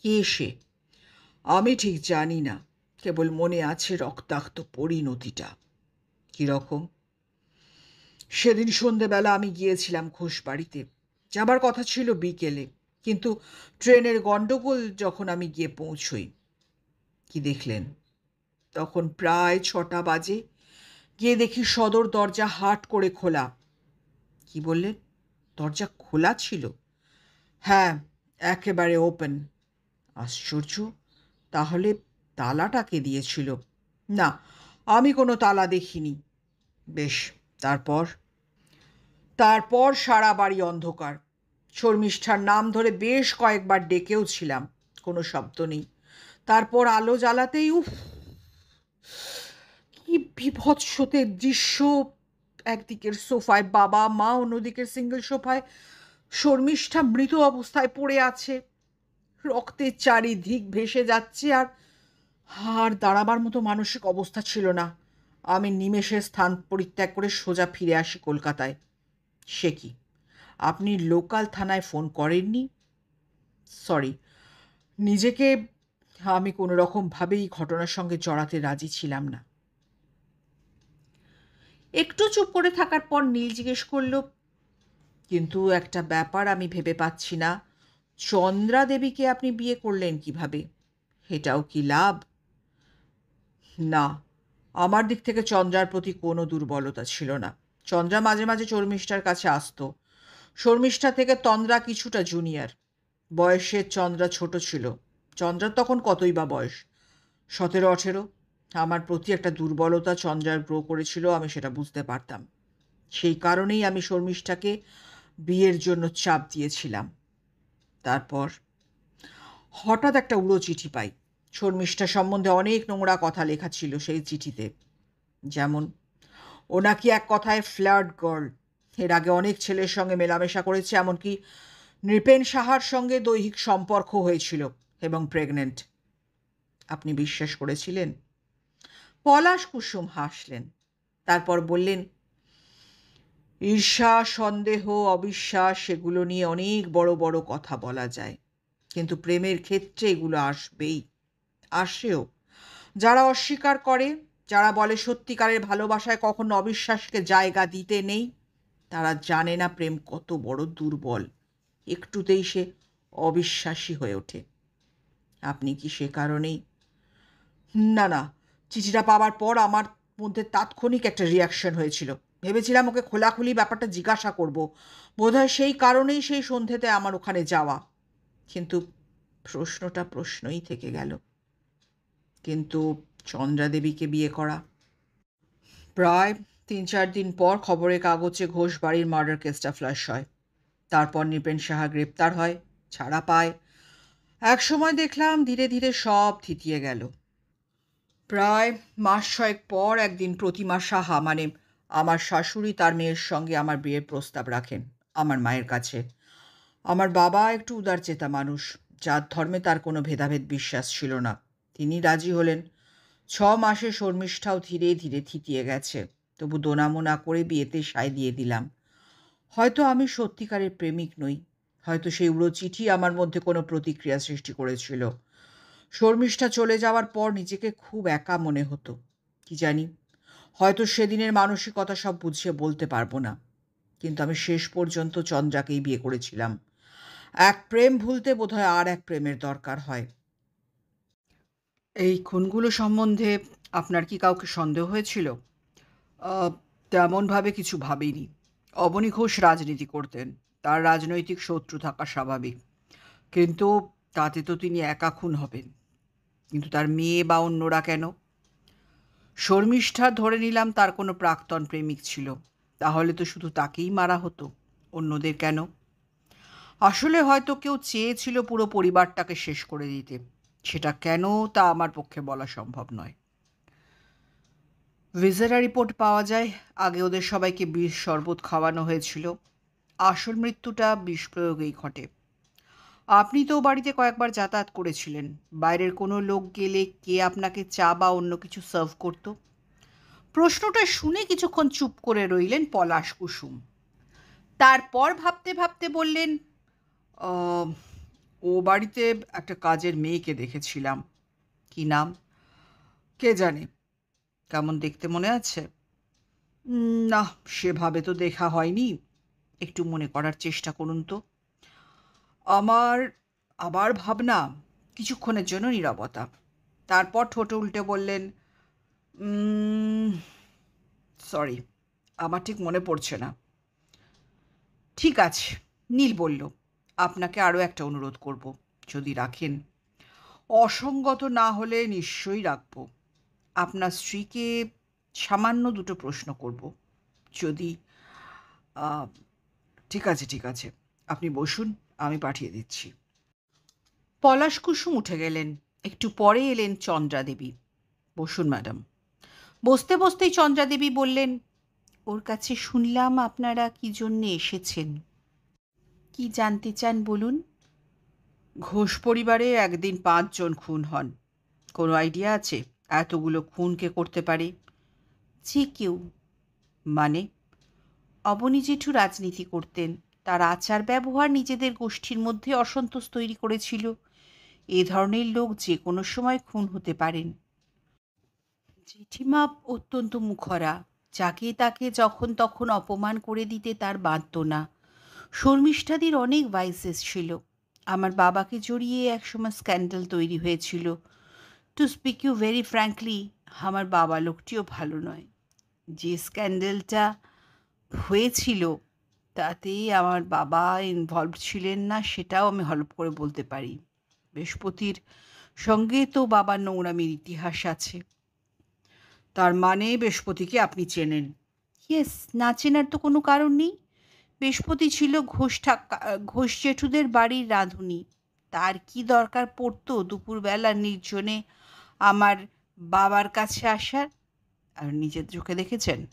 A: কে সে? আমি ঠিক জানি না, কেবল মনে আছে রক্তাক্ত পরিণতিটা। কীরকম? সেদিন সন্ধেবেলা আমি গিয়েছিলাম ঘোষ বাড়িতে। যাবার কথা ছিল বিকেলে, কিন্তু ট্রেনের গণ্ডগোল যখন আমি গিয়ে পৌঁছই। কি দেখলেন? তখন প্রায় 6টা বাজে। গিয়ে দেখি সদর দরজা হাট করে খোলা। কি বললেন? দরজা খোলা ছিল? হ্যাঁ, একেবারে ওপেন। আশ্চর্য, তাহলে তালাটা কে দিয়েছিল? না, আমি কোনো তালা দেখিনি। বেশ, তারপর? তারপর সারা বাড়ি অন্ধকার। শর্মিষ্ঠার নাম ধরে বেশ কয়েকবার ডেকেও ছিলাম, কোনো শব্দ নেই। তারপর আলো জ্বালাতেই উফ, কি বিভৎসতে দৃশ্য! একদিকের সোফায় বাবা মা, অন্যদিকের সিঙ্গেল সোফায় শর্মিষ্ঠা মৃত অবস্থায় পড়ে আছে। রক্তের চারিদিক ভেসে যাচ্ছে, আর আর দাঁড়াবার মতো মানসিক অবস্থা ছিল না। আমি নিমেষে স্থান পরিত্যাগ করে সোজা ফিরে আসি কলকাতায়। সে কি, আপনি লোকাল থানায় ফোন করেননি? সরি, নিজেকে আমি কোনো রকমভাবেই ঘটনার সঙ্গে জড়াতে রাজি ছিলাম না। একটু চুপ করে থাকার পর নীল জিজ্ঞেস করল, কিন্তু একটা ব্যাপার আমি ভেবে পাচ্ছি না, চন্দ্রা দেবীকে আপনি বিয়ে করলেন কিভাবে? এটাও কি লাভ? না, আমার দিক থেকে চন্দ্রার প্রতি কোনো দুর্বলতা ছিল না। চন্দ্রা মাঝে মাঝে শর্মিষ্ঠার কাছে আসতো। শর্মিষ্ঠা থেকে তন্দ্রা কিছুটা জুনিয়র। বয়সে চন্দ্রা ছোট ছিল। চন্দ্রার তখন কতই বা বয়স, 17-18। আমার প্রতি একটা দুর্বলতা চন্দ্রার গ্রো করেছিল, আমি সেটা বুঝতে পারতাম। সেই কারণেই আমি শর্মিষ্ঠাকে বিয়ের জন্য চাপ দিয়েছিলাম। তারপর হঠাৎ একটা উড়ো চিঠি পাই। শর্মিষ্ঠা সম্বন্ধে অনেক নোংরা কথা লেখা ছিল সেই চিঠিতে। যেমন, ও নাকি এক কথায় ফ্লার্ট গার্ল, এর আগে অনেক ছেলের সঙ্গে মেলামেশা করেছে, এমনকি নৃপেন সাহার সঙ্গে দৈহিক সম্পর্ক হয়েছিল এবং প্রেগনেন্ট। আপনি বিশ্বাস করেছিলেন? পলাশ কুসুম হাসলেন, তারপর বললেন, ঈর্ষা, সন্দেহ, অবিশ্বাস এগুলো নিয়ে অনেক বড় বড় কথা বলা যায়, কিন্তু প্রেমের ক্ষেত্রে এগুলো আসবেই, আসেও। যারা অস্বীকার করে, যারা বলে সত্যিকারের ভালোবাসায় কখনো অবিশ্বাসকে জায়গা দিতে নেই, তারা জানে না প্রেম কত বড় দুর্বল। একটুতেই সে অবিশ্বাসী হয়ে ওঠে। আপনি কি সে কারণেই? না না, চিঠিটা পাওয়ার পর আমার মধ্যে তাৎক্ষণিক একটা রিয়াকশন হয়েছিল। ভেবেছিলাম ওকে খোলাখুলি ব্যাপারটা জিজ্ঞাসা করব। বোধহয় সেই কারণেই সেই সন্ধ্যেতে আমার ওখানে যাওয়া। কিন্তু প্রশ্নটা প্রশ্নই থেকে গেল। কিন্তু চন্দ্রাদেবীকে বিয়ে করা? প্রায় ৩-৪ দিন পর খবরের কাগজে ঘোষ বাড়ির মার্ডার কেসটা ফ্ল্যাশ হয়। তারপর নৃপেন সাহা গ্রেপ্তার হয়, ছাড়া পায়। এক সময় দেখলাম ধীরে ধীরে সব থিতিয়ে গেল। প্রায় মাস ৬ পর একদিন প্রতিমা সাহা, মানে আমার শাশুড়ি, তার মেয়ের সঙ্গে আমার বিয়ের প্রস্তাব রাখেন আমার মায়ের কাছে। আমার বাবা একটু উদারচেতা মানুষ, জাত ধর্মে তার কোনো ভেদাভেদ বিশ্বাস ছিল না। তিনি রাজি হলেন। ৬ মাসে শর্মিষ্ঠাও ধীরে ধীরে থিতিয়ে গেছে, তবু দোনামো না করে বিয়েতে সায় দিয়ে দিলাম। হয়তো আমি সত্যিকারের প্রেমিক নই, হয়তো সেই উড়ো চিঠি আমার মধ্যে কোনো প্রতিক্রিয়া সৃষ্টি করেছিল। শর্মিষ্ঠা চলে যাওয়ার পর নিজেকে খুব একা মনে হতো। কি জানি, হয়তো সেদিনের মানসিকতা সব বুঝিয়ে বলতে পারবো না, কিন্তু আমি শেষ পর্যন্ত চন্দ্রাকেই বিয়ে করেছিলাম। এক প্রেম ভুলতে বোধহয় আর এক প্রেমের দরকার হয়। এই খুনগুলো সম্বন্ধে আপনার কি কাউকে সন্দেহ হয়েছিল? আহ, তেমনভাবে কিছু ভাবিনি। অবনী ঘোষ রাজনীতি করতেন, তার রাজনৈতিক শত্রু থাকা স্বাভাবিক, কিন্তু তাতে তো তিনি একা খুন হবেন। কিন্তু তার মেয়ে বা অন্যরা কেন? শর্মিষ্ঠা ধরে নিলাম তার কোনো প্রাক্তন প্রেমিক ছিল, তাহলে তো শুধু তাকেই মারা হতো, অন্যদের কেন? আসলে হয়তো কেউ চেয়েছিল পুরো পরিবারটাকে শেষ করে দিতে। সেটা কেন তা আমার পক্ষে বলা সম্ভব নয়। ভিজেরা রিপোর্ট পাওয়া যায় আগে ওদের সবাইকে বিষ শরবত খাওয়ানো হয়েছিল। আসল মৃত্যুটা বিষ প্রয়োগেই ঘটে। আপনি তো বাড়িতে কয়েকবার যাতায়াত করেছিলেন। বাইরের কোনো লোক গেলে কে আপনাকে চা বা অন্য কিছু সার্ভ করতো? প্রশ্নটা শুনে কিছুক্ষণ চুপ করে রইলেন পলাশ কুসুম। তারপর ভাবতে ভাবতে বললেন, "আহ, ও বাড়িতে একটা কাজের মেয়েকে দেখেছিলাম। কি নাম? কে জানে। কেমন দেখতে মনে আছে?" না, সেভাবে তো দেখা হয়নি। একটু মনে করার চেষ্টা করুন তো। আমার আবার ভাবনা। কিছুক্ষণের জন্য নীরবতা। তারপর ঠোঁট উল্টে বললেন, সরি, আমার ঠিক মনে পড়ছে না। ঠিক আছে, নীল বলল, আপনাকে আরও একটা অনুরোধ করব, যদি রাখেন। অসঙ্গত না হলে নিশ্চয়ই রাখব। আপনার স্ত্রীকে সামান্য দুটো প্রশ্ন করব, যদি আহ, ঠিক আছে ঠিক আছে, আপনি বসুন, আমি পাঠিয়ে দিচ্ছি। পলাশ কুসুম উঠে গেলেন। একটু পরে এলেন চন্দ্রাদেবী। বসুন ম্যাডাম। বসতে বসতেই চন্দ্রাদেবী বললেন, ওর কাছে শুনলাম আপনারা কি জন্যে এসেছেন। কি জানতে চান বলুন। ঘোষ পরিবারে একদিন ৫ জন খুন হন। কোনো আইডিয়া আছে এতগুলো খুন কে করতে পারে? যে কেউ। মানে? অবনী জেঠু রাজনীতি করতেন, তার আচার ব্যবহার নিজেদের গোষ্ঠীর মধ্যে অসন্তোষ তৈরি করেছিল। এ ধরনের লোক যে কোনো সময় খুন হতে পারেন। জেঠিমা অত্যন্ত মুখরা, যাকে তাকে যখন তখন অপমান করে দিতে তার বাধ্য না। শর্মিষ্ঠাদির অনেক ভাইসেস ছিল। আমার বাবাকে জড়িয়ে একসময় স্ক্যান্ডাল তৈরি হয়েছিল। To speak you very frankly, আমার বাবা লোকটিও ভালো নয়। যে স্ক্যান্ডালটা হয়েছিল তাতে আমার বাবা ইনভলভড ছিলেন না, সেটাও আমি হলপ করে বলতে পারি। বৃহস্পতির সঙ্গে তো বাবার নোংরামির ইতিহাস আছে। তার মানে বৃহস্পতিকে আপনি চেনেন? ইয়েস, না চেনার তো কোনো কারণ নেই। বৃহস্পতি ছিল ঘোষ জেঠুদের বাড়ির রাঁধুনি। তার কি দরকার পড়তো দুপুরবেলা নির্জনে আমার বাবার কাছে আসার? আর নিজের চোখে দেখেছেন?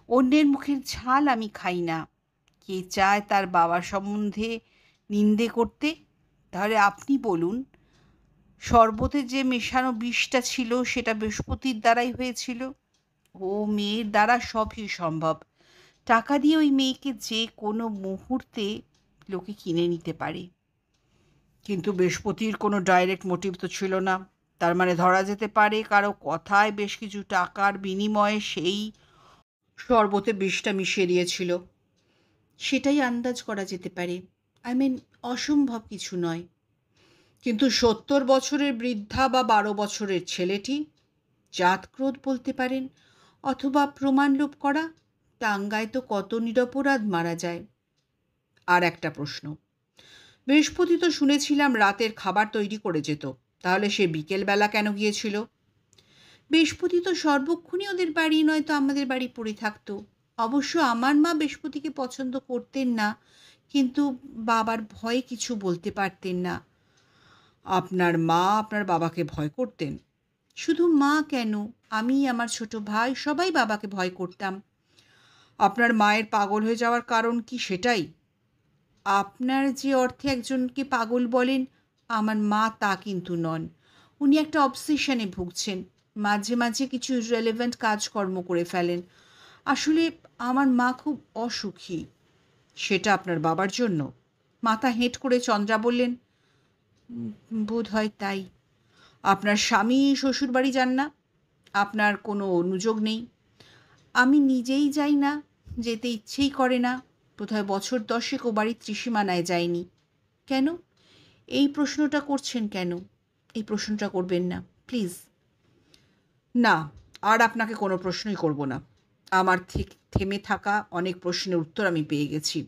A: অন্যের মুখের ঝাল আমি খাই না। কে চায় তার বাবার সম্বন্ধে নিন্দে করতে? তাহলে আপনি বলুন, শরবতে যে মেশানো বিষটা ছিল সেটা বৃহস্পতির দ্বারাই হয়েছিল। ও মেয়ের দ্বারা সবই সম্ভব। টাকা দিয়ে ওই মেয়েকে যে কোনো মুহূর্তে লোকে কিনে নিতে পারে। কিন্তু বৃহস্পতির কোনো ডাইরেক্ট মোটিভ তো ছিল না। তার মানে ধরা যেতে পারে কারো কথায় বেশ কিছু টাকার বিনিময়ে সেই শরবতে বিষটা মিশিয়ে দিয়েছিল। সেটাই আন্দাজ করা যেতে পারে। আই মিন, অসম্ভব কিছু নয়। কিন্তু ৭০ বছরের বৃদ্ধা বা ১২ বছরের ছেলেটি, জাতক্রোধ বলতে পারেন, অথবা প্রমাণ লোপ করা, টাঙ্গায় তো কত নিরপরাধ মারা যায়। আর একটা প্রশ্ন, বৃহস্পতি তো শুনেছিলাম রাতের খাবার তৈরি করে যেত, তাহলে সে বিকেলবেলা কেন গিয়েছিল? বৃহস্পতি তো সর্বক্ষণই ওদের বাড়ি নয়তো আমাদের বাড়ি পড়ে থাকতো। অবশ্য আমার মা বৃহস্পতিকে পছন্দ করতেন না, কিন্তু বাবার ভয়ে কিছু বলতে পারতেন না। আপনার মা আপনার বাবাকে ভয় করতেন? শুধু মা কেন, আমি, আমার ছোট ভাই সবাই বাবাকে ভয় করতাম। আপনার মায়ের পাগল হয়ে যাওয়ার কারণ কি সেটাই? আপনার যে অর্থে একজনকে পাগল বলেন, আমার মা তা কিন্তু নন। উনি একটা অবসেশনে ভুগছেন। মাঝে মাঝে কিছু রেলেভেন্ট কাজকর্ম করে ফেলেন। আসলে আমার মা খুব অসুখী। সেটা আপনার বাবার জন্য? মাথা হেঁট করে চন্দ্রা বললেন, বোধ হয় তাই। আপনার স্বামী শ্বশুরবাড়ি যান না? আপনার কোনো অনুযোগ নেই? আমি নিজেই যাই না, যেতে ইচ্ছেই করে না। বোধহয় বছর ১০ ও বাড়ির ত্রিসীমানায় যায়নি। কেন? এই প্রশ্নটা করছেন কেন? এই প্রশ্নটা করবেন না, প্লিজ। না, আর আপনাকে কোনো প্রশ্নই করব না। আমার থেমে থাকা অনেক প্রশ্নের উত্তর আমি পেয়ে গেছি।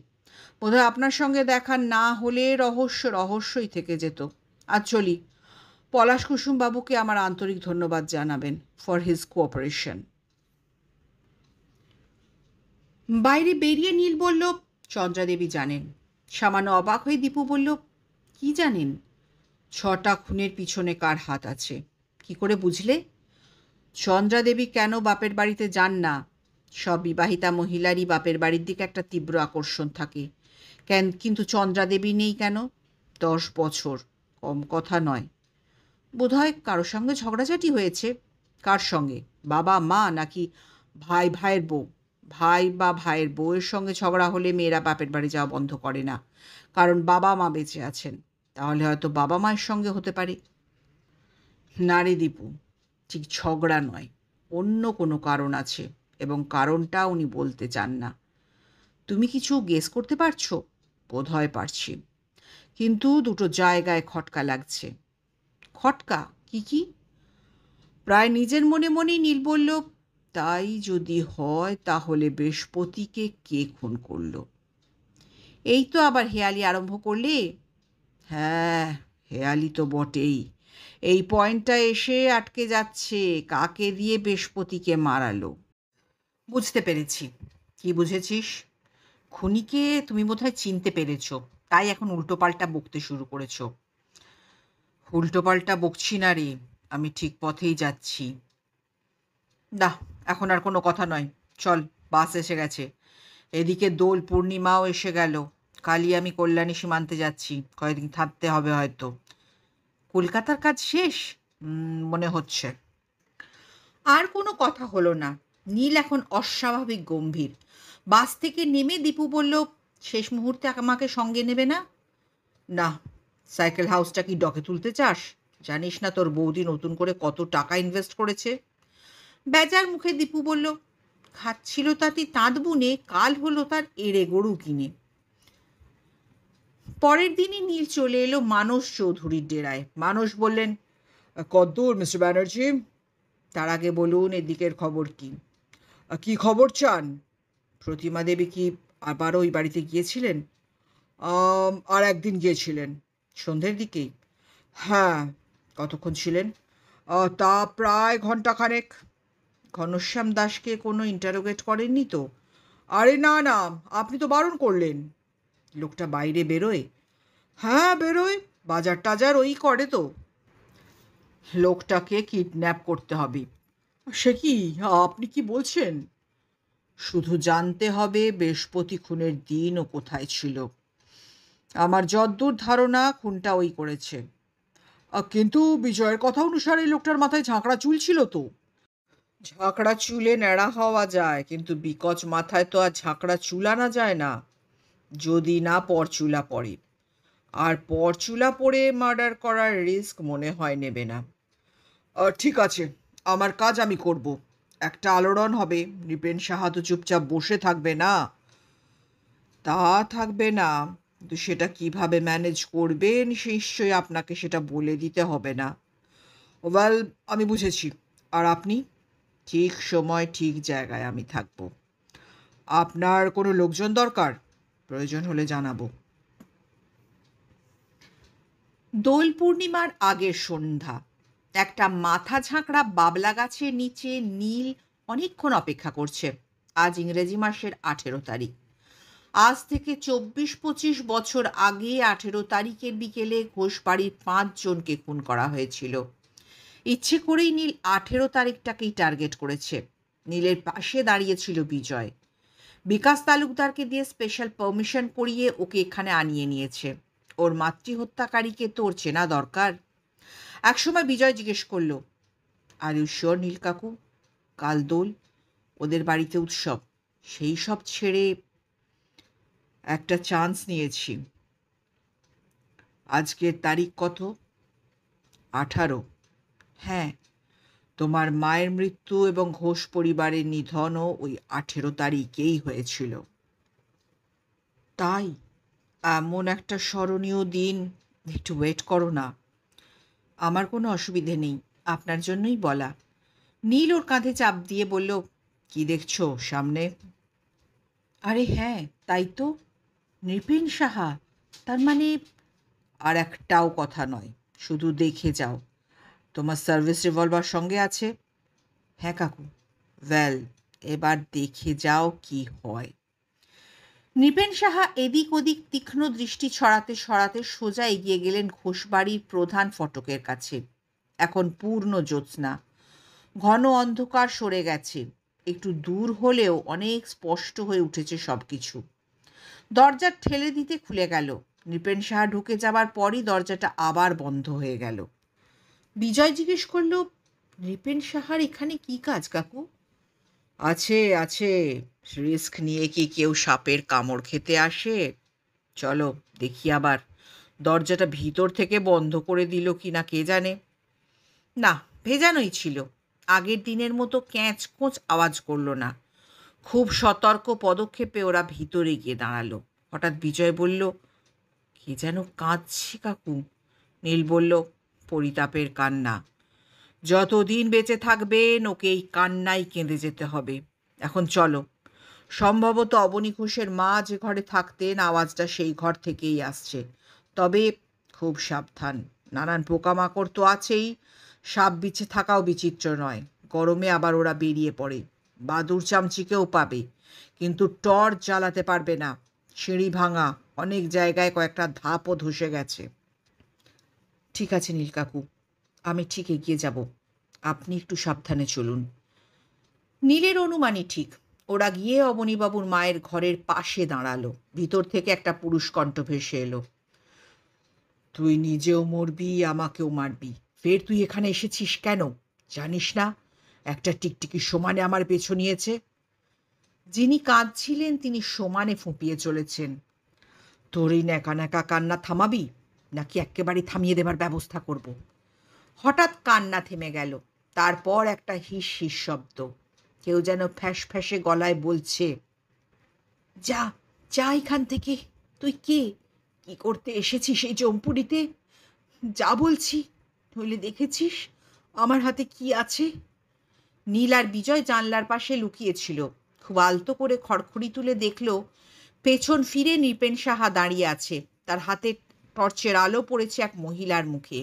A: বোধহয় আপনার সঙ্গে দেখা না হলে রহস্য রহস্যই থেকে যেত। আজ চলি। পলাশ কুসুম বাবুকে আমার আন্তরিক ধন্যবাদ জানাবেন ফর হিজ কোঅপারেশন। বাইরে বেরিয়ে নীল বলল, চন্দ্রাদেবী জানেন। সামান্য অবাক হয়ে দীপু বলল, কি জানেন? ৬টা খুনের পিছনে কার হাত আছে। কি করে বুঝলে? চন্দ্রাদেবী কেন বাপের বাড়িতে যান না? সব বিবাহিতা মহিলারই বাপের বাড়ির দিকে একটা তীব্র আকর্ষণ থাকে। কিন্তু চন্দ্রাদেবী নেই কেন? 10 বছর, কম কথা নয়। বোধহয় কারোর সঙ্গে ঝগড়াঝাটি হয়েছে। কার সঙ্গে? বাবা মা নাকি ভাই ভাইয়ের বউ? ভাই বা ভাইয়ের বউয়ের সঙ্গে ঝগড়া হলে মেয়েরা বাপের বাড়ি যাওয়া বন্ধ করে না, কারণ বাবা মা বেঁচে আছেন। তাহলে হয়তো বাবা মায়ের সঙ্গে হতে পারে। না রে দীপু, ঠিক ঝগড়া নয়, অন্য কোনো কারণ আছে, এবং কারণটা উনি বলতে চান না। তুমি কিছু গেস করতে পারছো? বোধহয় পারছি, কিন্তু দুটো জায়গায় খটকা লাগছে। খটকা? কি কি? প্রায় নিজের মনে মনেই নীল বলল, তাই যদি হয় তাহলে বৃহস্পতিকে কে খুন করল? এই তো আবার হেয়ালি আরম্ভ করলে। হ্যাঁ, হেয়ালি তো বটেই। এই পয়েন্টটা এসে আটকে যাচ্ছে, কাকে দিয়ে বৃহস্পতিকে মারালো। বুঝতে পেরেছি। কি বুঝেছিস? খুনিকে তুমি বোধহয় চিনতে পেরেছ, তাই এখন উল্টোপাল্টা বকতে শুরু করেছ। উল্টোপাল্টা বকছি না রে, আমি ঠিক পথেই যাচ্ছি। না, এখন আর কোনো কথা নয়। চল, বাস এসে গেছে। এদিকে দোল পূর্ণিমাও এসে গেল। কালই আমি কল্যাণী সীমান্তে যাচ্ছি, কয়েকদিন থাকতে হবে হয়তো। কলকাতার কাজ শেষ? মনে হচ্ছে। আর কোনো কথা হলো না। নীল এখন অস্বাভাবিক গম্ভীর। বাস থেকে নেমে দীপু বলল, শেষ মুহূর্তে আমাকে সঙ্গে নেবে না? না। সাইকেল হাউসটা কি ডকে তুলতে চাস? জানিস না তোর বৌদি নতুন করে কত টাকা ইনভেস্ট করেছে? বেজার মুখে দীপু বলল, খাচ্ছিল তাতে তাঁত বুনে, কাল হলো তার এড়ে গরু কিনে। পরের দিনই নীল চলে এলো মানস চৌধুরীর ডেরায়। মানস বললেন, কদ্দূর মিস্টার ব্যানার্জি? তার আগে বলুন এদিকের খবর কি? কি খবর চান? প্রতিমা দেবী কি আবার ওই বাড়িতে গিয়েছিলেন? আর একদিন গিয়েছিলেন। সন্ধ্যের দিকেই? হ্যাঁ। কতক্ষণ ছিলেন? তা প্রায় ঘণ্টাখানেক। ঘনশ্যাম দাসকে কোনো ইন্টারোগেট করেননি তো? আরে না না, আপনি তো বারণ করলেন। লোকটা বাইরে বেরোয়? হ্যাঁ, বেরোয়। বাজার টাজার ওই করে তো। লোকটাকে কিডন্যাপ করতে হবে। সে কি? আপনি কি বলছেন? শুধু জানতে হবে বৃহস্পতি খুনের দিন ও কোথায় ছিল। আমার যদ্দূর ধারণা খুনটা ওই করেছে।
B: কিন্তু বিজয়ের কথা অনুসারে এই লোকটার মাথায় ঝাঁকড়া চুল ছিল তো।
A: ঝাঁকড়া চুলে ন্যাড়া হওয়া যায়, কিন্তু বিকচ মাথায় তো আর ঝাঁকড়া চুল আনা যায় না, যদি না পরচুলা পড়ে। আর পরচুলা পরে মার্ডার করার রিস্ক মনে হয় নেবে না।
B: ঠিক আছে, আমার কাজ আমি করব। একটা আলোড়ন হবে, নৃপেন সাহা তো চুপচাপ বসে থাকবে না।
A: তা থাকবে না, কিন্তু সেটা কিভাবে ম্যানেজ করবেন নিশ্চয়ই আপনাকে সেটা বলে দিতে হবে না।
B: ওয়েল, আমি বুঝেছি। আর আপনি?
A: ঠিক সময় ঠিক জায়গায় আমি থাকবো।
B: আপনার কোনো লোকজন দরকার?
A: প্রয়োজন হলে জানাবো। দোল পূর্ণিমার আগের সন্ধ্যা। একটা মাথা ঝাঁকড়া বাবলা গাছের নিচে নীল অনেকক্ষণ অপেক্ষা করছে। আজ ইংরেজি মাসের 18 তারিখ। আজ থেকে 24-25 বছর আগে 18 তারিখের বিকেলে ঘোষবাড়ির 5 জনকে খুন করা হয়েছিল। ইচ্ছে করেই নীল 18 তারিখটাকেই টার্গেট করেছে। নীলের পাশে দাঁড়িয়েছিল বিজয়। বিকাশ তালুকদারকে দিয়ে স্পেশাল পারমিশন করিয়ে ওকে এখানে আনিয়ে নিয়েছে। ওর মাতৃহত্যাকারীকে তো ওর চেনা দরকার। একসময় বিজয় জিজ্ঞেস করলো, আর ইউ শিওর নীল কাকু, কাল দোল, ওদের বাড়িতে উৎসব? সেই সব ছেড়ে একটা চান্স নিয়েছি। আজকের তারিখ কত? 18। হ্যাঁ, তোমার মায়ের মৃত্যু এবং ঘোষ পরিবারের নিধনও ওই 18 তারিখেই হয়েছিল। তাই? এমন একটা স্মরণীয় দিন। একটু ওয়েট করো না। আমার কোনো অসুবিধে নেই, আপনার জন্যই বলা। নীল ওর কাঁধে চাপ দিয়ে বলল, কি দেখছো সামনে? আরে হ্যাঁ, তাই তো, নৃপেন সাহা। তার মানে? আর একটাও কথা নয়, শুধু দেখে যাও। তোমার সার্ভিস রিভলভার সঙ্গে আছে? হ্যাঁ কাকু। ওয়েল, এবার দেখে যাও কি হয়। নৃপেন সাহা এদিক ওদিক তীক্ষ্ণ দৃষ্টি ছড়াতে ছড়াতে সোজা এগিয়ে গেলেন ঘোষবাড়ির প্রধান ফটকের কাছে। এখন পূর্ণ জ্যোৎস্না, ঘন অন্ধকার সরে গেছে। একটু দূর হলেও অনেক স্পষ্ট হয়ে উঠেছে সব কিছু। দরজা ঠেলে দিতে খুলে গেল। নৃপেন সাহা ঢুকে যাবার পরই দরজাটা আবার বন্ধ হয়ে গেল। বিজয় জিজ্ঞেস করল, নৃপেন সাহার এখানে কি কাজ কাকু? আছে আছে, রিস্ক নিয়ে কি কেউ সাপের কামড় খেতে আসে? চলো দেখি আবার, দরজাটা ভিতর থেকে বন্ধ করে দিল কি না কে জানে। না, ভেজানোই ছিল। আগের দিনের মতো ক্যাঁচ কোঁচ আওয়াজ করলো না। খুব সতর্ক পদক্ষেপে ওরা ভিতরে গিয়ে দাঁড়ালো। হঠাৎ বিজয় বলল, কে যেন কাঁদছে কাকু। নীল বলল, পরিতাপের কান্না। যতদিন বেঁচে থাকবেন ওকে এই কান্নাই কেঁদে যেতে হবে। এখন চলো। সম্ভবত অবনী ঘোষের মা যে ঘরে থাকতেন আওয়াজটা সেই ঘর থেকেই আসছে। তবে খুব সাবধান, নানান পোকামাকড় তো আছেই, সাপ বিছে থাকাও বিচিত্র নয়। গরমে আবার ওরা বেরিয়ে পড়ে। বাদুর চামচিকেও পাবে, কিন্তু টর্চ জ্বালাতে পারবে না। সিঁড়ি ভাঙা, অনেক জায়গায় কয়েকটা ধাপও ধসে গেছে। ঠিক আছে নীল কাকু, আমি ঠিক এগিয়ে যাব, আপনি একটু সাবধানে চলুন। নীলের অনুমানই ঠিক। ওরা গিয়ে অবনীবাবুর মায়ের ঘরের পাশে দাঁড়ালো। ভিতর থেকে একটা পুরুষ কণ্ঠ ভেসে এলো, তুই নিজেও মরবি, আমাকেও মারবি। ফের তুই এখানে এসেছিস কেন? জানিস না একটা টিকটিকি সমানে আমার পেছু নিয়েছে? যিনি কাঁদছিলেন তিনি সমানে ফুঁপিয়ে চলেছেন। তোর এই ন্যাকা ন্যাকা কান্না থামাবি, নাকি একেবারে থামিয়ে দেবার ব্যবস্থা করব? হঠাৎ কান্না থেমে গেল। তারপর একটা হিস হিস শব্দ। কেউ যেন ফ্যাঁস ফ্যাঁসে গলায় বলছে, যা, যা এখান থেকে। তুই কে? কি করতে এসেছিস এই জম্পুরিতে? যা বলছি, নইলে দেখেছিস আমার হাতে কি আছে? নীল আর বিজয় জানলার পাশে লুকিয়েছিল। খুব আলতো করে খড়খড়ি তুলে দেখল, পেছন ফিরে নৃপেন সাহা দাঁড়িয়ে আছে। তার হাতে টর্চের আলো পড়েছে এক মহিলার মুখে।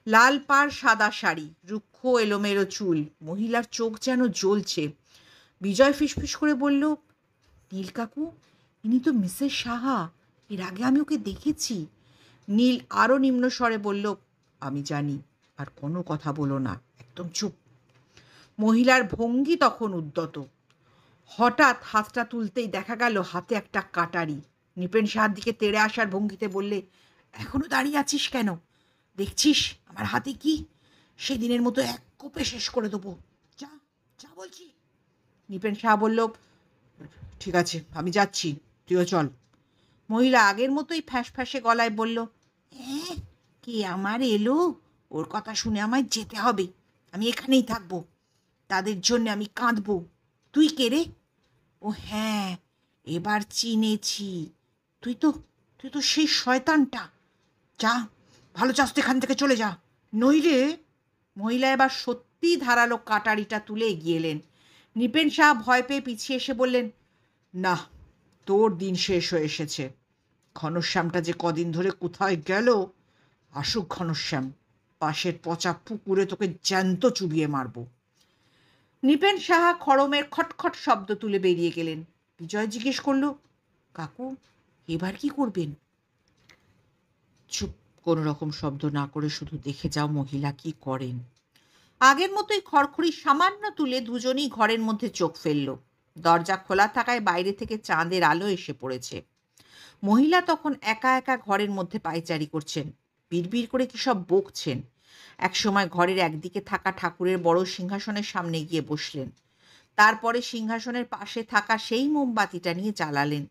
A: লাল পাড়, সাদা শাড়ি, রুক্ষ এলোমেলো চুল। মহিলার চোখ যেন জ্বলছে। বিজয় ফিসফিস করে বলল, নীল কাকু, ইনি তো মিসেস সাহা। এর আগে আমি ওকে দেখেছি। নীল আরও নিম্ন স্বরে বলল, আমি জানি, আর কোনো কথা বলো না, একদম চুপ। মহিলার ভঙ্গি তখন উদ্যত। হঠাৎ হাতটা তুলতেই দেখা গেল হাতে একটা কাটারি। নৃপেন সাহার দিকে তেড়ে আসার ভঙ্গিতে বললে, এখনো দাঁড়িয়ে আছিস কেন? দেখছিস আমার হাতে কি? সেদিনের মতো এক কোপে শেষ করে দেবো। যা, যা বলছি। নৃপেন সাহা বলল, ঠিক আছে, আমি যাচ্ছি, তুইও চল। মহিলা আগের মতোই ফ্যাঁসে গলায় বলল, হ্যাঁ, কে আমার এলো? ওর কথা শুনে আমায় যেতে হবে। আমি এখানেই থাকবো। তাদের জন্য আমি কাঁদবো। তুই কে রে? ও হ্যাঁ, এবার চিনেছি। তুই তো তুই তো সেই শয়তানটা। যা, ভালো চাস তো এখান থেকে চলে যা, নইলে। মহিলা এবার সত্যিই ধারালো কাটারিটা তুলে এগিয়ে এলেন। নৃপেন সাহা ভয় পেয়ে পিছিয়ে এসে বললেন, না, তোর দিন শেষ হয়ে এসেছে। ঘনশ্যামটা যে কদিন ধরে কোথায় গেল? আসুক ঘনশ্যাম, পাশের পচা পুকুরে তোকে জ্যান্ত চুবিয়ে মারব। নৃপেন সাহা খড়মের খটখট শব্দ তুলে বেরিয়ে গেলেন। বিজয় জিজ্ঞেস করল, কাকু, এবার কি করবেন? চুপ, কোনো রকম শব্দ না করে শুধু দেখে যাও মহিলা কি করেন। আগের মতোই খড়খড়ি সামান্য তুলে দুজনেই ঘরের মধ্যে চোখ ফেলল। দরজা খোলা থাকায় বাইরে থেকে চাঁদের আলো এসে পড়েছে। মহিলা তখন একা একা ঘরের মধ্যে পায়চারি করছেন, বিড়বিড় করে কি সব বকছেন। একসময় ঘরের একদিকে থাকা ঠাকুরের বড় সিংহাসনের সামনে গিয়ে বসলেন। তারপরে সিংহাসনের পাশে থাকা সেই মোমবাতিটা নিয়ে জ্বালালেন।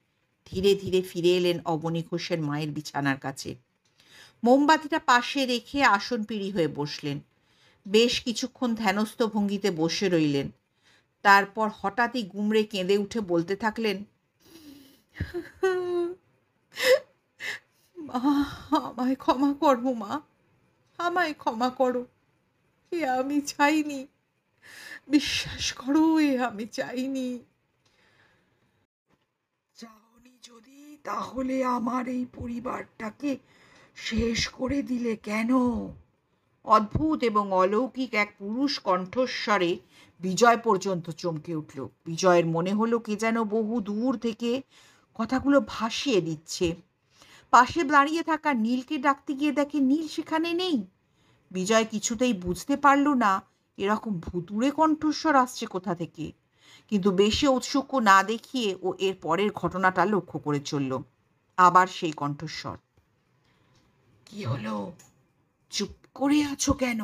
A: ধীরে ধীরে ফিরে এলেন অবনী ঘোষের মায়ের বিছানার কাছে। মোমবাতিটা পাশে রেখে আসন পিঁড়ি হয়ে বসলেন। বেশ কিছুক্ষণ ধ্যানস্থ ভঙ্গিতে বসে রইলেন। তারপর হঠাৎই গুমড়ে কেঁদে উঠে বলতে থাকলেন, মা, আমায় ক্ষমা করো মা, আমায় ক্ষমা করো। এ আমি চাইনি, বিশ্বাস করো, এ আমি চাইনি।
B: চাওনি যদি, তাহলে আমার এই পরিবারটাকে শেষ করে দিলে কেন?
A: অদ্ভুত এবং অলৌকিক এক পুরুষ কণ্ঠস্বরে বিজয় পর্যন্ত চমকে উঠল। বিজয়ের মনে হলো কে যেন বহু দূর থেকে কথাগুলো ভাসিয়ে দিচ্ছে। পাশে দাঁড়িয়ে থাকা নীলকে ডাকতে গিয়ে দেখে নীল সেখানে নেই। বিজয় কিছুতেই বুঝতে পারল না এরকম ভুতুড়ে কণ্ঠস্বর আসছে কোথা থেকে, কিন্তু বেশি ঔৎসুক্য না দেখিয়ে ও এর পরের ঘটনাটা লক্ষ্য করে চলল। আবার সেই কণ্ঠস্বর,
B: কি হলো? চুপ করে আছো কেন?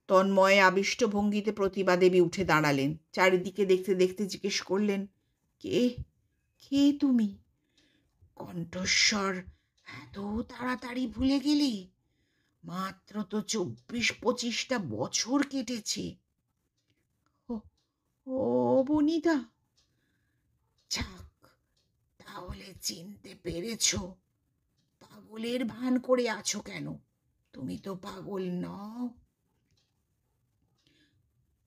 A: তন্ময়ে আবিষ্ট ভঙ্গিতে প্রতিভা দেবী উঠে দাঁড়ালেন। চারিদিকে দেখতে দেখতে জিজ্ঞেস করলেন, কে, কে তুমি?
B: কণ্ঠস্বর এত তাড়াতাড়ি ভুলে গেলি? মাত্র তো 24-25টা বছর কেটেছে।
A: ও, ও বনিদা।
B: যাক, তাহলে চিনতে পেরেছো। পাগলের ভান করে আছো কেন? তুমি তো পাগল নও।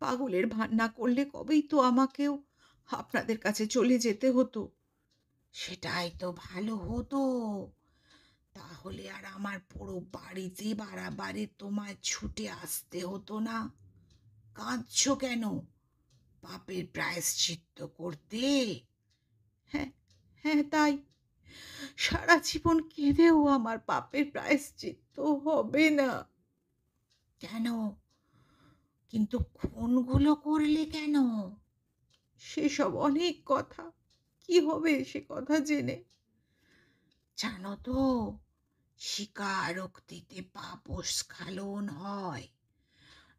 A: পাগলের ভান না করলে কবেই তো আমাকেও আপনাদের কাছে চলে যেতে হতো।
B: সেটাই তো ভালো হতো। তাহলে আর আমার পুরো বাড়িতে বাড়াবাড়ি তোমায় ছুটে আসতে হতো না। কাঁদছো কেন? পাপের প্রায়শ্চিত্ত করতে?
A: হ্যাঁ, হ্যাঁ, তাই। সারা জীবন কেঁদেও আমার পাপের প্রায়শ্চিত্ত হবে না।
B: কেন? কিন্তু খুনগুলো করলে কেন?
A: সেসব অনেক কথা। কি হবে সে কথা জেনে?
B: জানো তো, স্বীকারোক্তিতে পাপ স্খলন হয়।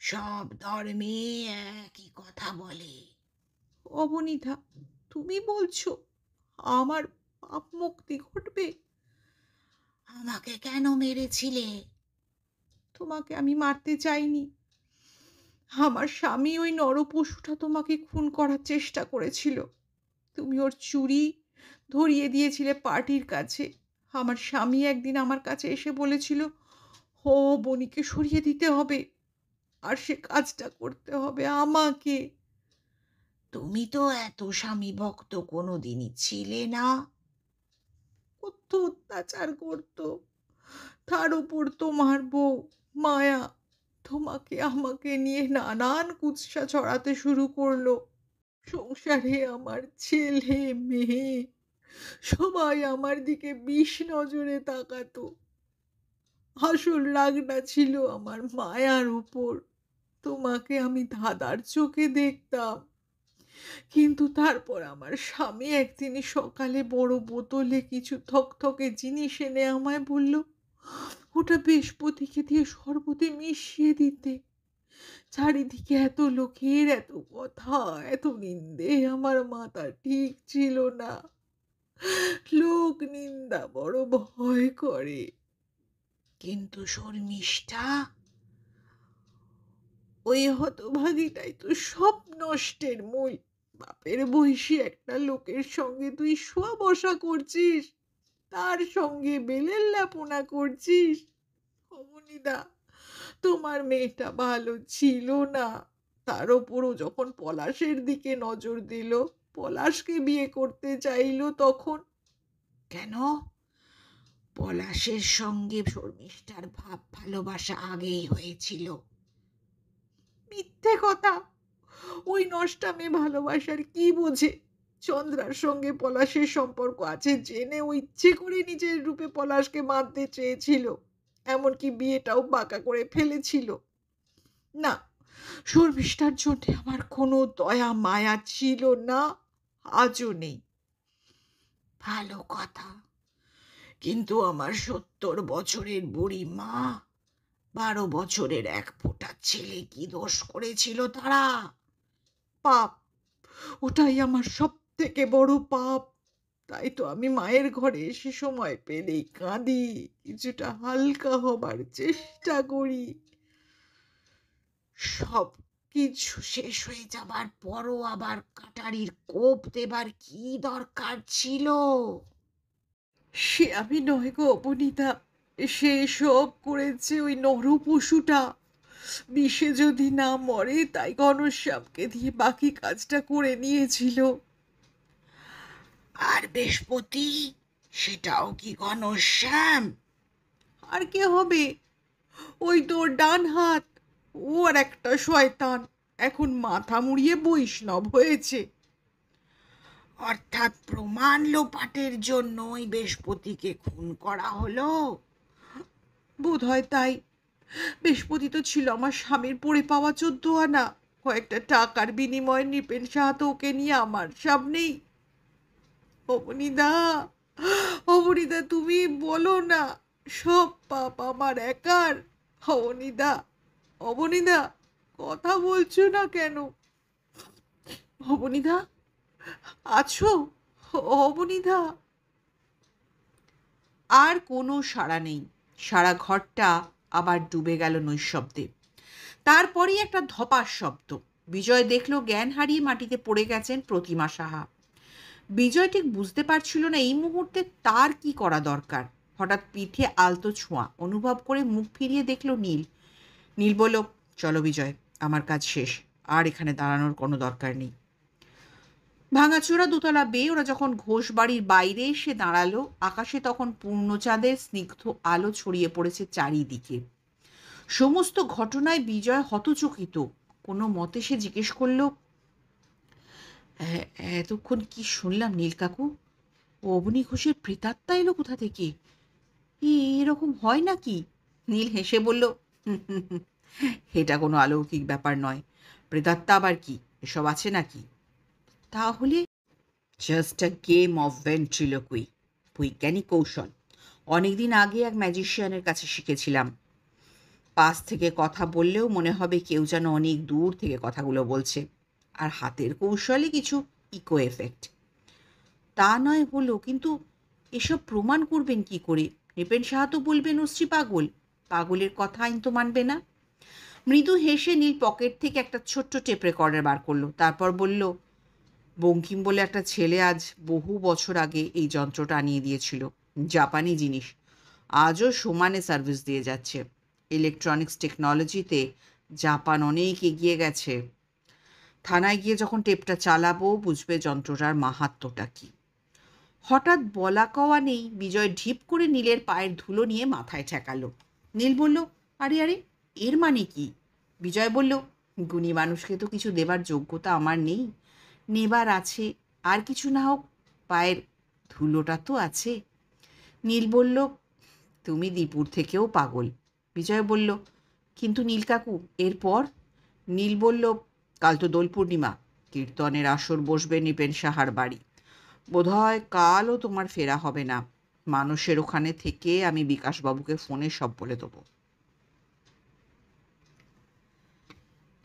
B: সব ধর্মে একই কথা বলে।
A: অবনীথা, তুমি বলছো আমার পাপ মুক্তি ঘটবে?
B: আমাকে কেন মেরেছিলে?
A: তোমাকে আমি মারতে চাইনি। আমার স্বামী ওই নরপশুটা তোমাকে খুন করার চেষ্টা করেছিল। তুমি ওর চুরি ধরিয়ে দিয়েছিলে পার্টির কাছে। আমার স্বামী একদিন আমার কাছে এসে বলেছিল, ও বনিকে সরিয়ে দিতে হবে, আর সে কাজটা করতে হবে আমাকে।
B: তুমি তো এত স্বামী ভক্ত কোনোদিনই ছিলে না।
A: কত অত্যাচার করতো। তার উপর তোমার বউ মায়া তোমাকে আমাকে নিয়ে নানান কুৎসা ছড়াতে শুরু করলো। সংসারে আমার ছেলে মেয়ে সবাই আমার দিকে বিষ নজরে তাকাতো। আসল রাগটা ছিল আমার মায়ার উপর। তোমাকে আমি ধাঁধার চোখে দেখতাম,
B: কিন্তু তারপর আমার স্বামী একদিন সকালে বড় বোতলে কিছু থকথকে জিনিস এনে আমায় বলল ওটা বৃহস্পতিকে দিয়ে শরবতে মিশিয়ে দিতে। চারিদিকে এত লোকের এত কথা, এত নিন্দে, আমার মাথা ঠিক ছিল না। লোক নিন্দা বড় ভয় করে। কিন্তু শর্মিষ্ঠা, ওই হতভাগীটাই তো সব নষ্টের মূল। বাপের বয়সী একটা লোকের সঙ্গে তুই শোয়া বসা করছিস, তার সঙ্গে বেলের ল্যাপনা করছিস। অমনিদা, তোমার মেয়েটা ভালো ছিল না। তার ওপরও যখন পলাশের দিকে নজর দিল, পলাশকে বিয়ে করতে চাইলো, তখন কেন? পলাশের সঙ্গে শর্মিষ্ঠার ভাব ভালোবাসা আগেই হয়েছিল। মিথ্যে কথা। ওই নষ্টা মেয়ে ভালোবাসার কি বোঝে? চন্দ্রার সঙ্গে পলাশের সম্পর্ক আছে জেনে ও ইচ্ছে করে নিজের রূপে পলাশকে মারতে চেয়েছিল, এমনকি বিয়েটাও বাঁকা করে ফেলেছিল। না, শর্মিষ্ঠার জন্য আমার কোনো দয়া মায়া ছিল না, আজও নেই। ভালো কথা, কিন্তু আমার 70 বছরের বুড়ি মা, 12 বছরের এক ফোঁটা ছেলে কি দোষ করেছিল তারা? পাপ, ওটাই আমার সব থেকে বড় পাপ। তাই তো আমি মায়ের ঘরে এসে সময় পেলেই কাঁদি, কিছুটা হালকা হবার চেষ্টা করি। সব কিছু শেষ হয়ে যাবার পরও আবার কাটারির কোপ দেবার কি দরকার ছিল? সে আমি নয় গো অবনীতা, সে সব করেছে ওই নরপশুটা। বিষে যদি না মরে তাই ঘনশ্যামকে দিয়ে বাকি কাজটা করে নিয়েছিল। আর বৃহস্পতি, সেটাও কি ঘনশ্যাম? আর কে হবে? ওই তোর ডান হাত। ও আর একটা শয়তান, এখন মাথা মুড়িয়ে বৈষ্ণব হয়েছে। অর্থাৎ প্রমাণ লোপাটের জন্য ওই বৃহস্পতিকে খুন করা হলো? বোধ হয় তাই। বৃহস্পতি তো ছিল আমার স্বামীর পড়ে পাওয়া 14 আনা। কয়েকটা টাকার বিনিময়ে নৃপেন সাহা তো ওকে নিয়ে আমার সামনেই। অবনীদা, অবনীদা, তুমি বলো না সব পাপ আমার একার? অবনীদা, অবনীদা, কথা বলছো না কেন? অবনীদা, আছো? অবনীদা। আর কোনো সাড়া নেই। সারা ঘরটা আবার ডুবে গেল নৈঃশব্দে। তারপরেই একটা ধপাস শব্দ। বিজয় দেখল জ্ঞান হারিয়ে মাটিতে পড়ে গেছেন প্রতিমা সাহা। বিজয় ঠিক বুঝতে পারছিল না এই মুহূর্তে তার কি করা দরকার। হঠাৎ পিঠে আলতো ছোঁয়া অনুভব করে মুখ ফিরিয়ে দেখল নীল। নীল বলল, চলো বিজয়, আমার কাজ শেষ, আর এখানে দাঁড়ানোর কোনো দরকার নেই। ভাঙাচোরা দোতলা বেয়ে ওরা যখন ঘোষ বাড়ির বাইরে এসে দাঁড়ালো, আকাশে তখন পূর্ণচাঁদের স্নিগ্ধ আলো ছড়িয়ে পড়েছে চারিদিকে। সমস্ত ঘটনায় বিজয় হতচকিত। কোনো মতে সে জিজ্ঞেস করল, এতক্ষণ কি শুনলাম নীল কাকু? অবনী ঘোষের প্রেতাত্মা এলো কোথা থেকে? এরকম হয় নাকি? নীল হেসে বলল, এটা কোনো অলৌকিক ব্যাপার নয়। প্রেতাত্মা আবার কি, এসব আছে নাকি? তাহলে জাস্ট আ গেম অফ ভেন্ট্রিলোকুই, বৈজ্ঞানিক কৌশল। অনেকদিন আগে এক ম্যাজিশিয়ানের কাছে শিখেছিলাম। পাশ থেকে কথা বললেও মনে হবে কেউ যেন অনেক দূর থেকে কথাগুলো বলছে। আর হাতের কৌশলে কিছু ইকো এফেক্ট। তা নয় হলো, কিন্তু এসব প্রমাণ করবেন কি করে? নৃপেন সাহা তো বলবেন অশ্রী পাগল। পাগলের কথা আইন তো মানবে না। মৃদু হেসে নীল পকেট থেকে একটা ছোট্ট টেপ রেকর্ডার বার করলো। তারপর বলল, বঙ্কিম বলে একটা ছেলে আজ বহু বছর আগে এই যন্ত্রটা আনিয়ে দিয়েছিল। জাপানি জিনিস, আজও সমানে সার্ভিস দিয়ে যাচ্ছে। ইলেকট্রনিক্স টেকনোলজিতে জাপান অনেক এগিয়ে গেছে। থানায় গিয়ে যখন টেপটা চালাবো বুঝবে যন্ত্রটার মাহাত্ম্যটা কী। হঠাৎ বলা কওয়া নেই বিজয় ঢিপ করে নীলের পায়ের ধুলো নিয়ে মাথায় ঠেকালো। নীল বলল, আরে আরে, এর মানে কি? বিজয় বলল, গুণী মানুষকে তো কিছু দেবার যোগ্যতা আমার নেই। নেবার আছে, আর কিছু না হোক পায়ের ধুলোটা তো আছে। নীল বলল, তুমি দীপুর থেকেও পাগল। বিজয় বলল, কিন্তু নীল কাকু এরপর? নীল বলল, কাল তো দোল পূর্ণিমা,
A: কীর্তনের আসর বসবে নৃপেন সাহার বাড়ি। বোধহয় কালও তোমার ফেরা হবে না। মানুষের ওখানে থেকে আমি বিকাশবাবুকে ফোনে সব বলে দেবো।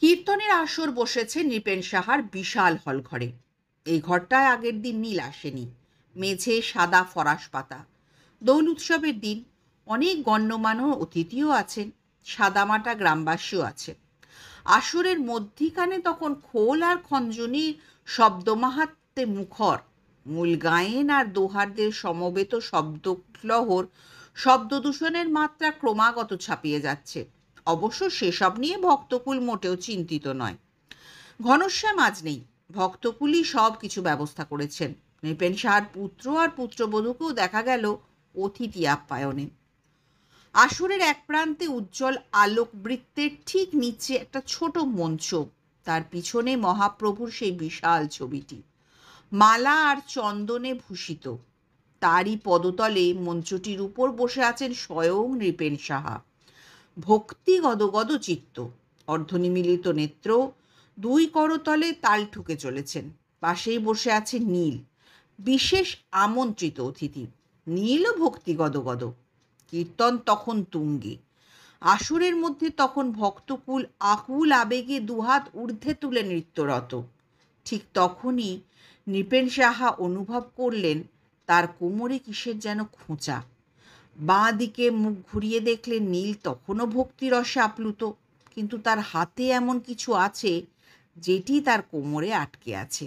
A: কীর্তনের আসর বসেছে নৃপেন সাহার বিশাল হল ঘরে। এই ঘরটায় আগের দিন নীল আসেনি। মেঝে সাদা ফরাস পাতা। দোল উৎসবের দিন অনেক গণ্যমান্য অতিথিও আছেন, সাদামাটা গ্রামবাসীও আছে। আসরের মধ্যিখানে তখন খোল আর খঞ্জনির শব্দমাহাত্মে মুখর। মূল গায়েন আর দোহারদের সমবেত শব্দলহর শব্দদূষণের মাত্রা ক্রমাগত ছাপিয়ে যাচ্ছে। অবশ্য সেসব নিয়ে ভক্তকুল মোটেও চিন্তিত নয়। ঘনশ্যাম আজ নেই। ভক্তকুলই সব কিছু ব্যবস্থা করেছেন। নৃপেন সাহার পুত্র আর পুত্রবধূকেও দেখা গেল অতিথি আপ্যায়নে। আসরের এক প্রান্তে উজ্জ্বল আলোকবৃত্তের ঠিক নিচে একটা ছোট মঞ্চ, তার পিছনে মহাপ্রভুর সেই বিশাল ছবিটি মালা আর চন্দনে ভূষিত। তারই পদতলে মঞ্চটির উপর বসে আছেন স্বয়ং নৃপেন সাহা। ভক্তি গদগদ চিত্ত, অর্ধনিমীলিত নেত্র, দুই করতলে তাল ঠুকে চলেছেন। পাশেই বসে আছে নীল, বিশেষ আমন্ত্রিত অতিথি। নীলও ভক্তি গদগদ। কীর্তন তখন তুঙ্গে। আসরের মধ্যে তখন ভক্তকুল আকুল আবেগে দুহাত ঊর্ধ্বে তুলে নৃত্যরত। ঠিক তখনই নৃপেন সাহা অনুভব করলেন তার কোমরে কিসের যেন খোঁচা। বাঁ দিকে মুখ ঘুরিয়ে দেখলেন নীল তখনও ভক্তিরসে আপ্লুত, কিন্তু তার হাতে এমন কিছু আছে যেটি তার কোমরে আটকে আছে।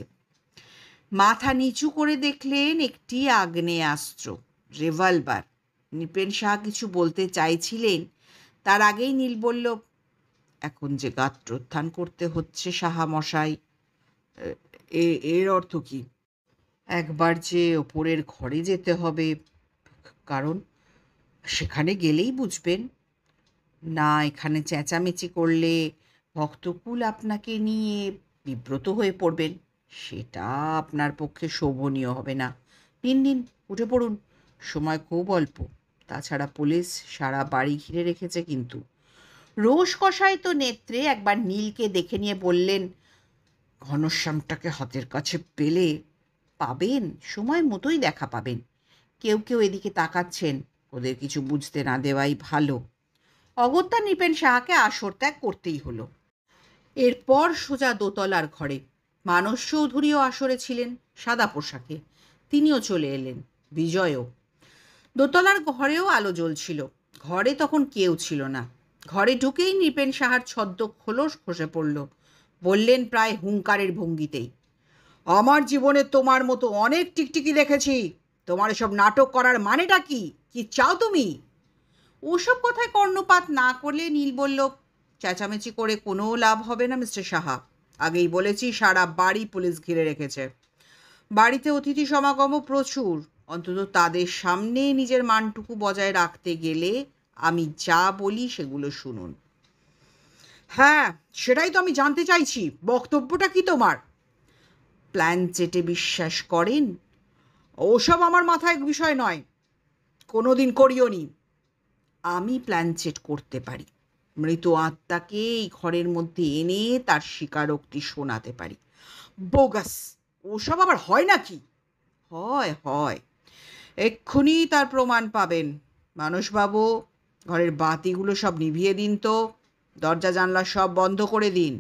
A: মাথা নিচু করে দেখলেন একটি আগ্নেয়াস্ত্র, রিভলভার। নৃপেন সাহা কিছু বলতে চাইছিলেন, তার আগেই নীল বলল, এখন যে গাত্রোত্থান করতে হচ্ছে সাহা মশাই, এর অর্থ কি? একবার যে ওপরের ঘরে যেতে হবে, কারণ সেখানে গেলেই বুঝবেন। না এখানে চেঁচামেচি করলে ভক্তকুল আপনাকে নিয়ে বিব্রত হয়ে পড়বেন, সেটা আপনার পক্ষে শোভনীয় হবে না। নিন নিন, উঠে পড়ুন, সময় খুব অল্প। তাছাড়া পুলিশ সারা বাড়ি ঘিরে রেখেছে কিন্তু। রোষ কষায়িত নেত্রে একবার নীলকে দেখে নিয়ে বললেন, ঘনশ্যামটাকে হাতের কাছে পেলে পাবেন, সময় মতোই দেখা পাবেন। কেউ কেউ এদিকে তাকাচ্ছেন, ওদের কিছু বুঝতে না দেওয়াই ভালো। অগত্যা নৃপেন সাহাকে আসর ত্যাগ করতেই হলো। এরপর সোজা দোতলার ঘরে। মানস চৌধুরীও আসরে ছিলেন, সাদা পোশাকে। তিনিও চলে এলেন, বিজয়ও। দোতলার ঘরেও আলো জ্বলছিল। ঘরে তখন কেউ ছিল না। ঘরে ঢুকেই নৃপেন সাহার ছদ্ম খোলস খসে পড়ল। বললেন প্রায় হুঙ্কারের ভঙ্গিতেই, আমার জীবনে তোমার মতো অনেক টিকটিকি দেখেছি। তোমার এসব নাটক করার মানেটা কি? কি চাও তুমি? ওসব কথায় কর্ণপাত না করলে নীল বলল, চেঁচামেচি করে কোনো লাভ হবে না মিস্টার সাহা। আগেই বলেছি সারা বাড়ি পুলিশ ঘিরে রেখেছে। বাড়িতে অতিথি সমাগমও প্রচুর। অন্তত তাদের সামনে নিজের মানটুকু বজায় রাখতে গেলে আমি যা বলি সেগুলো শুনুন। হ্যাঁ, সেটাই তো আমি জানতে চাইছি, বক্তব্যটা কি তোমার? প্ল্যানচেটে বিশ্বাস করেন? ওসব আমার মাথায় বিষয় নয়, কোনোদিন করিও নি। আমি প্ল্যানচেট করতে পারি। মৃত আত্মাকে এই ঘরের মধ্যে এনে তার স্বীকারোক্তি শোনাতে পারি। বোগাস! ওসব আবার হয় নাকি? হয় হয়, এক্ষুনি তার প্রমাণ পাবেন। মানসবাবু, ঘরের বাতিগুলো সব নিভিয়ে দিন তো, দরজা জানলা সব বন্ধ করে দিন।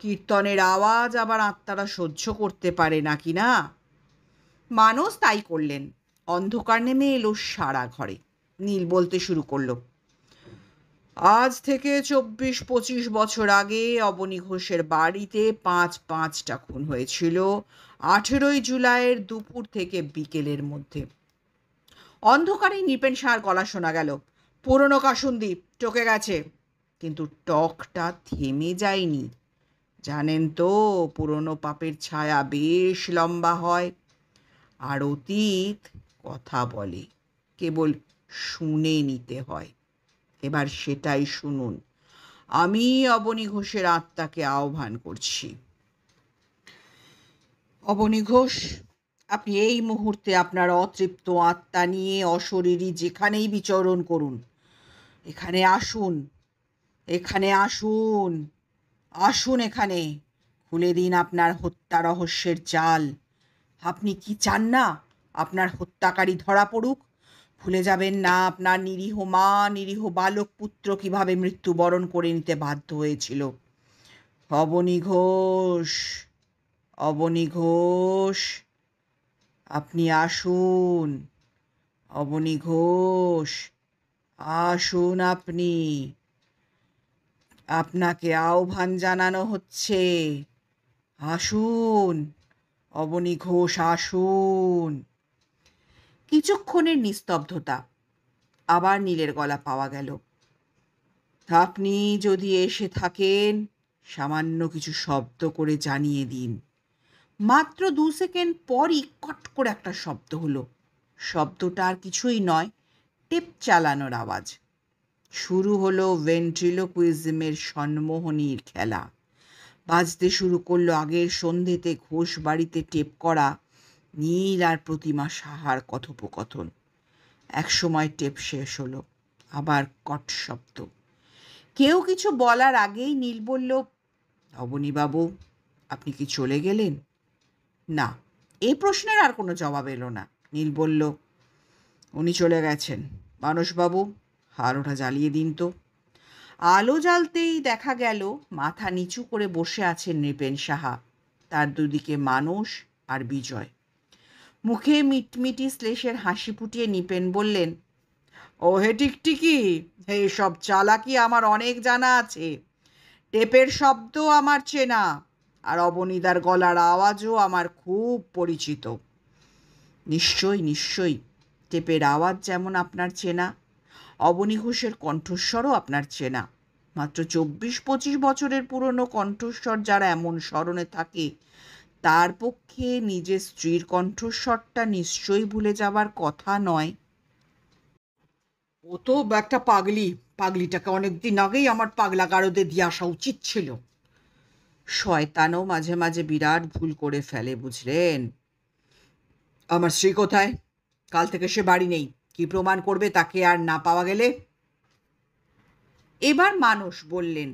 A: কীর্তনের আওয়াজ আবার আত্মারা সহ্য করতে পারে নাকি না। মানস তাই করলেন। অন্ধকার নেমে এলো সারা ঘরে। নীল বলতে শুরু করলো, আজ থেকে 24-25 বছর আগে অবনী ঘোষের বাড়িতে 5টা খুন হয়েছিল, 18ই জুলাইয়ের দুপুর থেকে বিকেলের মধ্যে। অন্ধকারে নৃপেন সাহার গলা শোনা গেল, পুরনো কাসুন্দি টকে গেছে। কিন্তু টকটা থেমে যায়নি। জানেন তো, পুরনো পাপের ছায়া বেশ লম্বা হয়, আর অতীত কথা বলে, কেবল শুনে নিতে হয়। এবার সেটাই শুনুন। আমি অবনী ঘোষের আত্মাকে আহ্বান করছি। অবনী ঘোষ, আপনি এই মুহূর্তে আপনার অতৃপ্ত আত্মা নিয়ে অশরীরী যেখানেই বিচরণ করুন। এখানে আসুন, এখানে আসুন, আসুন এখানে।
B: খুলে দিন আপনার হত্যা রহস্যের জাল। আপনি কি চান না আপনার হত্যাকারী ধরা পড়ুক? ভুলে যাবেন না আপনার নিরীহ মা, নিরীহ বালক পুত্র কিভাবে মৃত্যুবরণ করে নিতে বাধ্য হয়েছিল? অবনী ঘোষ, অবনী ঘোষ, আপনি আসুন। অবনী ঘোষ, আসুন আপনি। আপনাকে আহ্বান জানানো হচ্ছে। আসুন, অবনী ঘোষ, আসুন। কিছুক্ষণের নিস্তব্ধতা। আবার নীলের গলা পাওয়া গেল। আপনি যদি এসে থাকেন, সামান্য কিছু শব্দ করে জানিয়ে দিন। মাত্র 2 সেকেন্ড পরই কট করে একটা শব্দ হলো। শব্দটা আর কিছুই নয়, টেপ চালানোর আওয়াজ। শুরু হলো ভেন্ট্রিলোকুইজমের সম্মোহনীর খেলা। বাজতে শুরু করলো আগের সন্ধেতে ঘোষ বাড়িতে টেপ করা নীল আর প্রতিমা সাহার কথোপকথন। একসময় টেপ শেষ হলো, আবার কট শব্দ। কেউ কিছু বলার আগেই নীল বলল, অবনীবাবু, আপনি কি চলে গেলেন? না, এই প্রশ্নের আর কোনো জবাব এলো না। নীল বলল, উনি চলে গেছেন। মানসবাবু, আলোটা জ্বালিয়ে দিন তো। আলো জ্বালতেই দেখা গেল মাথা নিচু করে বসে আছেন নৃপেন সাহা। তার দুদিকে মানস আর বিজয়। মুখে মিটমিটি শ্লেষের হাসি ফুটিয়ে নৃপেন বললেন, ও হে টিকটিকি, এইসব চালাকি আমার অনেক জানা আছে। টেপের শব্দ আমার চেনা, আর অবনীদার গলার আওয়াজও আমার খুব পরিচিত। নিশ্চয়ই নিশ্চয়ই, টেপের আওয়াজ যেমন আপনার চেনা, অবনী ঘোষের কণ্ঠস্বরও আপনার চেনা। মাত্র 24-25 বছরের পুরনো কণ্ঠস্বর যারা এমন স্মরণে থাকে, তার পক্ষে নিজের স্ত্রীর কণ্ঠস্বরটা নিশ্চয়ই ভুলে যাবার কথা নয়। ও তো একটা পাগলি। পাগলিটাকে অনেকদিন আগেই আমার পাগলা গারদে দিয়ে আসা উচিত ছিল। শয়তানও মাঝে মাঝে বিরাট ভুল করে ফেলে, বুঝলেন? আমার স্ত্রী কোথায়? কাল থেকে সে বাড়ি নেই। কি প্রমাণ করবে তাকে আর না পাওয়া গেলে? এবার মানুষ বললেন,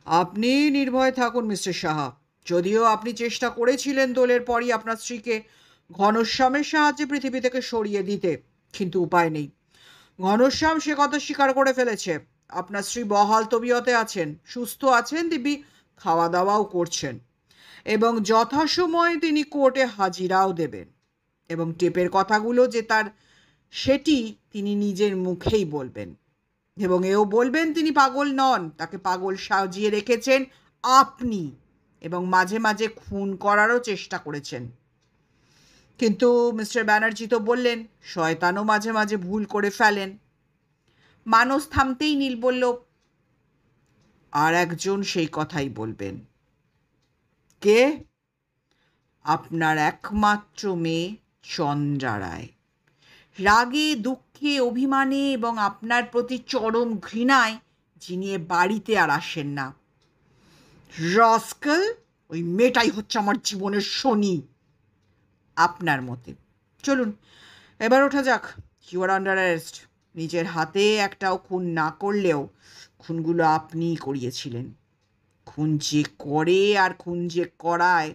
B: আপনি নির্ভয় থাকুন মিস্টার সাহা। যদিও আপনি চেষ্টা করেছিলেন দোলের পরই আপনার স্ত্রীকে ঘনশ্যামের সাহায্যে পৃথিবী থেকে সরিয়ে দিতে, কিন্তু উপায় নেই। ঘনশ্যাম সে কথা স্বীকার করে ফেলেছে। আপনার স্ত্রী বহাল তবিয়তে আছেন, সুস্থ আছেন, দিব্যি খাওয়া দাওয়াও করছেন, এবং যথাসময়ে তিনি কোর্টে হাজিরাও দেবেন। এবং টেপের কথাগুলো যে তার, সেটি তিনি নিজের মুখেই বলবেন। এবং এও বলবেন তিনি পাগল নন, তাকে পাগল সাজিয়ে রেখেছেন আপনি, এবং মাঝে মাঝে খুন করারও চেষ্টা করেছেন। কিন্তু মিস্টার ব্যানার্জি তো বললেন শয়তানও মাঝে মাঝে ভুল করে ফেলেন। মানস থামতেই নীল বলল, আর একজন সেই কথাই বলবেন। কে? আপনার একমাত্র মেয়ে চন্দ্রা রায়। রাগে, দুঃখে, অভিমানে এবং আপনার প্রতি চরম ঘৃণায় যিনি এ বাড়িতে আর আসেন না। রাস্কেল, ওই মেয়েটাই হচ্ছে আমার জীবনের শনি। আপনার মতে। চলুন এবার ওঠা যাক। You are under arrest. নিজের হাতে একটাও খুন না করলেও খুনগুলো আপনিই করিয়েছিলেন। খুন যে করে আর খুন যে করায়,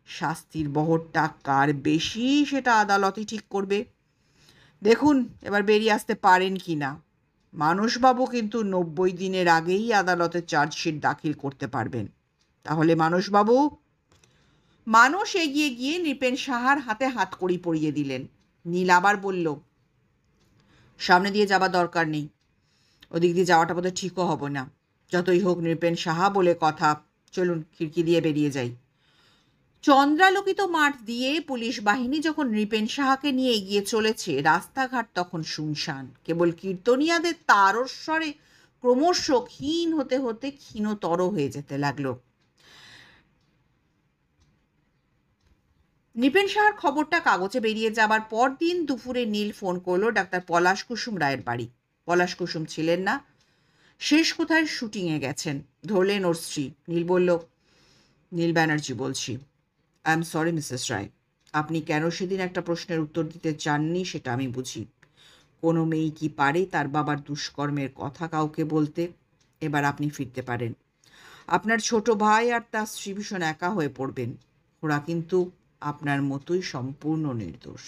B: শাস্তির বহরটা কার বেশি সেটা আদালতই ঠিক করবে। দেখুন এবার বেরিয়ে আসতে পারেন কি না। মানসবাবু কিন্তু 90 দিনের আগেই আদালতে চার্জশিট দাখিল করতে পারবেন। তাহলে মানসবাবু। মানস এগিয়ে গিয়ে নৃপেন সাহার হাতে হাতকড়ি পরিয়ে দিলেন। নীল আবার বলল, সামনে দিয়ে যাবার দরকার নেই। ওদিক দিয়ে যাওয়াটা বোধহয় ঠিকও হবে না। যতই হোক নৃপেন সাহা বলে কথা। চলুন খিড়কি দিয়ে বেরিয়ে যাই। চন্দ্রালোকিত মাঠ দিয়ে পুলিশ বাহিনী যখন নৃপেন সাহাকে নিয়ে এগিয়ে চলেছে, রাস্তাঘাট তখন শুনশান। কেবল কীর্তনিয়াদের তারস্বরে ক্রমশ ক্ষীণ হতে হতে ক্ষীণতর হয়ে যেতে লাগলো। নৃপেন সাহার খবরটা কাগজে বেরিয়ে যাবার পর দিন দুপুরে নীল ফোন করলো ডাক্তার পলাশ কুসুম রায়ের বাড়ি। পলাশ কুসুম ছিলেন না, শেষ কোথায় শুটিংয়ে গেছেন। ধরলেন ওর স্ত্রী। নীল বলল, নীল ব্যানার্জি বলছি। আই এম সরি মিসেস রায়, আপনি কেন সেদিন একটা প্রশ্নের উত্তর দিতে চাননি সেটা আমি বুঝি। কোনো মেয়ে কি পারে তার বাবার দুষ্কর্মের কথা কাউকে বলতে? এবার আপনি ফিরতে পারেন।
A: আপনার ছোট ভাই আর তার স্ত্রী ভীষণ একা হয়ে পড়বেন। ওরা কিন্তু আপনার মতোই সম্পূর্ণ নির্দোষ।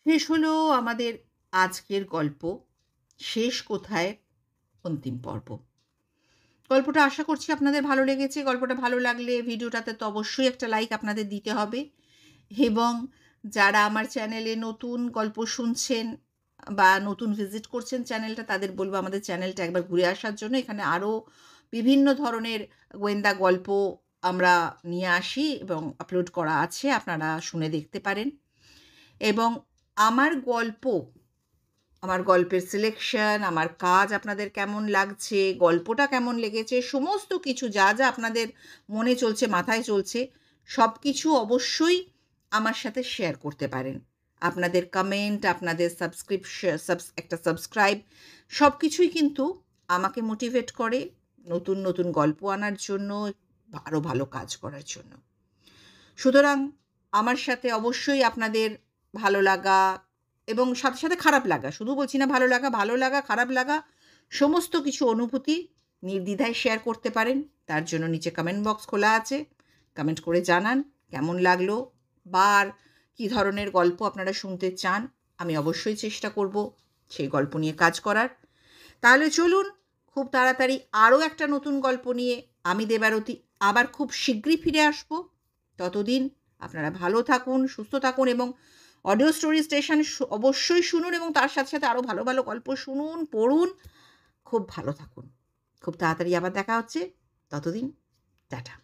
A: শেষ হলো আমাদের আজকের গল্প, শেষ কোথায় অন্তিম পর্ব। গল্পটা আশা করছি আপনাদের ভালো লেগেছে। গল্পটা ভালো লাগলে ভিডিওটাতে তো অবশ্যই একটা লাইক আপনাদের দিতে হবে, এবং যারা আমার চ্যানেলে নতুন গল্প শুনছেন বা নতুন ভিজিট করছেন চ্যানেলটা, তাদের বলবো আমাদের চ্যানেলটা একবার ঘুরে আসার জন্য। এখানে আরও বিভিন্ন ধরনের গোয়েন্দা গল্প আমরা নিয়ে আসি এবং আপলোড করা আছে, আপনারা শুনে দেখতে পারেন। এবং আমার গল্প, আমার গল্পের সিলেকশন, আমার কাজ আপনাদের কেমন লাগছে, গল্পটা কেমন লেগেছে, সমস্ত কিছু যা যা আপনাদের মনে চলছে, মাথায় চলছে, সব কিছু অবশ্যই আমার সাথে শেয়ার করতে পারেন। আপনাদের কমেন্ট, আপনাদের একটা সাবস্ক্রাইব, সব কিছুই কিন্তু আমাকে মোটিভেট করে নতুন নতুন গল্প আনার জন্য, আরও ভালো কাজ করার জন্য। সুতরাং আমার সাথে অবশ্যই আপনাদের ভালো লাগা এবং সাথে সাথে খারাপ লাগা, শুধু বলছি না ভালো লাগা, ভালো লাগা, খারাপ লাগা, সমস্ত কিছু অনুভূতি নির্দ্বিধায় শেয়ার করতে পারেন। তার জন্য নিচে কমেন্ট বক্স খোলা আছে, কমেন্ট করে জানান কেমন লাগলো বা আর কী ধরনের গল্প আপনারা শুনতে চান। আমি অবশ্যই চেষ্টা করব সেই গল্প নিয়ে কাজ করার। তাহলে চলুন, খুব তাড়াতাড়ি আরও একটা নতুন গল্প নিয়ে আমি দেবারতী আবার খুব শীঘ্রই ফিরে আসব। ততদিন আপনারা ভালো থাকুন, সুস্থ থাকুন এবং অডিও স্টোরি স্টেশন অবশ্যই শুনুন, এবং তার সাথে সাথে আরও ভালো ভালো গল্প শুনুন, পড়ুন। খুব ভালো থাকুন। খুব তাড়াতাড়ি আবার দেখা হচ্ছে। ততদিন টাটা।